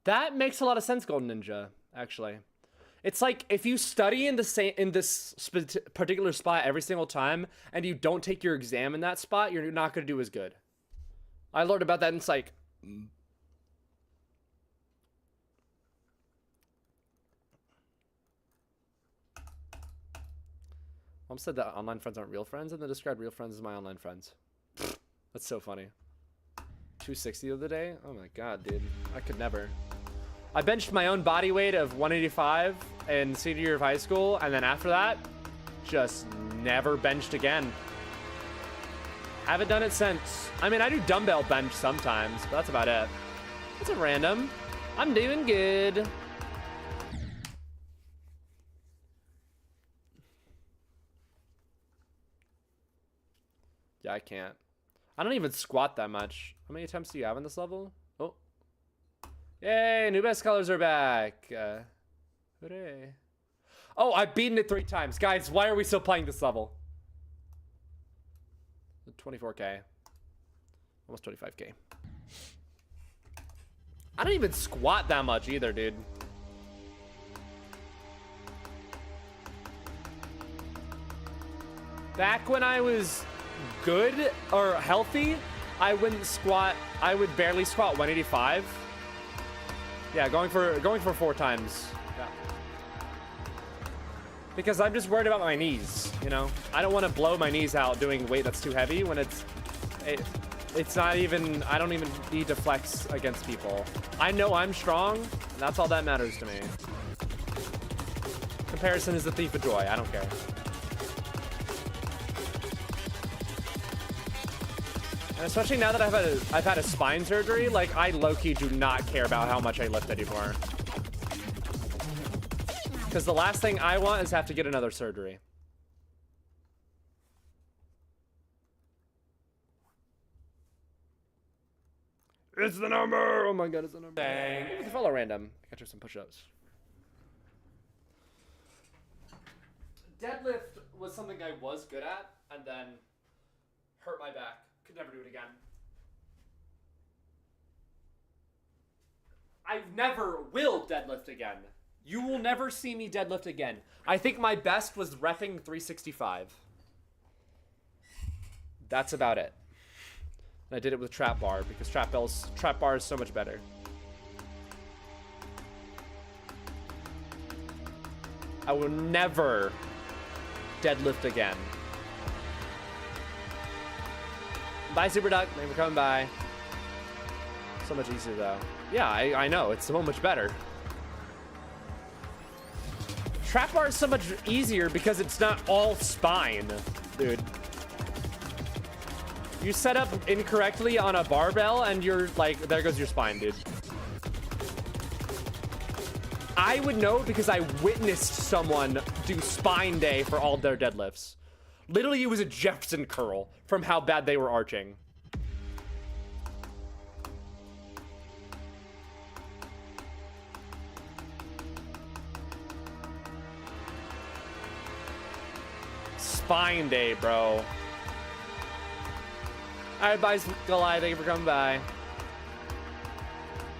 [SPEAKER 1] That makes a lot of sense, Golden Ninja, actually. It's like if you study in this particular spot every single time and you don't take your exam in that spot, you're not going to do as good. I learned about that in psych. Mom said that online friends aren't real friends, and they described real friends as my online friends. That's so funny. 260 the other day? Oh my god, dude. I could never. I benched my own body weight of 185 in senior year of high school, and then after that, just never benched again. Haven't done it since. I mean, I do dumbbell bench sometimes, but that's about it. It's a random. I'm doing good. Yeah, I can't. I don't even squat that much. How many attempts do you have on this level? Oh. Yay, new best colors are back. Hooray. Oh, I've beaten it 3 times. Guys, why are we still playing this level? 24K. Almost 25K. I don't even squat that much either, dude. Back when I was good or healthy, I wouldn't squat. I would barely squat 185. Yeah, going for 4 times. Yeah. Because I'm just worried about my knees, you know? I don't want to blow my knees out doing weight that's too heavy when It's not even, I don't even need to flex against people. I know I'm strong, and that's all that matters to me. Comparison is the thief of joy, I don't care. And especially now that I've had a spine surgery, like, I low-key do not care about how much I lift anymore. Because the last thing I want is have to get another surgery. It's the number! Oh my god, it's the number. Dang. It's a fellow random. I got you some push-ups. Deadlift was something I was good at, and then hurt my back. Could never do it again. I never will deadlift again. You will never see me deadlift again. I think my best was repping 365. That's about it. And I did it with trap bar because trap bar is so much better. I will never deadlift again. Bye, Super Duck. Thank you for coming by. So much easier though. Yeah, I know. It's so much better. Trap bar is so much easier because it's not all spine, dude. You set up incorrectly on a barbell and you're like, there goes your spine, dude. I would know because I witnessed someone do spine day for all their deadlifts. Literally, it was a Jefferson curl from how bad they were arching. Spine day, bro. Alright, bye, Goliath. Thank you for coming by.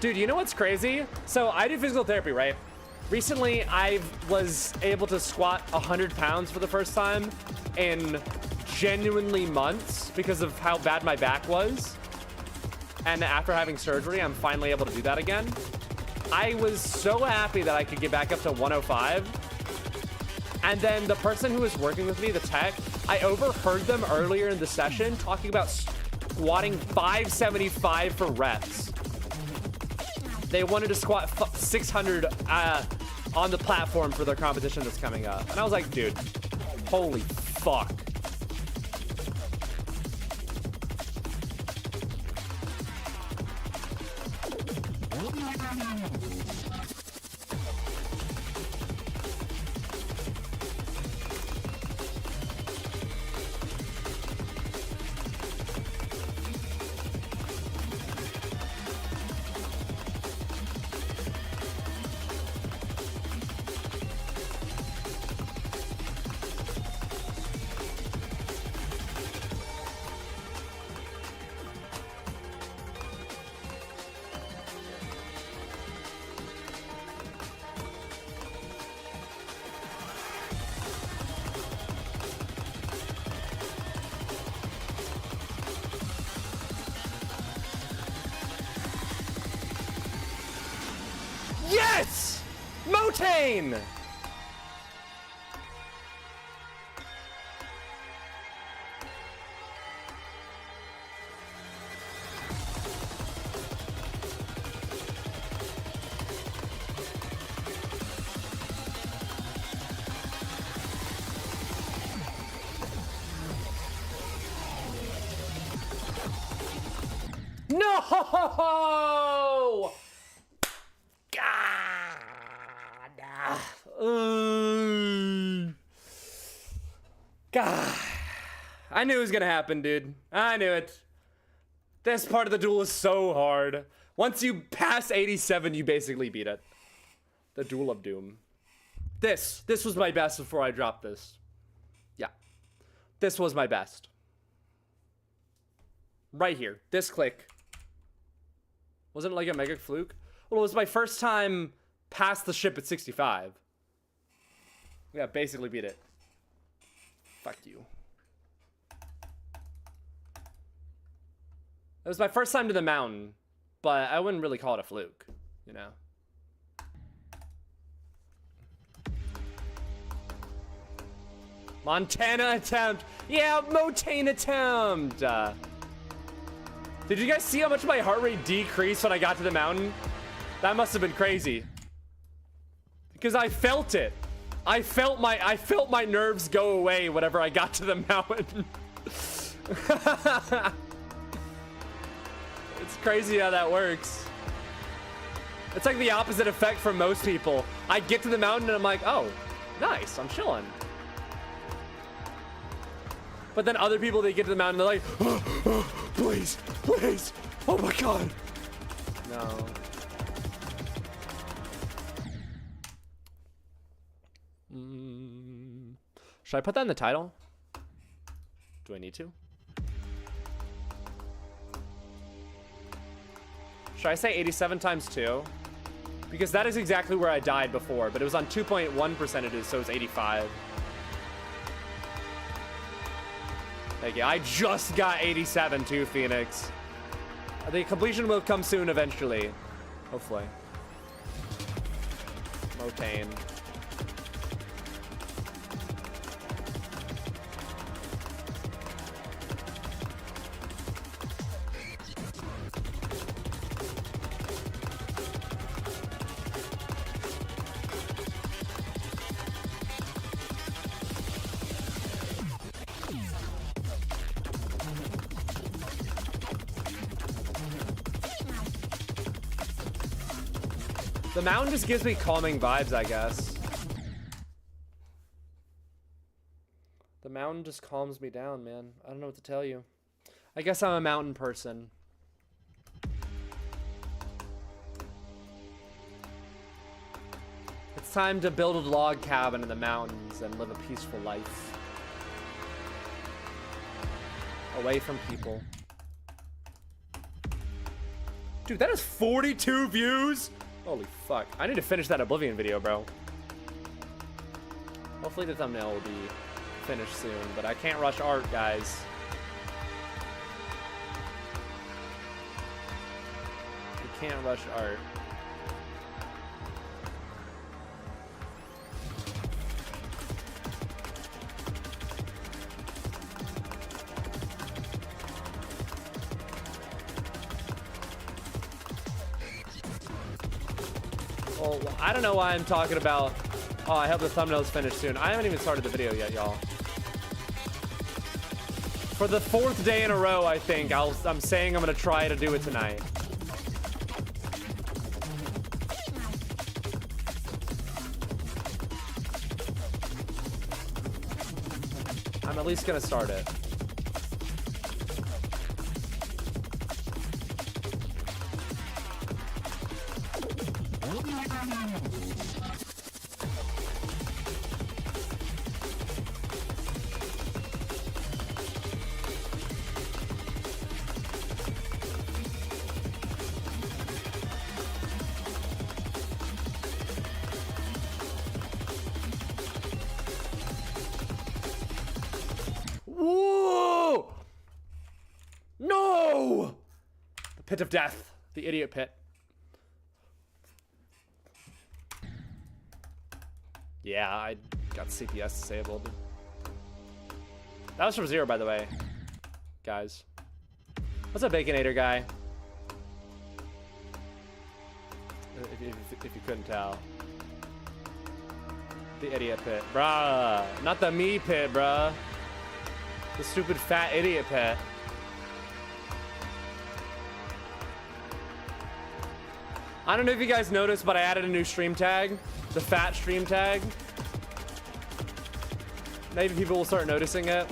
[SPEAKER 1] Dude, you know what's crazy? So, I do physical therapy, right? Recently, I was able to squat 100 pounds for the first time in genuinely months because of how bad my back was. And after having surgery, I'm finally able to do that again. I was so happy that I could get back up to 105. And then the person who was working with me, the tech, I overheard them earlier in the session talking about squatting 575 for reps. They wanted to squat 600 on the platform for their competition that's coming up. And I was like, dude, holy fuck. Yes! Motane! No! God. I knew it was gonna happen, dude. I knew it. This part of the duel is so hard. Once you pass 87, you basically beat it. The Duel of Doom. This was my best before I dropped this. Yeah. This was my best. Right here. This click. Wasn't it like a mega fluke? Well, it was my first time past the ship at 65. Yeah, basically beat it. Fuck you. It was my first time to the mountain, but I wouldn't really call it a fluke, you know? Montana attempt! Yeah, Motane attempt! Did you guys see how much my heart rate decreased when I got to the mountain? That must have been crazy. Because I felt it. I felt my nerves go away whenever I got to the mountain. It's crazy how that works. It's like the opposite effect for most people. I get to the mountain and I'm like, oh, nice, I'm chilling. But then other people, they get to the mountain, they're like, please, please, oh my God. No. Should I put that in the title? Do I need to? Should I say 87 times 2? Because that is exactly where I died before, but it was on 2.1 percentages, so it's 85. Thank you. I just got 87 too, Phoenix. The completion will come soon eventually. Hopefully. Motane. The mountain just gives me calming vibes, I guess. The mountain just calms me down, man. I don't know what to tell you. I guess I'm a mountain person. It's time to build a log cabin in the mountains and live a peaceful life. Away from people. Dude, that is 42 views! Holy fuck. I need to finish that Oblivion video, bro. Hopefully the thumbnail will be finished soon, but I can't rush art, guys. You can't rush art. Well, I don't know why I'm talking about, oh, I hope the thumbnail's finished soon. I haven't even started the video yet, y'all. For the 4th day in a row, I think, I'm saying I'm gonna try to do it tonight. I'm at least gonna start it. Whoa! No! The pit of death. The idiot pit. Yeah, I got CPS disabled. That was from 0, by the way. Guys. What's up, Baconator guy? If you couldn't tell. The idiot pit. Bruh. Not the me pit, bruh. The stupid fat idiot pit. I don't know if you guys noticed, but I added a new stream tag. The fat stream tag. Maybe people will start noticing it.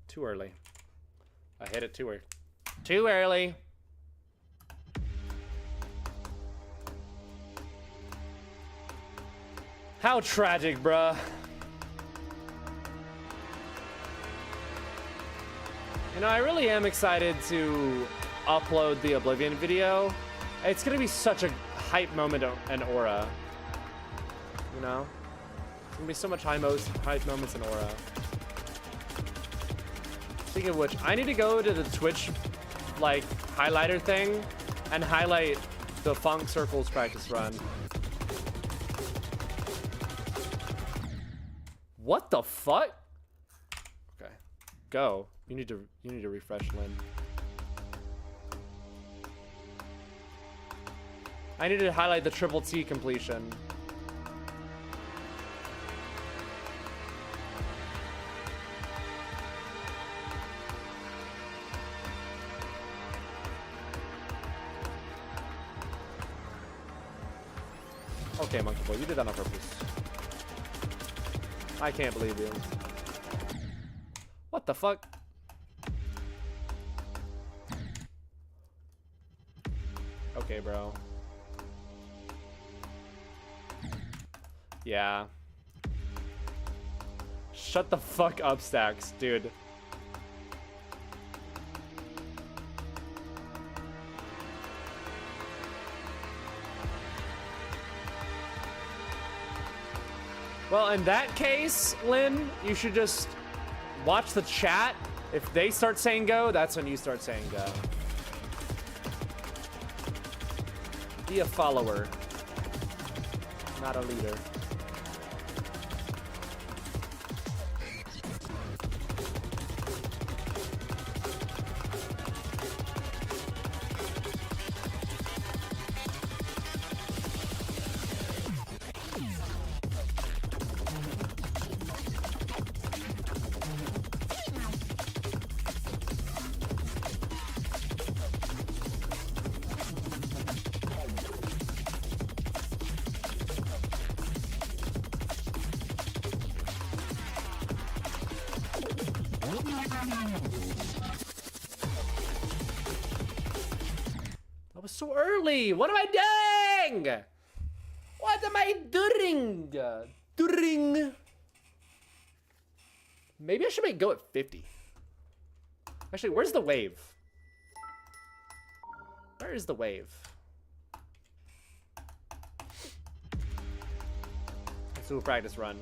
[SPEAKER 1] Too early. I hit it too early. Too early. How tragic, bruh. You know, I really am excited to upload the Oblivion video. It's gonna be such a hype moment and aura. You know? It's gonna be so much hype moments and aura. Speaking of which, I need to go to the Twitch, like, highlighter thing and highlight the Funk Circles practice run. What the fuck? Okay. Go. You need to refresh, Lynn. I need to highlight the triple T completion. Okay, Monkey Boy, you did that on purpose. I can't believe you. What the fuck? Okay, bro. Yeah. Shut the fuck up, Stacks, dude. Well, in that case, Lynn, you should just watch the chat. If they start saying go, that's when you start saying go. Be a follower, not a leader. That was so early. What am I doing? What am I doing? Doing. Maybe I should make go at 50. Actually, where's the wave? Where is the wave? Let's do a practice run.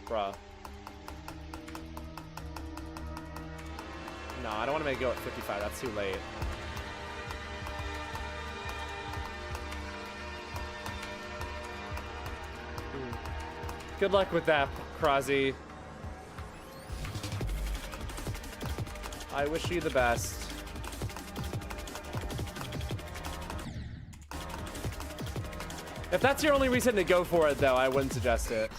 [SPEAKER 1] Bruh. No, I don't want to make it go at 55. That's too late. Good luck with that, Krozzy. I wish you the best. If that's your only reason to go for it, though, I wouldn't suggest it.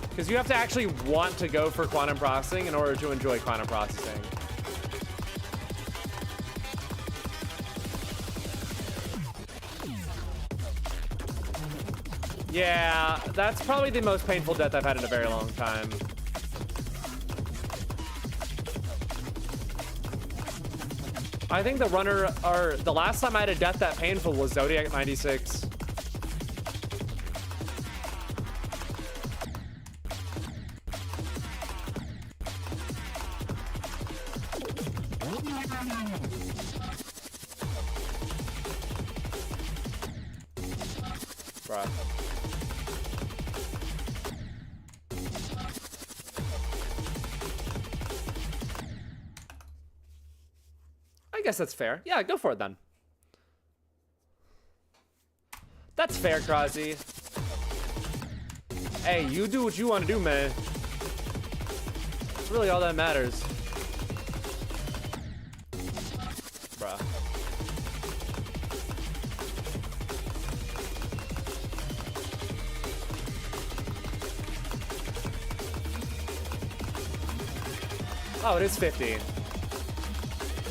[SPEAKER 1] Because you have to actually want to go for quantum processing in order to enjoy quantum processing. Yeah, that's probably the most painful death I've had in a very long time. I think the runner, or the last time I had a death that painful was Zodiac 96. Bruh. I guess that's fair. Yeah, go for it then. That's fair, Krozzy. Hey, you do what you want to do, man. That's really all that matters. Bruh. Oh, it is 50.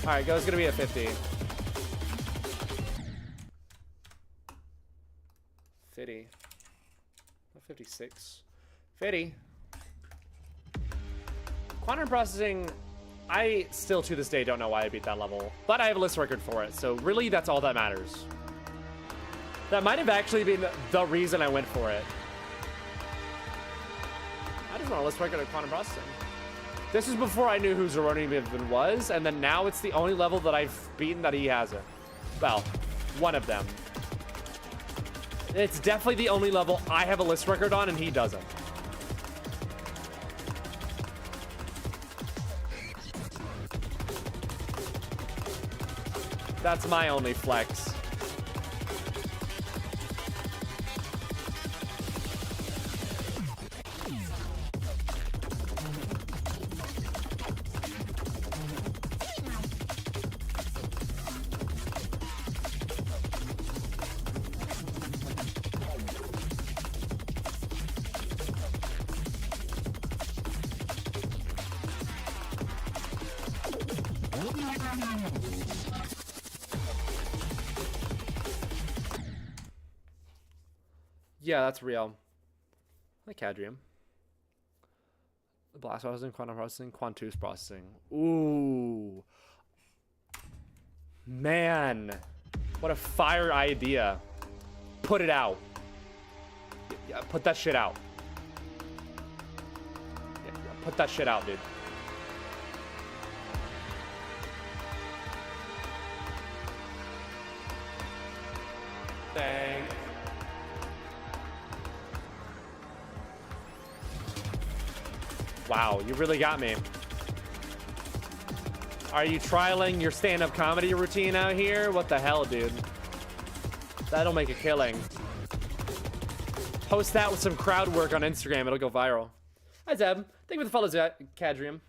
[SPEAKER 1] All right, go's gonna be at 50. 50. Not 56. 50. Quantum processing, I still to this day don't know why I beat that level, but I have a list record for it, so really that's all that matters. That might have actually been the reason I went for it. I just want to list record of quantum processing. This is before I knew who Zeronian was, and then now it's the only level that I've beaten that he hasn't. Well, one of them. It's definitely the only level I have a list record on, and he doesn't. That's my only flex. Yeah, that's real. Like cadmium. Blast processing, quantum processing, quantus processing. Ooh. Man. What a fire idea. Put it out. Yeah, put that shit out. Yeah, put that shit out, dude. Thanks. Wow, you really got me. Are you trialing your stand-up comedy routine out here? What the hell, dude? That'll make a killing. Post that with some crowd work on Instagram. It'll go viral. Hi, Zeb. Thank you for the follows, Cadrium.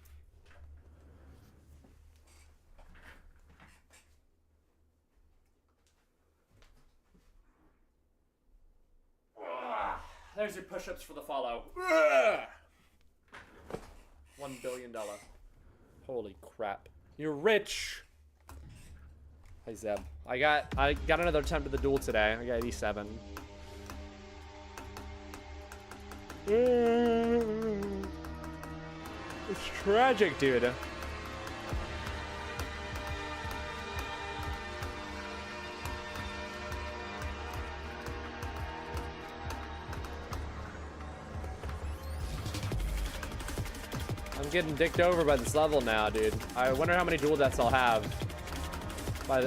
[SPEAKER 1] There's your push-ups for the follow. $1 billion. Holy crap. You're rich. Hey Zeb. I got another attempt at the duel today. I got 87. It's tragic, dude. I'm getting dicked over by this level now, dude. I wonder how many dual deaths I'll have.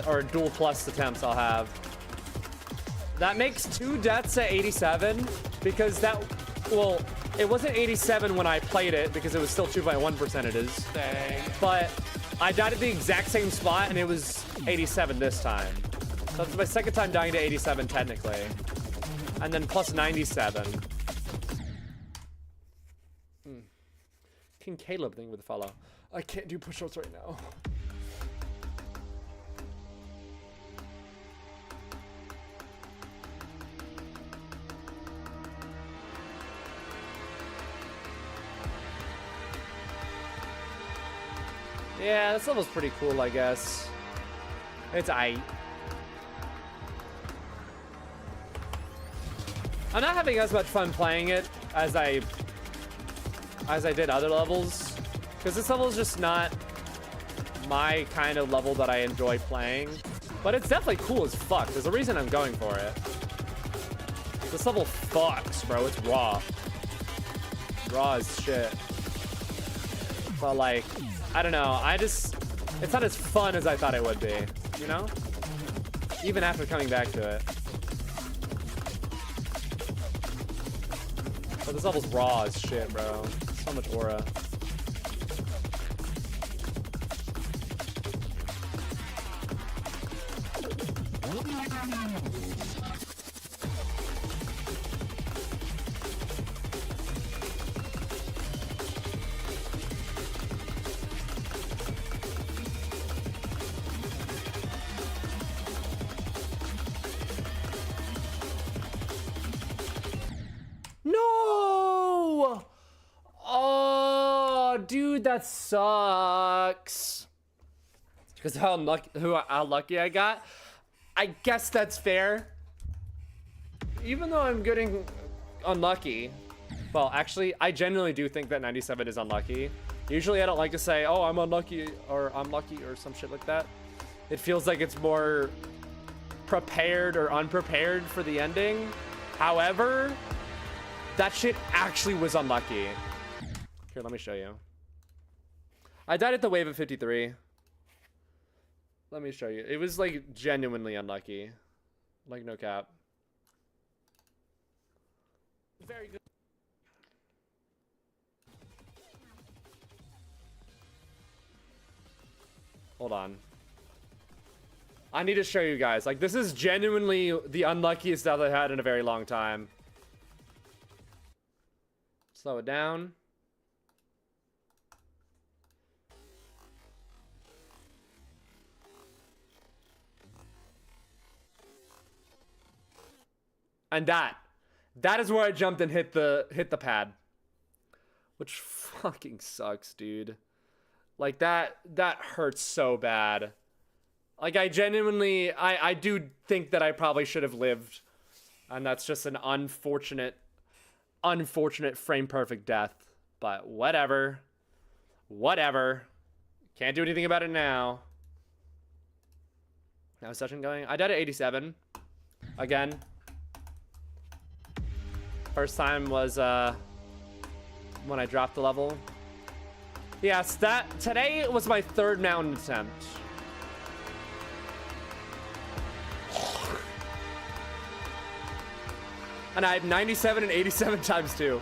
[SPEAKER 1] Or dual plus attempts I'll have. That makes 2 deaths at 87 because that, well, it wasn't 87 when I played it because it was still 2.1 percentages. Dang. But I died at the exact same spot and it was 87 this time. So that's my second time dying to 87 technically. And then plus 97. King Caleb thing with a follow. I can't do push-ups right now. Yeah, this level's pretty cool, I guess. It's aight. I'm not having as much fun playing it as I did other levels, because this level is just not my kind of level that I enjoy playing, but it's definitely cool as fuck. There's a reason I'm going for it. This level fucks, bro. It's raw as shit, but like, I don't know, it's not as fun as I thought it would be, you know, even after coming back to it. But this level's raw as shit, bro. So much aura. No! Oh, dude, that sucks. Because how lucky I got. I guess that's fair. Even though I'm getting unlucky. Well, actually, I genuinely do think that 97 is unlucky. Usually I don't like to say, oh, I'm unlucky or I'm lucky or some shit like that. It feels like it's more prepared or unprepared for the ending. However, that shit actually was unlucky. Here, let me show you. I died at the wave at 53. Let me show you. It was like genuinely unlucky. Like no cap. Very good. Hold on. I need to show you guys. Like, this is genuinely the unluckiest death I've had in a very long time. Slow it down. And that is where I jumped and hit the pad. Which fucking sucks, dude. Like, that hurts so bad. Like, I genuinely, I do think that I probably should have lived. And that's just an unfortunate frame perfect death. But whatever. Whatever. Can't do anything about it now. How's session going? I died at 87. Again. First time was when I dropped the level. Yes, today was my third mountain attempt. And I have 97 and 87 times 2.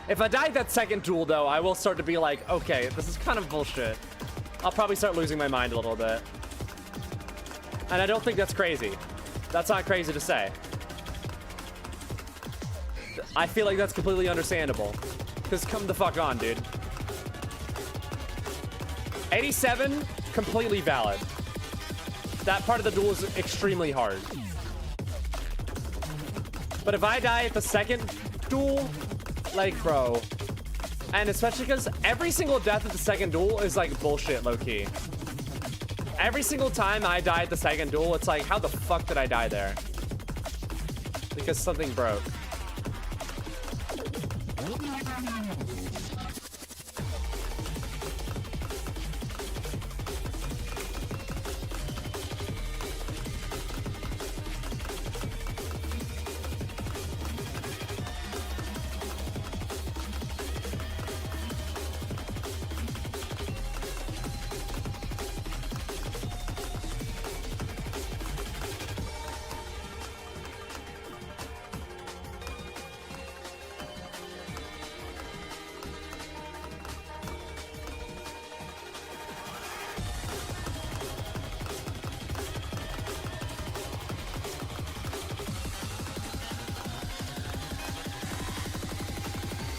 [SPEAKER 1] If I die that second duel, though, I will start to be like, okay, this is kind of bullshit. I'll probably start losing my mind a little bit. And I don't think that's crazy. That's not crazy to say. I feel like that's completely understandable. Because come the fuck on, dude. 87, completely valid. That part of the duel is extremely hard. But if I die at the second duel, like, bro. And especially because every single death at the second duel is like bullshit, low-key. Every single time I die at the second duel, it's like, how the fuck did I die there? Because something broke.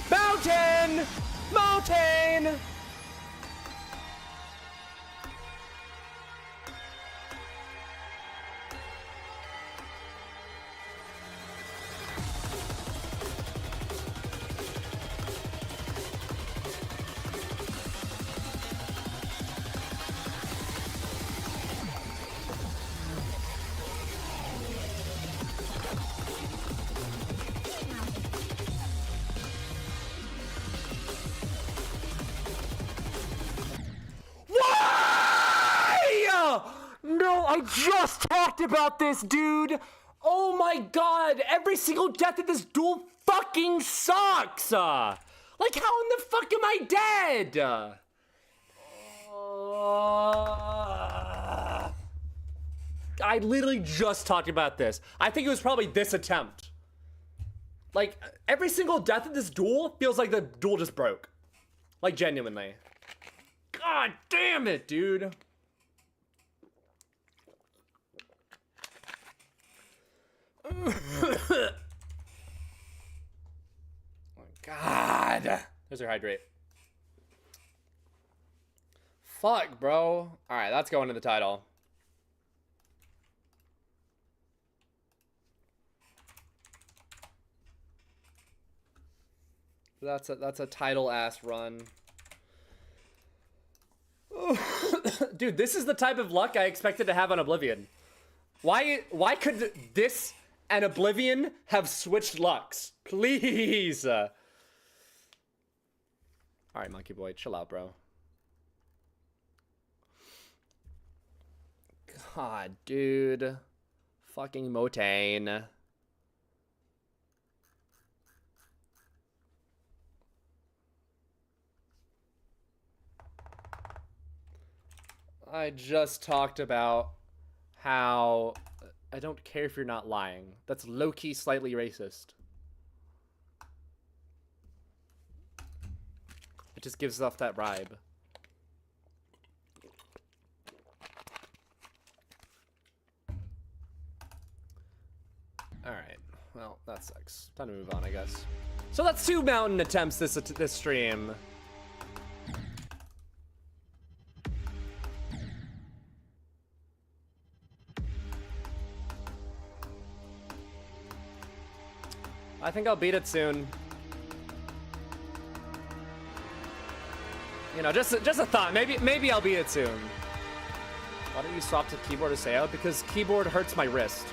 [SPEAKER 1] Mountain! Mountain! No, I just talked about this, dude. Oh my god, every single death of this duel fucking sucks. Like, how in the fuck am I dead? I literally just talked about this. I think it was probably this attempt. Like, every single death of this duel feels like the duel just broke. Like, genuinely. God damn it, dude. Oh my god. There's your hydrate. Fuck, bro. Alright, that's going to the title. That's a title ass run. Dude, this is the type of luck I expected to have on Oblivion. Why could this and Oblivion have switched lucks? Please. All right, Monkey Boy, chill out, bro. Ah, dude. Fucking Motane. I just talked about how I don't care if you're not lying. That's low-key slightly racist. It just gives off that vibe. Alright, well, that sucks. Time to move on, I guess. So that's 2 mountain attempts this stream. I think I'll beat it soon. You know, just a thought. Maybe I'll beat it soon. Why don't you swap to keyboard to Sao? Because keyboard hurts my wrist.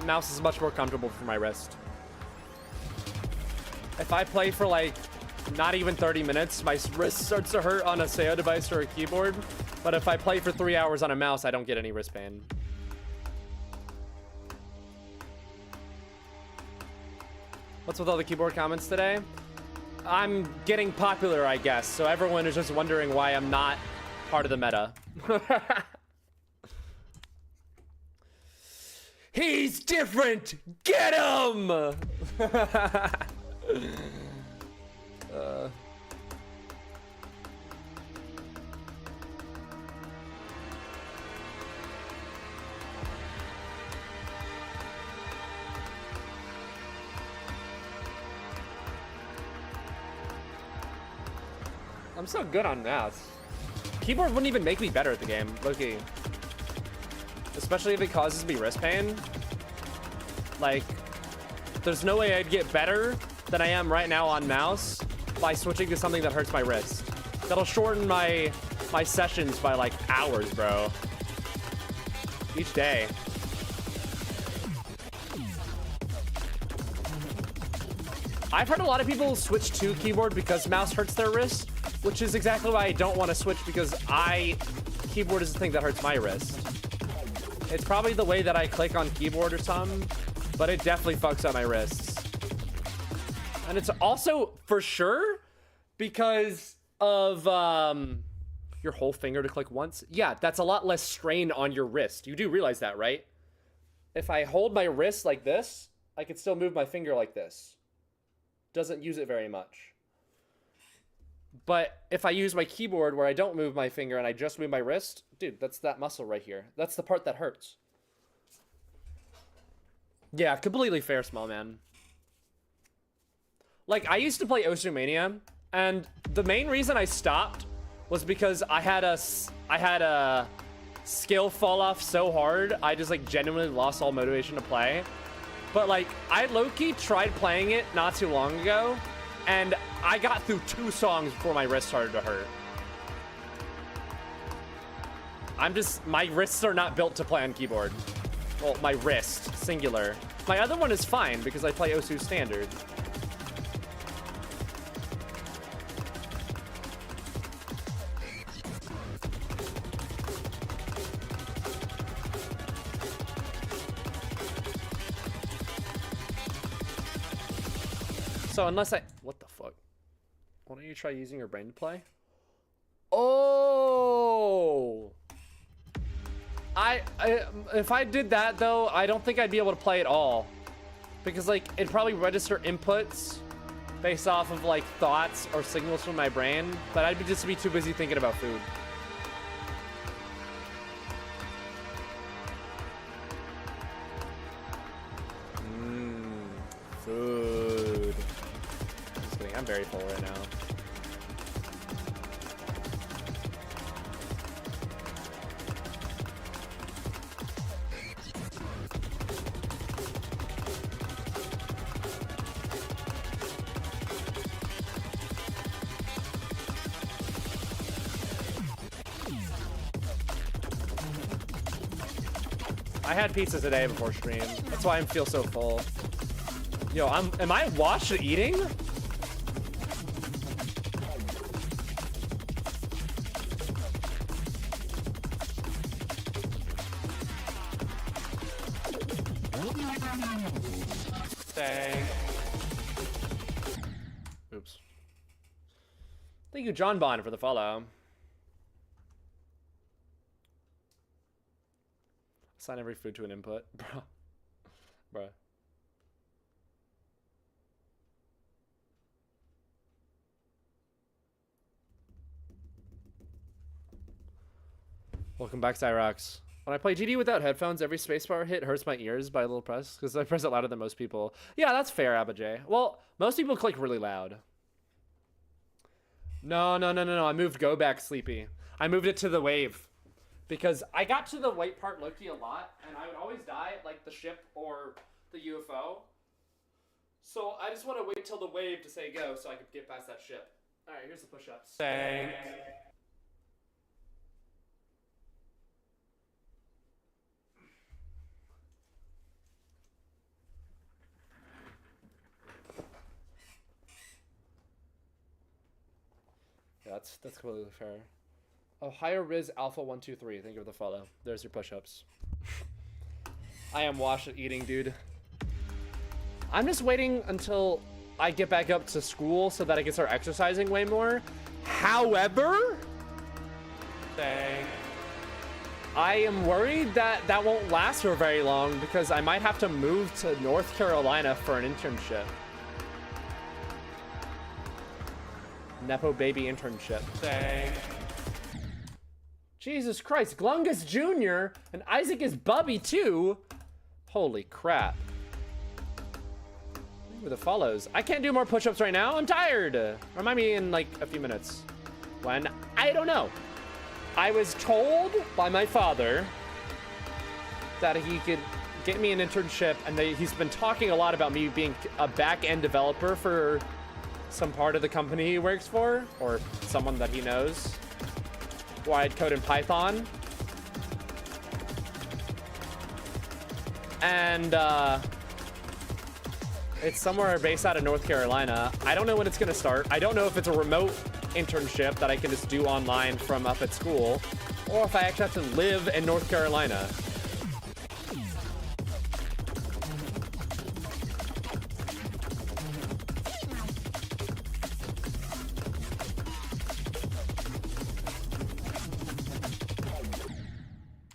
[SPEAKER 1] Mouse is much more comfortable for my wrist. If I play for like not even 30 minutes, my wrist starts to hurt on a Sao device or a keyboard. But if I play for 3 hours on a mouse, I don't get any wrist pain. What's with all the keyboard comments today? I'm getting popular, I guess, so everyone is just wondering why I'm not part of the meta. He's different! Get him! I'm so good on mouse. Keyboard wouldn't even make me better at the game, low-key. Especially if it causes me wrist pain. Like, there's no way I'd get better than I am right now on mouse by switching to something that hurts my wrist. That'll shorten my sessions by like hours, bro. Each day. I've heard a lot of people switch to keyboard because mouse hurts their wrist, which is exactly why I don't want to switch, because keyboard is the thing that hurts my wrist. It's probably the way that I click on keyboard or something, but it definitely fucks up my wrists. And it's also, for sure, because of your whole finger to click once. Yeah, that's a lot less strain on your wrist. You do realize that, right? If I hold my wrist like this, I can still move my finger like this. Doesn't use it very much. But if I use my keyboard where I don't move my finger and I just move my wrist, dude, that's that muscle right here. That's the part that hurts. Yeah, completely fair, small man. Like, I used to play Ostromania, and the main reason I stopped was because I had a skill fall off so hard, I just like genuinely lost all motivation to play. But like, I low-key tried playing it not too long ago, and I got through 2 songs before my wrist started to hurt. My wrists are not built to play on keyboard. Well, my wrist, singular. My other one is fine because I play Osu standard. So unless what the fuck? Why don't you try using your brain to play? Oh! If I did that though, I don't think I'd be able to play at all. Because like, it'd probably register inputs based off of like thoughts or signals from my brain, but I'd just be too busy thinking about food. Food. Just kidding, I'm very full right now. I had pizza today before stream. That's why I feel so full. Yo, am I washed at eating? Dang. Oops. Thank you, John Bond, for the follow. Assign every food to an input. Bro. Bruh. Welcome back, Cyrox. When I play GD without headphones, every spacebar hit hurts my ears by a little press, because I press it louder than most people. Yeah, that's fair, Abba J. Well, most people click really loud. No. I moved Go Back Sleepy. I moved it to the wave. Because I got to the white part Loki a lot, and I would always die at, like, the ship or the UFO. So I just want to wait till the wave to say go so I could get past that ship. Alright, here's the push-ups. Thanks. Yeah, that's completely fair. Ohio Riz Alpha 123. Thank you for the follow. There's your push-ups. I am washed at eating, dude. I'm just waiting until I get back up to school so that I can start exercising way more. However, dang, I am worried that that won't last for very long because I might have to move to North Carolina for an internship. Nepo baby internship. Dang. Jesus Christ, Glungus Jr. and Isaac is Bubby too. Holy crap. With the follows. I can't do more push-ups right now. I'm tired. Remind me in like a few minutes. When? I don't know. I was told by my father that he could get me an internship, and he's been talking a lot about me being a back-end developer for some part of the company he works for, or someone that he knows. Where I'd code in Python. And it's somewhere based out of North Carolina. I don't know when it's gonna start. I don't know if it's a remote internship that I can just do online from up at school, or if I actually have to live in North Carolina.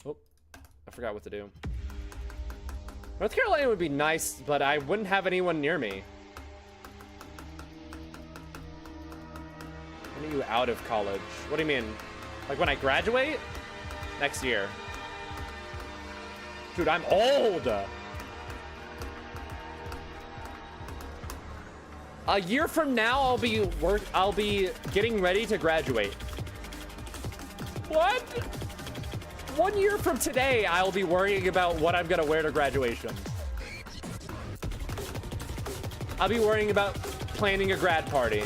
[SPEAKER 1] Oh, I forgot what to do. North Carolina would be nice, but I wouldn't have anyone near me. When are you out of college? What do you mean? Like when I graduate? Next year. Dude, I'm old! A year from now, I'll be getting ready to graduate. What? 1 year from today, I'll be worrying about what I'm gonna wear to graduation. I'll be worrying about planning a grad party.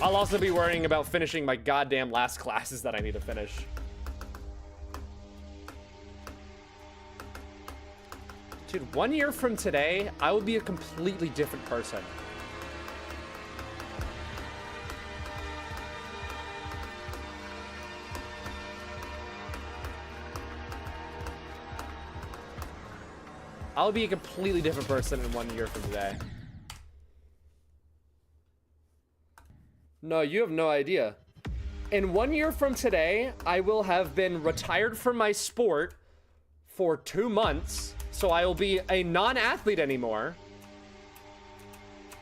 [SPEAKER 1] I'll also be worrying about finishing my goddamn last classes that I need to finish. Dude, 1 year from today, I will be a completely different person. I'll be a completely different person in 1 year from today. No, you have no idea. In 1 year from today, I will have been retired from my sport for 2 months. So I will be a non-athlete anymore.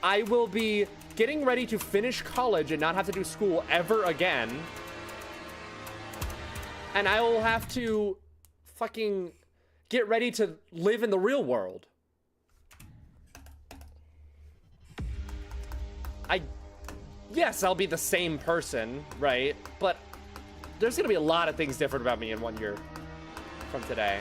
[SPEAKER 1] I will be getting ready to finish college and not have to do school ever again. And I will have to fucking get ready to live in the real world. Yes, I'll be the same person, right? But there's gonna be a lot of things different about me in 1 year from today.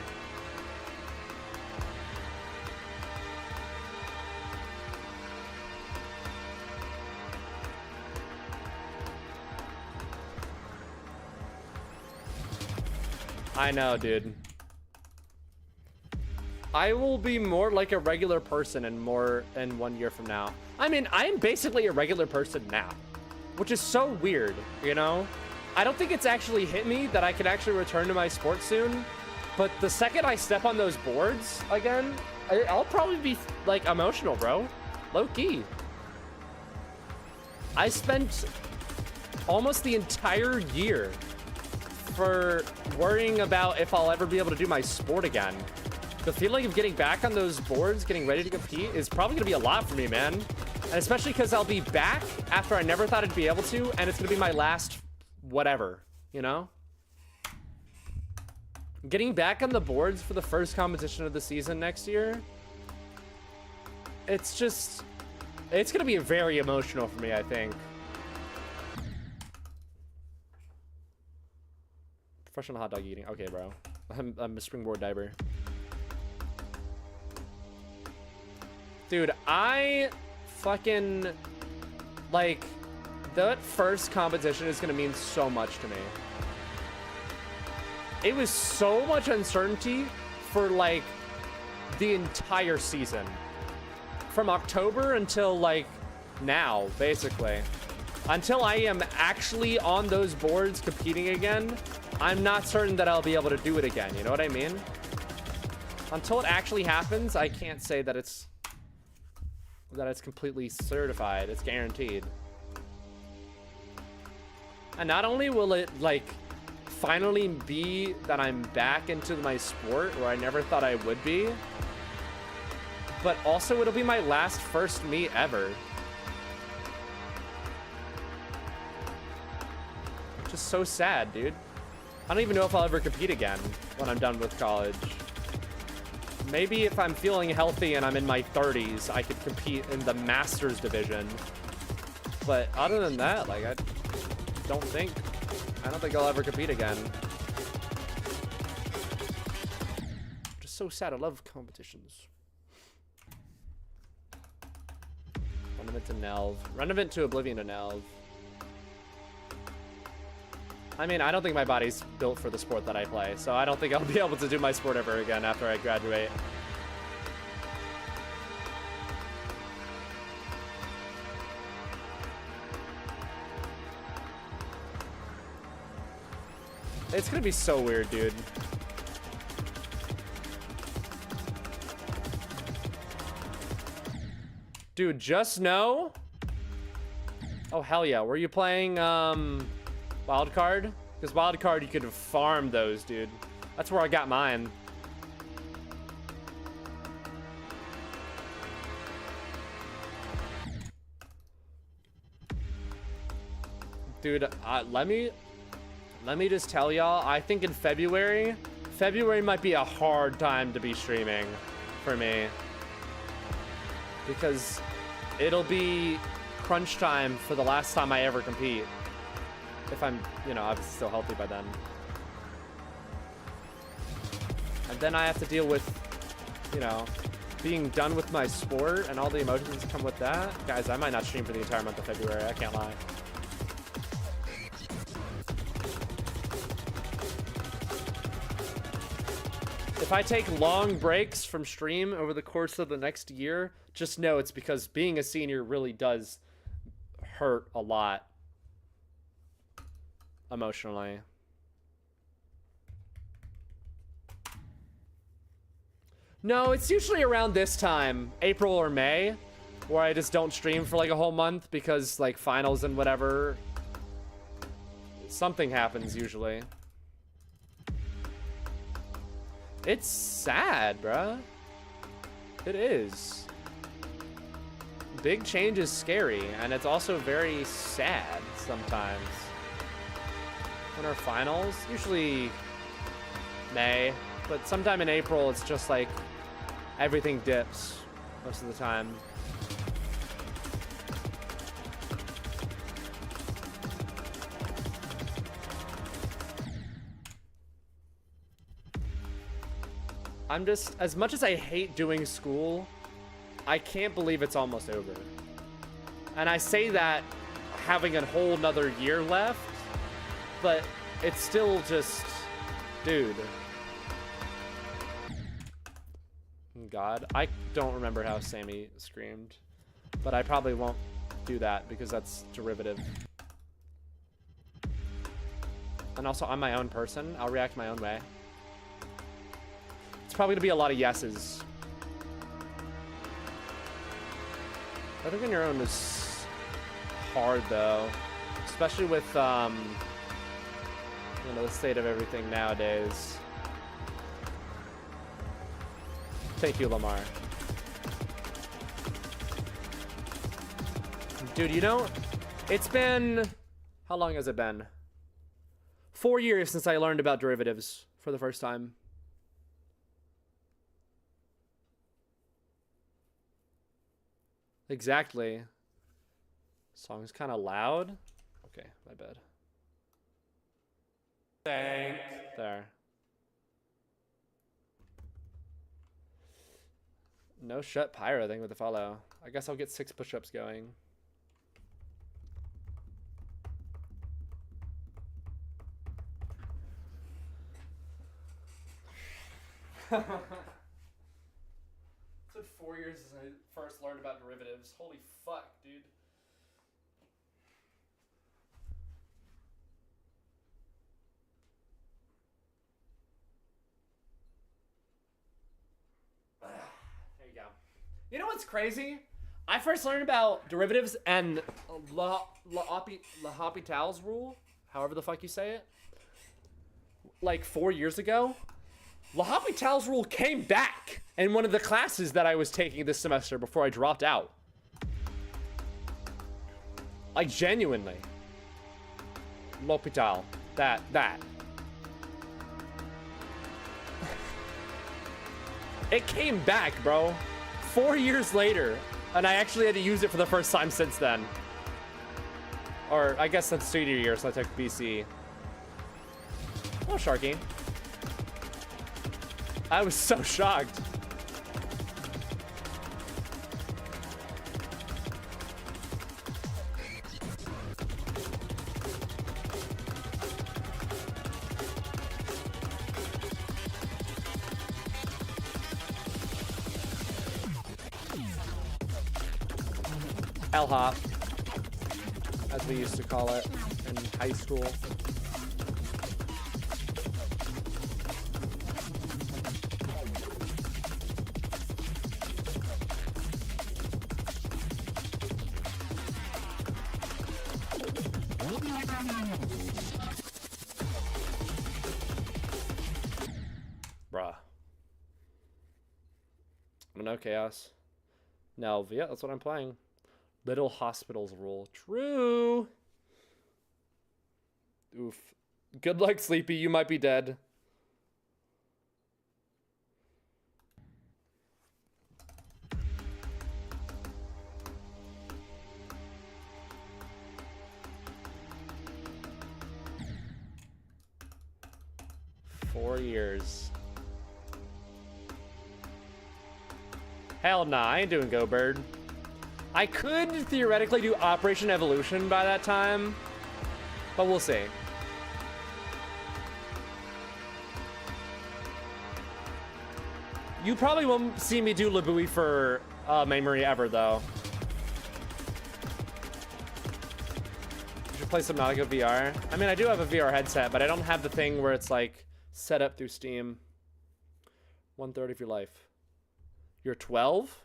[SPEAKER 1] I know, dude. I will be more like a regular person in 1 year from now. I mean, I'm basically a regular person now, which is so weird, you know? I don't think it's actually hit me that I could actually return to my sport soon, But the second I step on those boards again, I'll probably be like emotional, bro. Low key. I spent almost the entire year for worrying about if I'll ever be able to do my sport again. The feeling of getting back on those boards, getting ready to compete, is probably gonna be a lot for me, man. And especially because I'll be back after I never thought I'd be able to, and it's gonna be my last whatever, you know? Getting back on the boards for the first competition of the season next year, it's gonna be very emotional for me, I think. Professional hot dog eating. Okay, bro. I'm a springboard diver. Dude, I fucking, like, that first competition is gonna mean so much to me. It was so much uncertainty for, like, the entire season. From October until, like, now, basically. Until I am actually on those boards competing again, I'm not certain that I'll be able to do it again. You know what I mean? Until it actually happens, I can't say that it's completely certified. It's guaranteed. And not only will it, like, finally be that I'm back into my sport where I never thought I would be, but also it'll be my last first meet ever. Just so sad, dude. I don't even know if I'll ever compete again when I'm done with college. Maybe if I'm feeling healthy and I'm in my 30s, I could compete in the Masters division. But other than that, like, I don't think I'll ever compete again. Just so sad. I love competitions. Run event to Nhelv. Run event to Oblivion to Nhelv. I mean, I don't think my body's built for the sport that I play, so I don't think I'll be able to do my sport ever again after I graduate. It's gonna be so weird, dude. Dude, just know. Oh, hell yeah. Were you playing, Wildcard? Because Wildcard, you could farm those, dude. That's where I got mine. Dude, let me just tell y'all, I think in February might be a hard time to be streaming for me. Because it'll be crunch time for the last time I ever compete. If I'm, you know, obviously still healthy by then. And then I have to deal with, you know, being done with my sport and all the emotions that come with that. Guys, I might not stream for the entire month of February, I can't lie. If I take long breaks from stream over the course of the next year, just know it's because being a senior really does hurt a lot. Emotionally. No, it's usually around this time, April or May, where I just don't stream for like a whole month because like finals and whatever. Something happens usually. It's sad, bruh. It is. Big change is scary, and it's also very sad sometimes. When our finals, usually May, but sometime in April, it's just like everything dips most of the time. I'm just, as much as I hate doing school, I can't believe it's almost over. And I say that having a whole nother year left, but it's still just, dude. God, I don't remember how Sammy screamed, but I probably won't do that because that's derivative. And also, I'm my own person. I'll react my own way. probably gonna be a lot of yeses. I think on your own is hard though, especially with you know, the state of everything nowadays. Thank you, Lamar. Dude, you know, it's been, how long has it been? 4 years since I learned about derivatives for the first time. Exactly. Song's kind of loud. Okay, my bad. Thanks. There. No shut pyro thing with the follow. I guess I'll get 6 push-ups going. It took 4 years since I first learned about derivatives. Holy fuck, dude. There you go. You know what's crazy? I first learned about derivatives and L'Hopital's rule, however the fuck you say it, like 4 years ago. L'Hopital's rule came back in one of the classes that I was taking this semester before I dropped out. Like, genuinely. L'Hopital. That. It came back, bro. 4 years later. And I actually had to use it for the first time since then. Or, I guess since senior year, so I took BC. Oh, Sharky. I was so shocked. L-hop, as we used to call it in high school. Bruh. No chaos. Nhelv, yeah, that's what I'm playing. Little Hospitals rule. True. Oof. Good luck, Sleepy. You might be dead. Four years. Hell nah, I ain't doing Go Bird. I could theoretically do Operation Evolution by that time, but we'll see. You probably won't see me do Labui for MAYMORY ever, though. You should play some Nautica VR. I mean, I do have a VR headset, but I don't have the thing where it's like set up through Steam. 1/3 of your life. You're 12?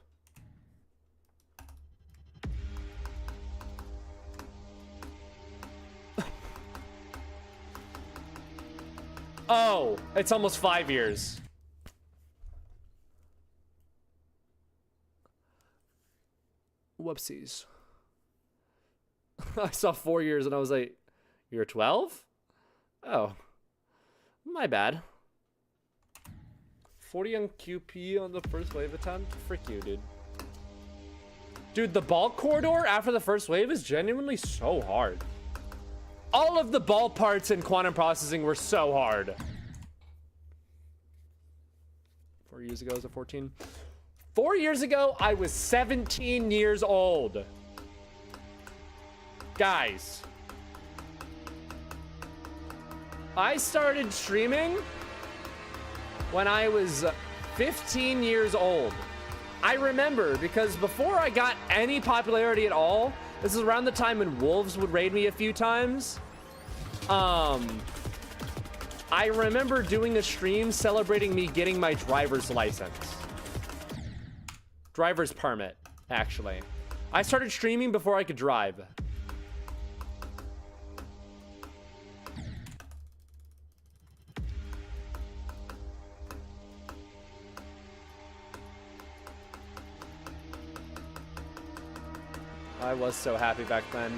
[SPEAKER 1] Oh, it's almost 5 years. Whoopsies. I saw 4 years and I was like, you're 12? Oh, my bad. 40 on QP on the first wave attempt? Frick you, dude. Dude, the ball corridor after the first wave is genuinely so hard. All of the ball parts in quantum processing were so hard. 4 years ago, was it 14? 4 years ago, I was 17 years old. Guys. I started streaming when I was 15 years old. I remember because before I got any popularity at all, this is around the time when wolves would raid me a few times. I remember doing a stream celebrating me getting my driver's license. Driver's permit, actually. I started streaming before I could drive. I was so happy back then.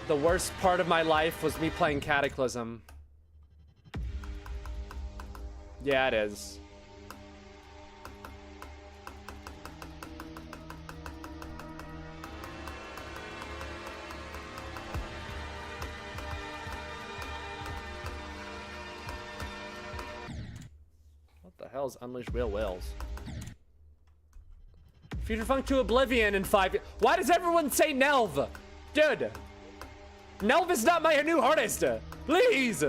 [SPEAKER 1] The worst part of my life was me playing Cataclysm. Yeah, it is. What the hell is Unleash Whale Whales? Future Funk to Oblivion in 5 years. Why does everyone say Nhelv? Dude. Nhelv is not my new artist. Please.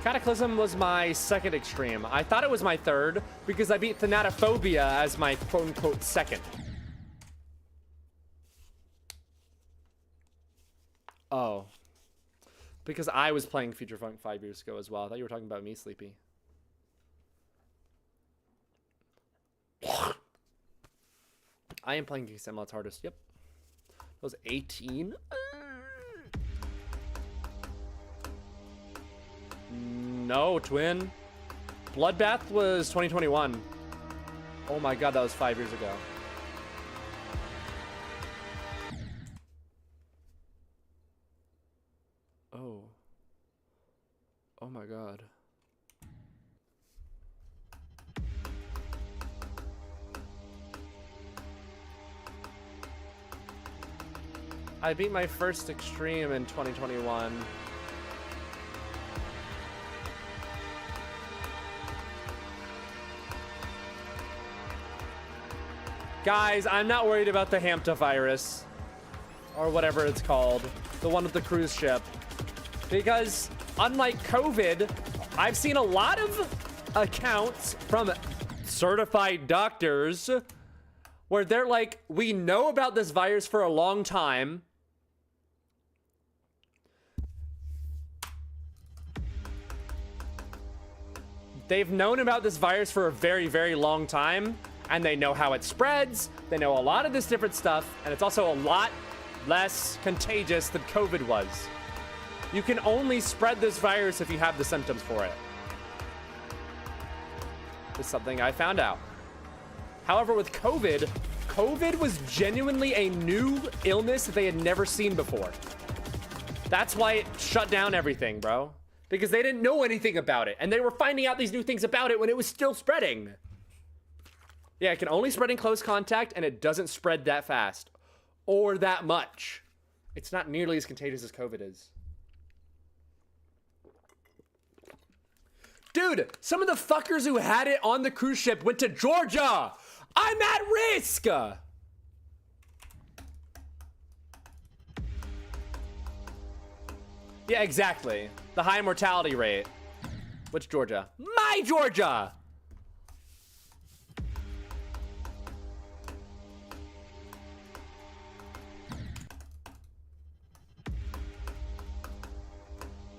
[SPEAKER 1] Cataclysm was my second extreme. I thought it was my third because I beat Thanatophobia as my quote-unquote second. Oh. Because I was playing Future Funk 5 years ago as well. I thought you were talking about me, Sleepy. I am playing XML's hardest. Yep. That was 18. No, twin. Bloodbath was 2021. Oh my god, that was 5 years ago. Oh. Oh my god. I beat my first extreme in 2021. Guys, I'm not worried about the Hampta virus. Or whatever it's called. The one with the cruise ship. Because, unlike COVID, I've seen a lot of accounts from certified doctors where they're like, we know about this virus for a long time. They've known about this virus for a very, very long time, and they know how it spreads. They know a lot of this different stuff, and it's also a lot less contagious than COVID was. You can only spread this virus if you have the symptoms for it. It's something I found out. However, with COVID, COVID was genuinely a new illness that they had never seen before. That's why it shut down everything, bro. Because they didn't know anything about it, and they were finding out these new things about it when it was still spreading. Yeah, it can only spread in close contact, and it doesn't spread that fast. Or that much. It's not nearly as contagious as COVID is. Dude, some of the fuckers who had it on the cruise ship went to Georgia. I'm at risk. Yeah, exactly. The high mortality rate. Which Georgia? My Georgia!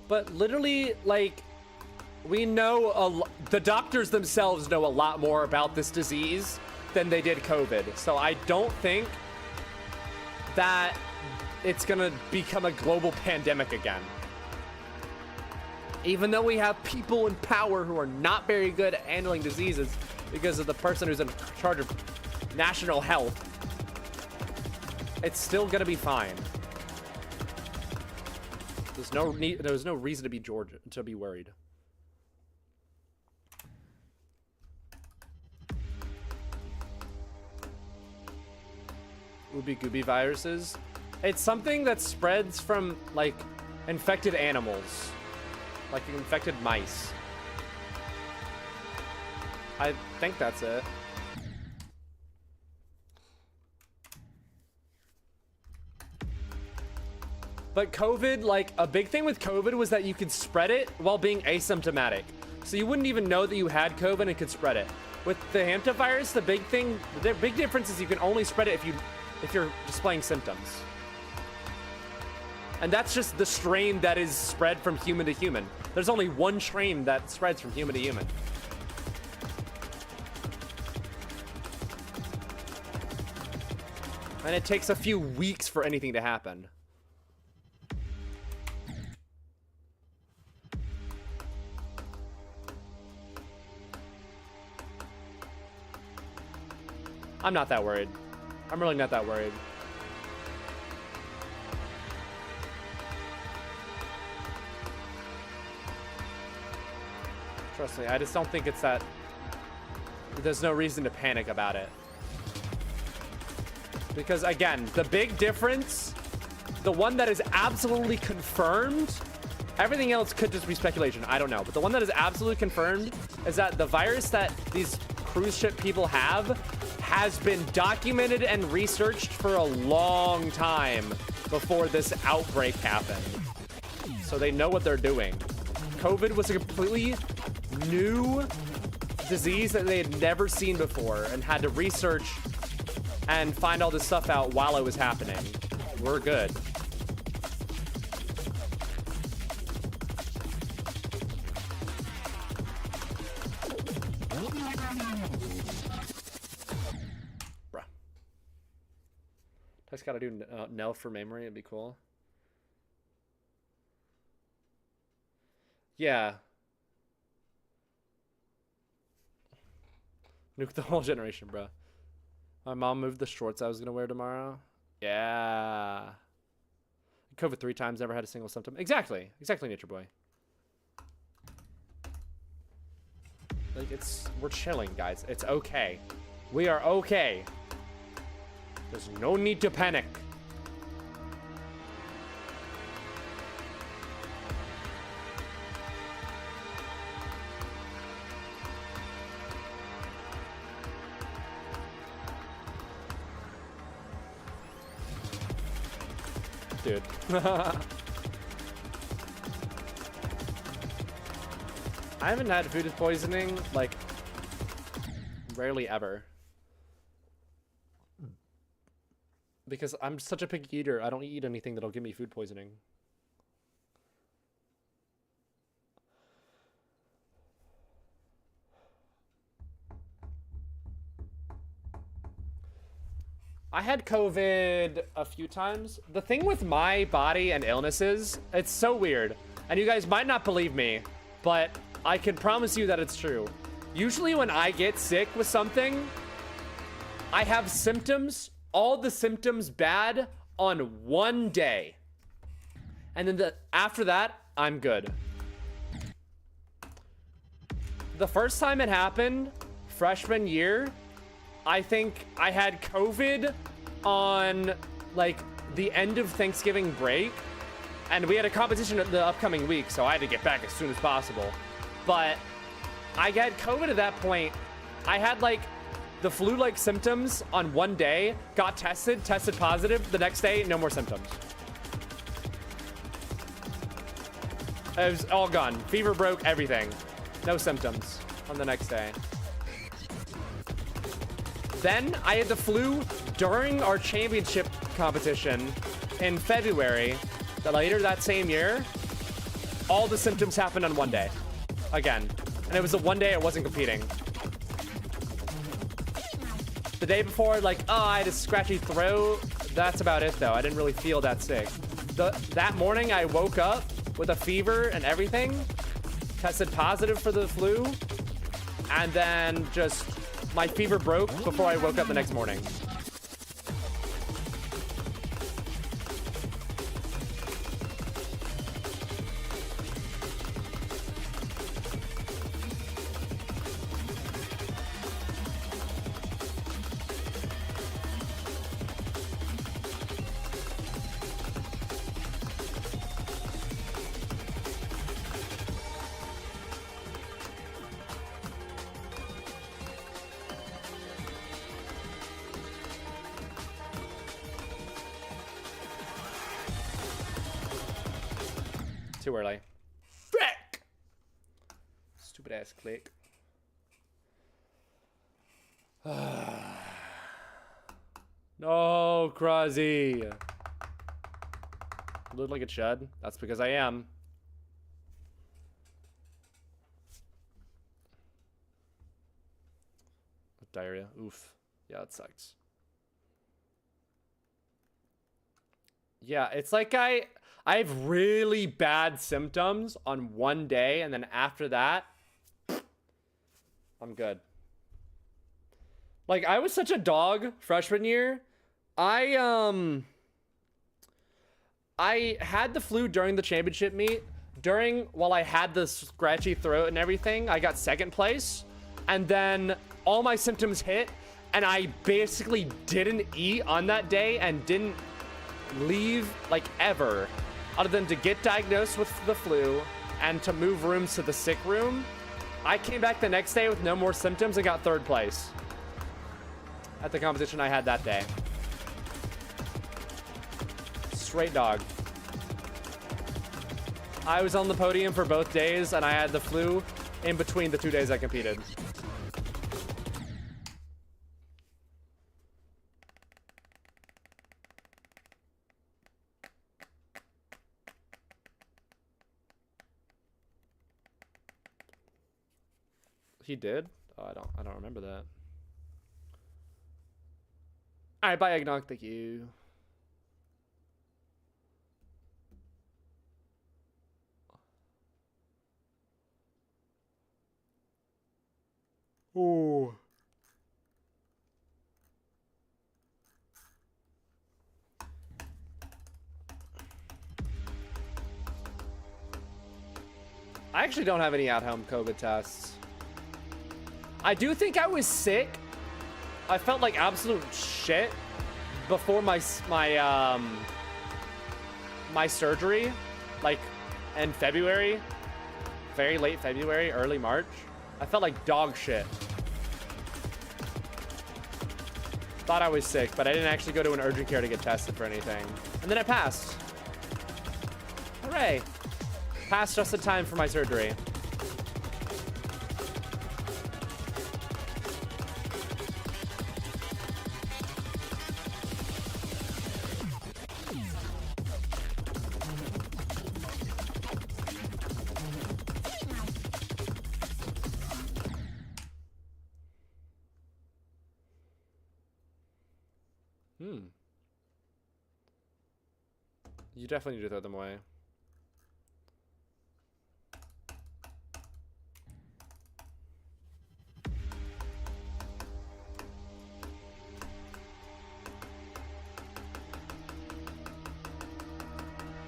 [SPEAKER 1] But literally, like, we know the doctors themselves know a lot more about this disease than they did COVID. So I don't think that it's gonna become a global pandemic again. Even though we have people in power who are not very good at handling diseases because of the person who's in charge of national health, it's still gonna be fine. There's no reason to be worried. Ooby Gooby viruses. It's something that spreads from, like, infected animals. Like infected mice. I think that's it. But COVID, like, a big thing with COVID was that you could spread it while being asymptomatic. So you wouldn't even know that you had COVID and could spread it. With the hantavirus, the big difference is you can only spread it if you're displaying symptoms. And that's just the strain that is spread from human to human. There's only one strain that spreads from human to human. And it takes a few weeks for anything to happen. I'm not that worried. I'm really not that worried. Trust me, I just don't think it's that... There's no reason to panic about it. Because, again, the big difference, the one that is absolutely confirmed, everything else could just be speculation, I don't know. But the one that is absolutely confirmed is that the virus that these cruise ship people have has been documented and researched for a long time before this outbreak happened. So they know what they're doing. COVID was a completely new disease that they had never seen before and had to research and find all this stuff out while it was happening. We're good. Bruh. I just gotta do Nhelv for MAYMORY, it'd be cool. Yeah. Nuke the whole generation, bro. My mom moved the shorts I was gonna wear tomorrow. Yeah. COVID 3 times, never had a single symptom. Exactly. Exactly, Nature Boy. Like, we're chilling, guys. It's okay. We are okay. There's no need to panic. Dude. I haven't had food poisoning, like, rarely ever. Because I'm such a picky eater, I don't eat anything that'll give me food poisoning. I had COVID a few times. The thing with my body and illnesses, it's so weird. And you guys might not believe me, but I can promise you that it's true. Usually when I get sick with something, I have symptoms, all the symptoms bad on one day. And then after that, I'm good. The first time it happened, freshman year, I think I had COVID on like the end of Thanksgiving break, and we had a competition the upcoming week, so I had to get back as soon as possible. But I got COVID at that point. I had like the flu-like symptoms on one day, got tested positive. The next day, no more symptoms. It was all gone. Fever broke, everything. No symptoms on the next day. Then I had the flu during our championship competition in February. Later that same year, all the symptoms happened on one day. Again. And it was the one day I wasn't competing. The day before, like, oh, I had a scratchy throat. That's about it, though. I didn't really feel that sick. That morning, I woke up with a fever and everything. Tested positive for the flu. And then just... my fever broke before I woke up the next morning. Too early. Frick! Stupid ass click. No, Kruzzy. Look like it should. That's because I am. Diarrhea. Oof. Yeah, it sucks. Yeah, it's like I have really bad symptoms on one day, and then after that, I'm good. Like, I was such a dog freshman year. I had the flu during the championship meet. While I had the scratchy throat and everything, I got second place. And then all my symptoms hit, and I basically didn't eat on that day and didn't leave, like, ever. Other than to get diagnosed with the flu and to move rooms to the sick room. I came back the next day with no more symptoms and got third place at the competition I had that day. Straight dog. I was on the podium for both days, and I had the flu in between the 2 days I competed. He did? Oh, I don't remember that. All right, bye, Eggnog. Thank you. Ooh. I actually don't have any at-home COVID tests. I do think I was sick. I felt like absolute shit before my surgery, like in February, very late February, early March. I felt like dog shit. Thought I was sick, but I didn't actually go to an urgent care to get tested for anything. And then I passed. Hooray. Passed just in time for my surgery. You definitely need to throw them away.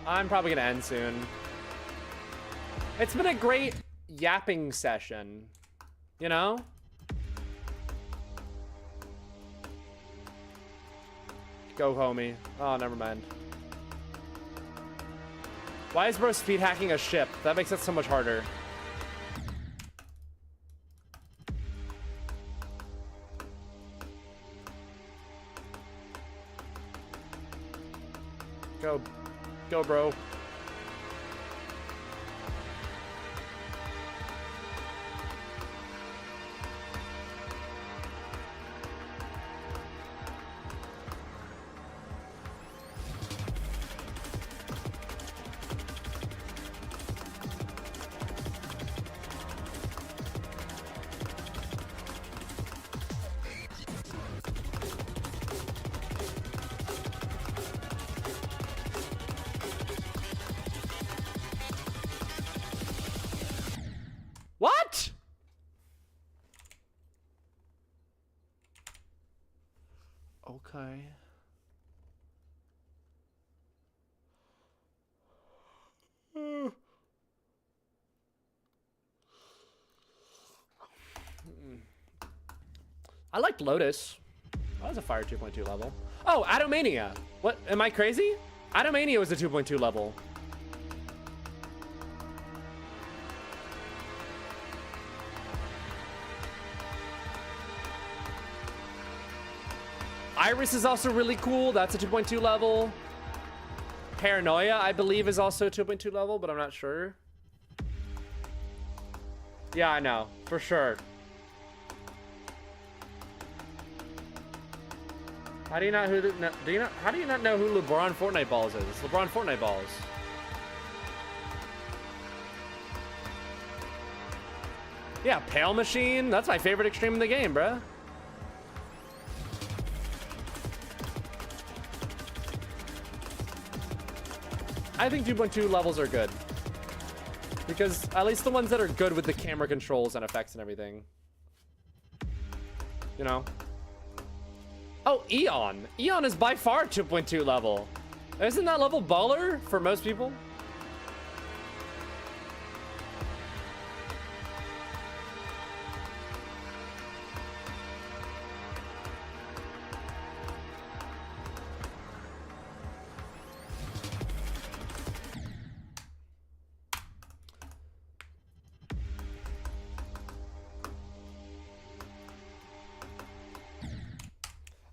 [SPEAKER 1] I'm probably gonna end soon. It's been a great yapping session, you know? Go, homie. Oh, never mind. Why is bro speed hacking a ship? That makes it so much harder. Go. Go, bro. What? Okay. I liked Lotus. That was a fire 2.2 level. Oh, Atomania. What? Am I crazy? Atomania was a 2.2 level. Iris is also really cool. That's a 2.2 level. Paranoia, I believe, is also a 2.2 level, but I'm not sure. Yeah, I know. For sure. How do you not how do you not know who LeBron Fortnite Balls is? It's LeBron Fortnite Balls. Yeah, Pale Machine. That's my favorite extreme in the game, bruh. I think 2.2 levels are good. Because at least the ones that are good with the camera controls and effects and everything. You know? Oh, Eon. Eon is by far 2.2 level. Isn't that level baller for most people?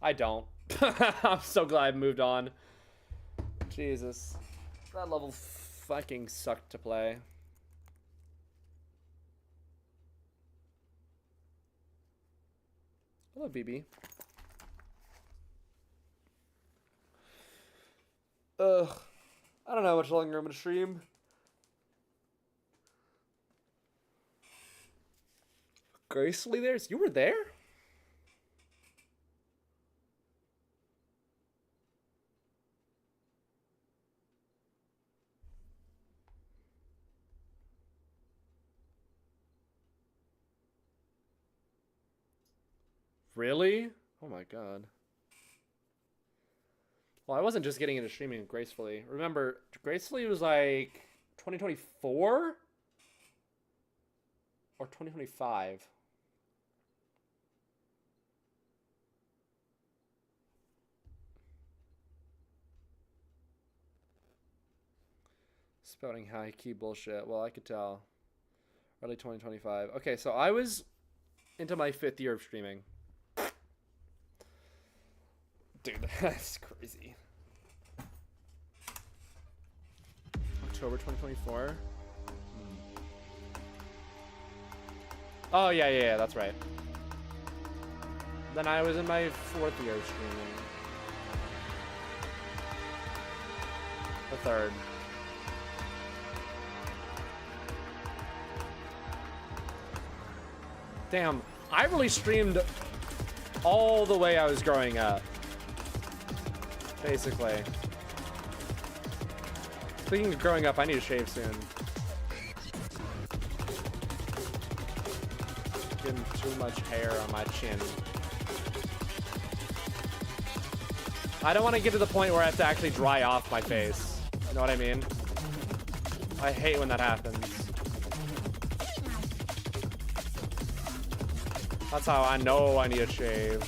[SPEAKER 1] I don't. I'm so glad I moved on. Jesus. That level fucking sucked to play. Hello, BB. Ugh. I don't know how much longer I'm gonna stream. Gracefully there's. You were there? Really? Oh my god. Well, I wasn't just getting into streaming gracefully. Remember, gracefully was like 2024 or 2025. Spouting high key bullshit. Well, I could tell. Early 2025. Okay, so I was into my 5th year of streaming. Dude, that's crazy. October 2024. Oh, yeah, that's right. Then I was in my 4th year of streaming. The 3rd. Damn, I really streamed all the way I was growing up. Basically. Speaking of growing up, I need to shave soon. Getting too much hair on my chin. I don't want to get to the point where I have to actually dry off my face. You know what I mean? I hate when that happens. That's how I know I need a shave.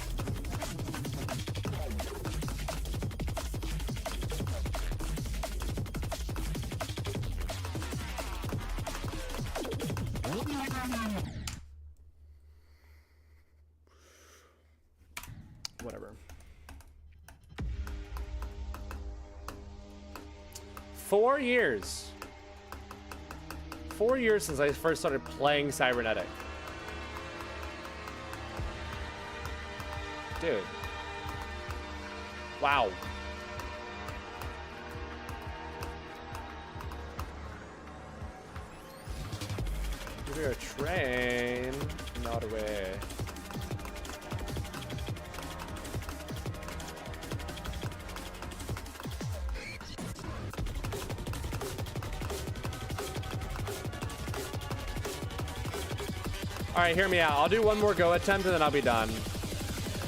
[SPEAKER 1] Whatever. 4 years. 4 years since I first started playing Cybernetic. Dude. Wow. Give her a train. Not away. Alright, hear me out. I'll do one more go attempt and then I'll be done.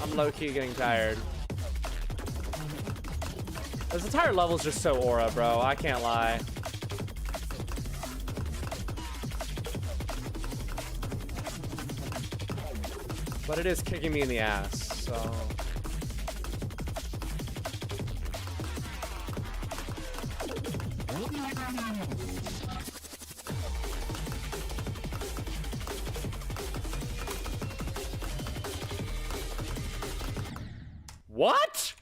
[SPEAKER 1] I'm low-key getting tired. This entire level's just so aura, bro. I can't lie. But it is kicking me in the ass, so... What?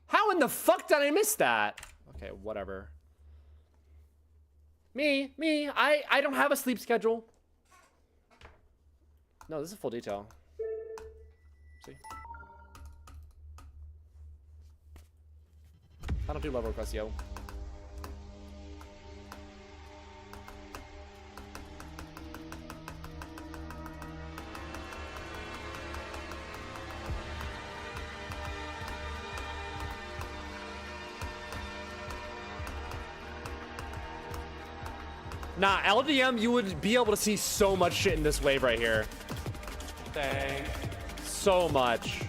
[SPEAKER 1] How in the fuck did I miss that? Okay, whatever. Me, I don't have a sleep schedule. No, this is full detail. See? I don't do love requests, yo. Nah, LDM, you would be able to see so much shit in this wave right here. Dang. So much.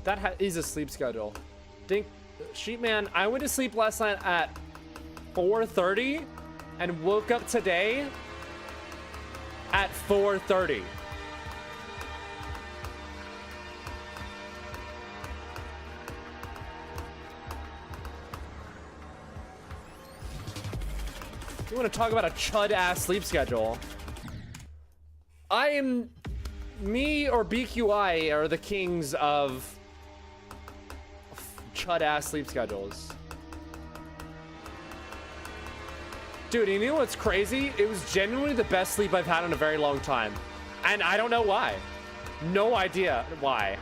[SPEAKER 1] That is a sleep schedule. Dink, Sheepman, I went to sleep last night at 4:30 and woke up today at 4:30. You want to talk about a chud-ass sleep schedule? Me or BQI are the kings of chud-ass sleep schedules. Dude, you know what's crazy? It was genuinely the best sleep I've had in a very long time. And I don't know why. No idea why.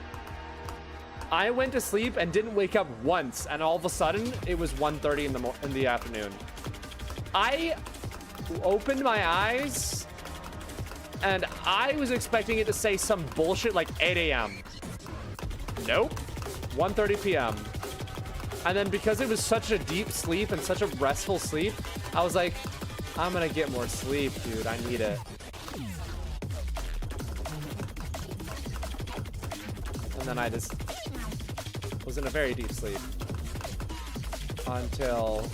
[SPEAKER 1] I went to sleep and didn't wake up once, and all of a sudden, it was 1:30 in the afternoon. I opened my eyes, and I was expecting it to say some bullshit like 8 a.m. Nope. 1:30 p.m. And then because it was such a deep sleep and such a restful sleep, I was like, I'm gonna get more sleep, dude. I need it. And then I just was in a very deep sleep until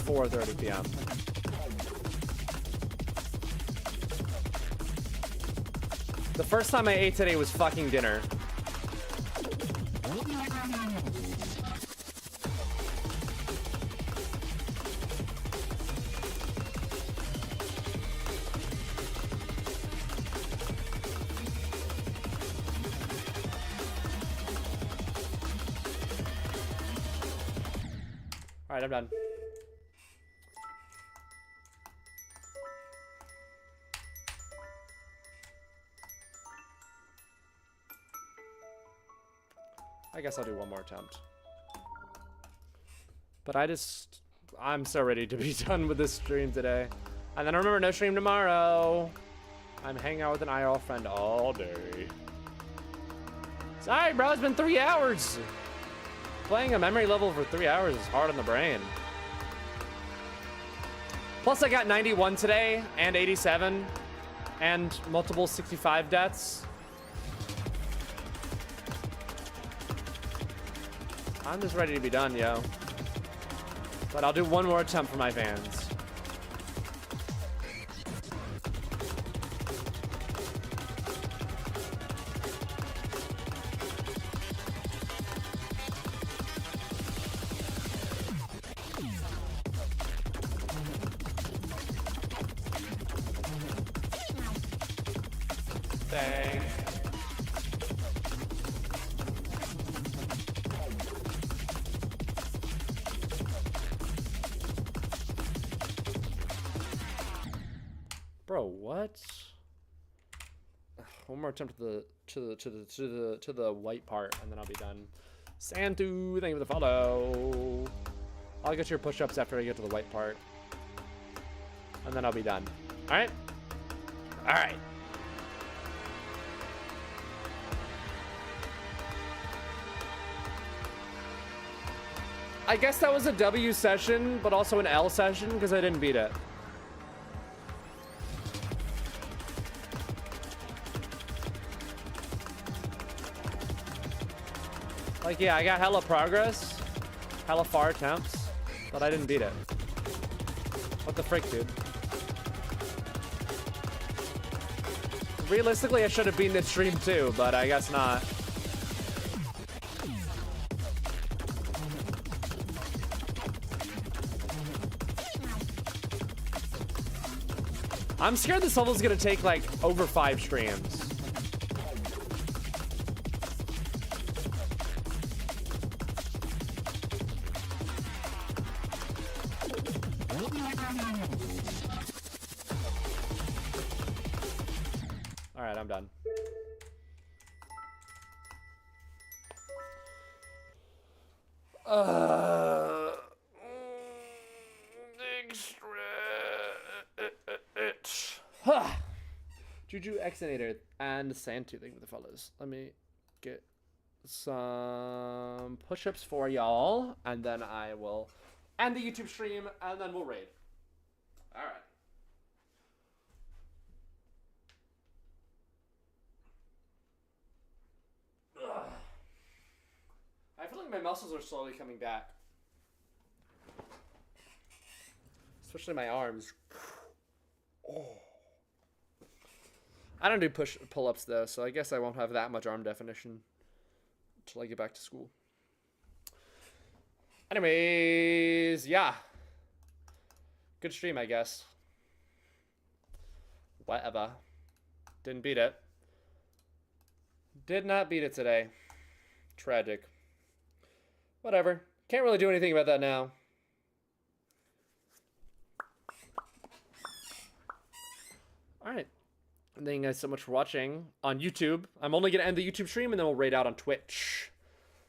[SPEAKER 1] 4:30 p.m. The first time I ate today was fucking dinner. All right, I'm done. I guess I'll do one more attempt. But I'm so ready to be done with this stream today. And then remember, no stream tomorrow. I'm hanging out with an IRL friend all day. Sorry, bro, it's been 3 hours. Playing a memory level for 3 hours is hard on the brain. Plus, I got 91 today, and 87, and multiple 65 deaths. I'm just ready to be done, yo. But I'll do one more attempt for my fans. Thanks. Bro, what? One more attempt to the white part, and then I'll be done. Santu, thank you for the follow. I'll get your push-ups after I get to the white part, and then I'll be done. All right. All right. I guess that was a W session, but also an L session because I didn't beat it. Like, yeah, I got hella progress, hella far attempts, but I didn't beat it. What the frick, dude? Realistically, I should have beaten this stream too, but I guess not. I'm scared this level's gonna take like over 5 streams. All right, I'm done. Juju Exinator and Santu, thank you for the follows. Let me get some push-ups for y'all, and then I will end the YouTube stream, and then we'll raid. All right. Ugh. I feel like my muscles are slowly coming back. Especially my arms. Oh. I don't do pull-ups though, so I guess I won't have that much arm definition until I get back to school. Anyways, yeah. Good stream, I guess. Whatever. Didn't beat it. Did not beat it today. Tragic. Whatever. Can't really do anything about that now. Alright. Thank you guys so much for watching on YouTube. I'm only going to end the YouTube stream and then we'll raid out on Twitch.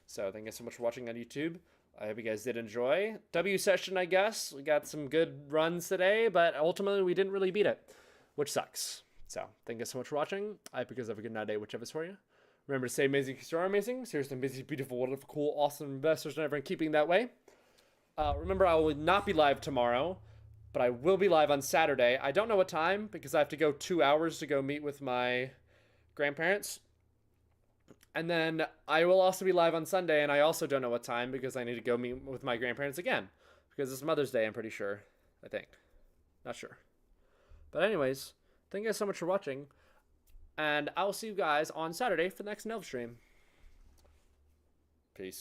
[SPEAKER 1] So thank you guys so much for watching on YouTube. I hope you guys did enjoy. W session, I guess. We got some good runs today, but ultimately we didn't really beat it, which sucks. So thank you guys so much for watching. I hope you guys have a good night, day, whichever is for you. Remember to stay amazing because you are amazing. Seriously amazing, beautiful, wonderful, cool, awesome investors and everyone keeping that way. Remember, I will not be live tomorrow, but I will be live on Saturday. I don't know what time because I have to go 2 hours to go meet with my grandparents. And then I will also be live on Sunday, and I also don't know what time because I need to go meet with my grandparents again. Because it's Mother's Day, I'm pretty sure. I think. Not sure. But anyways, thank you guys so much for watching. And I will see you guys on Saturday for the next Nhelv stream. Peace.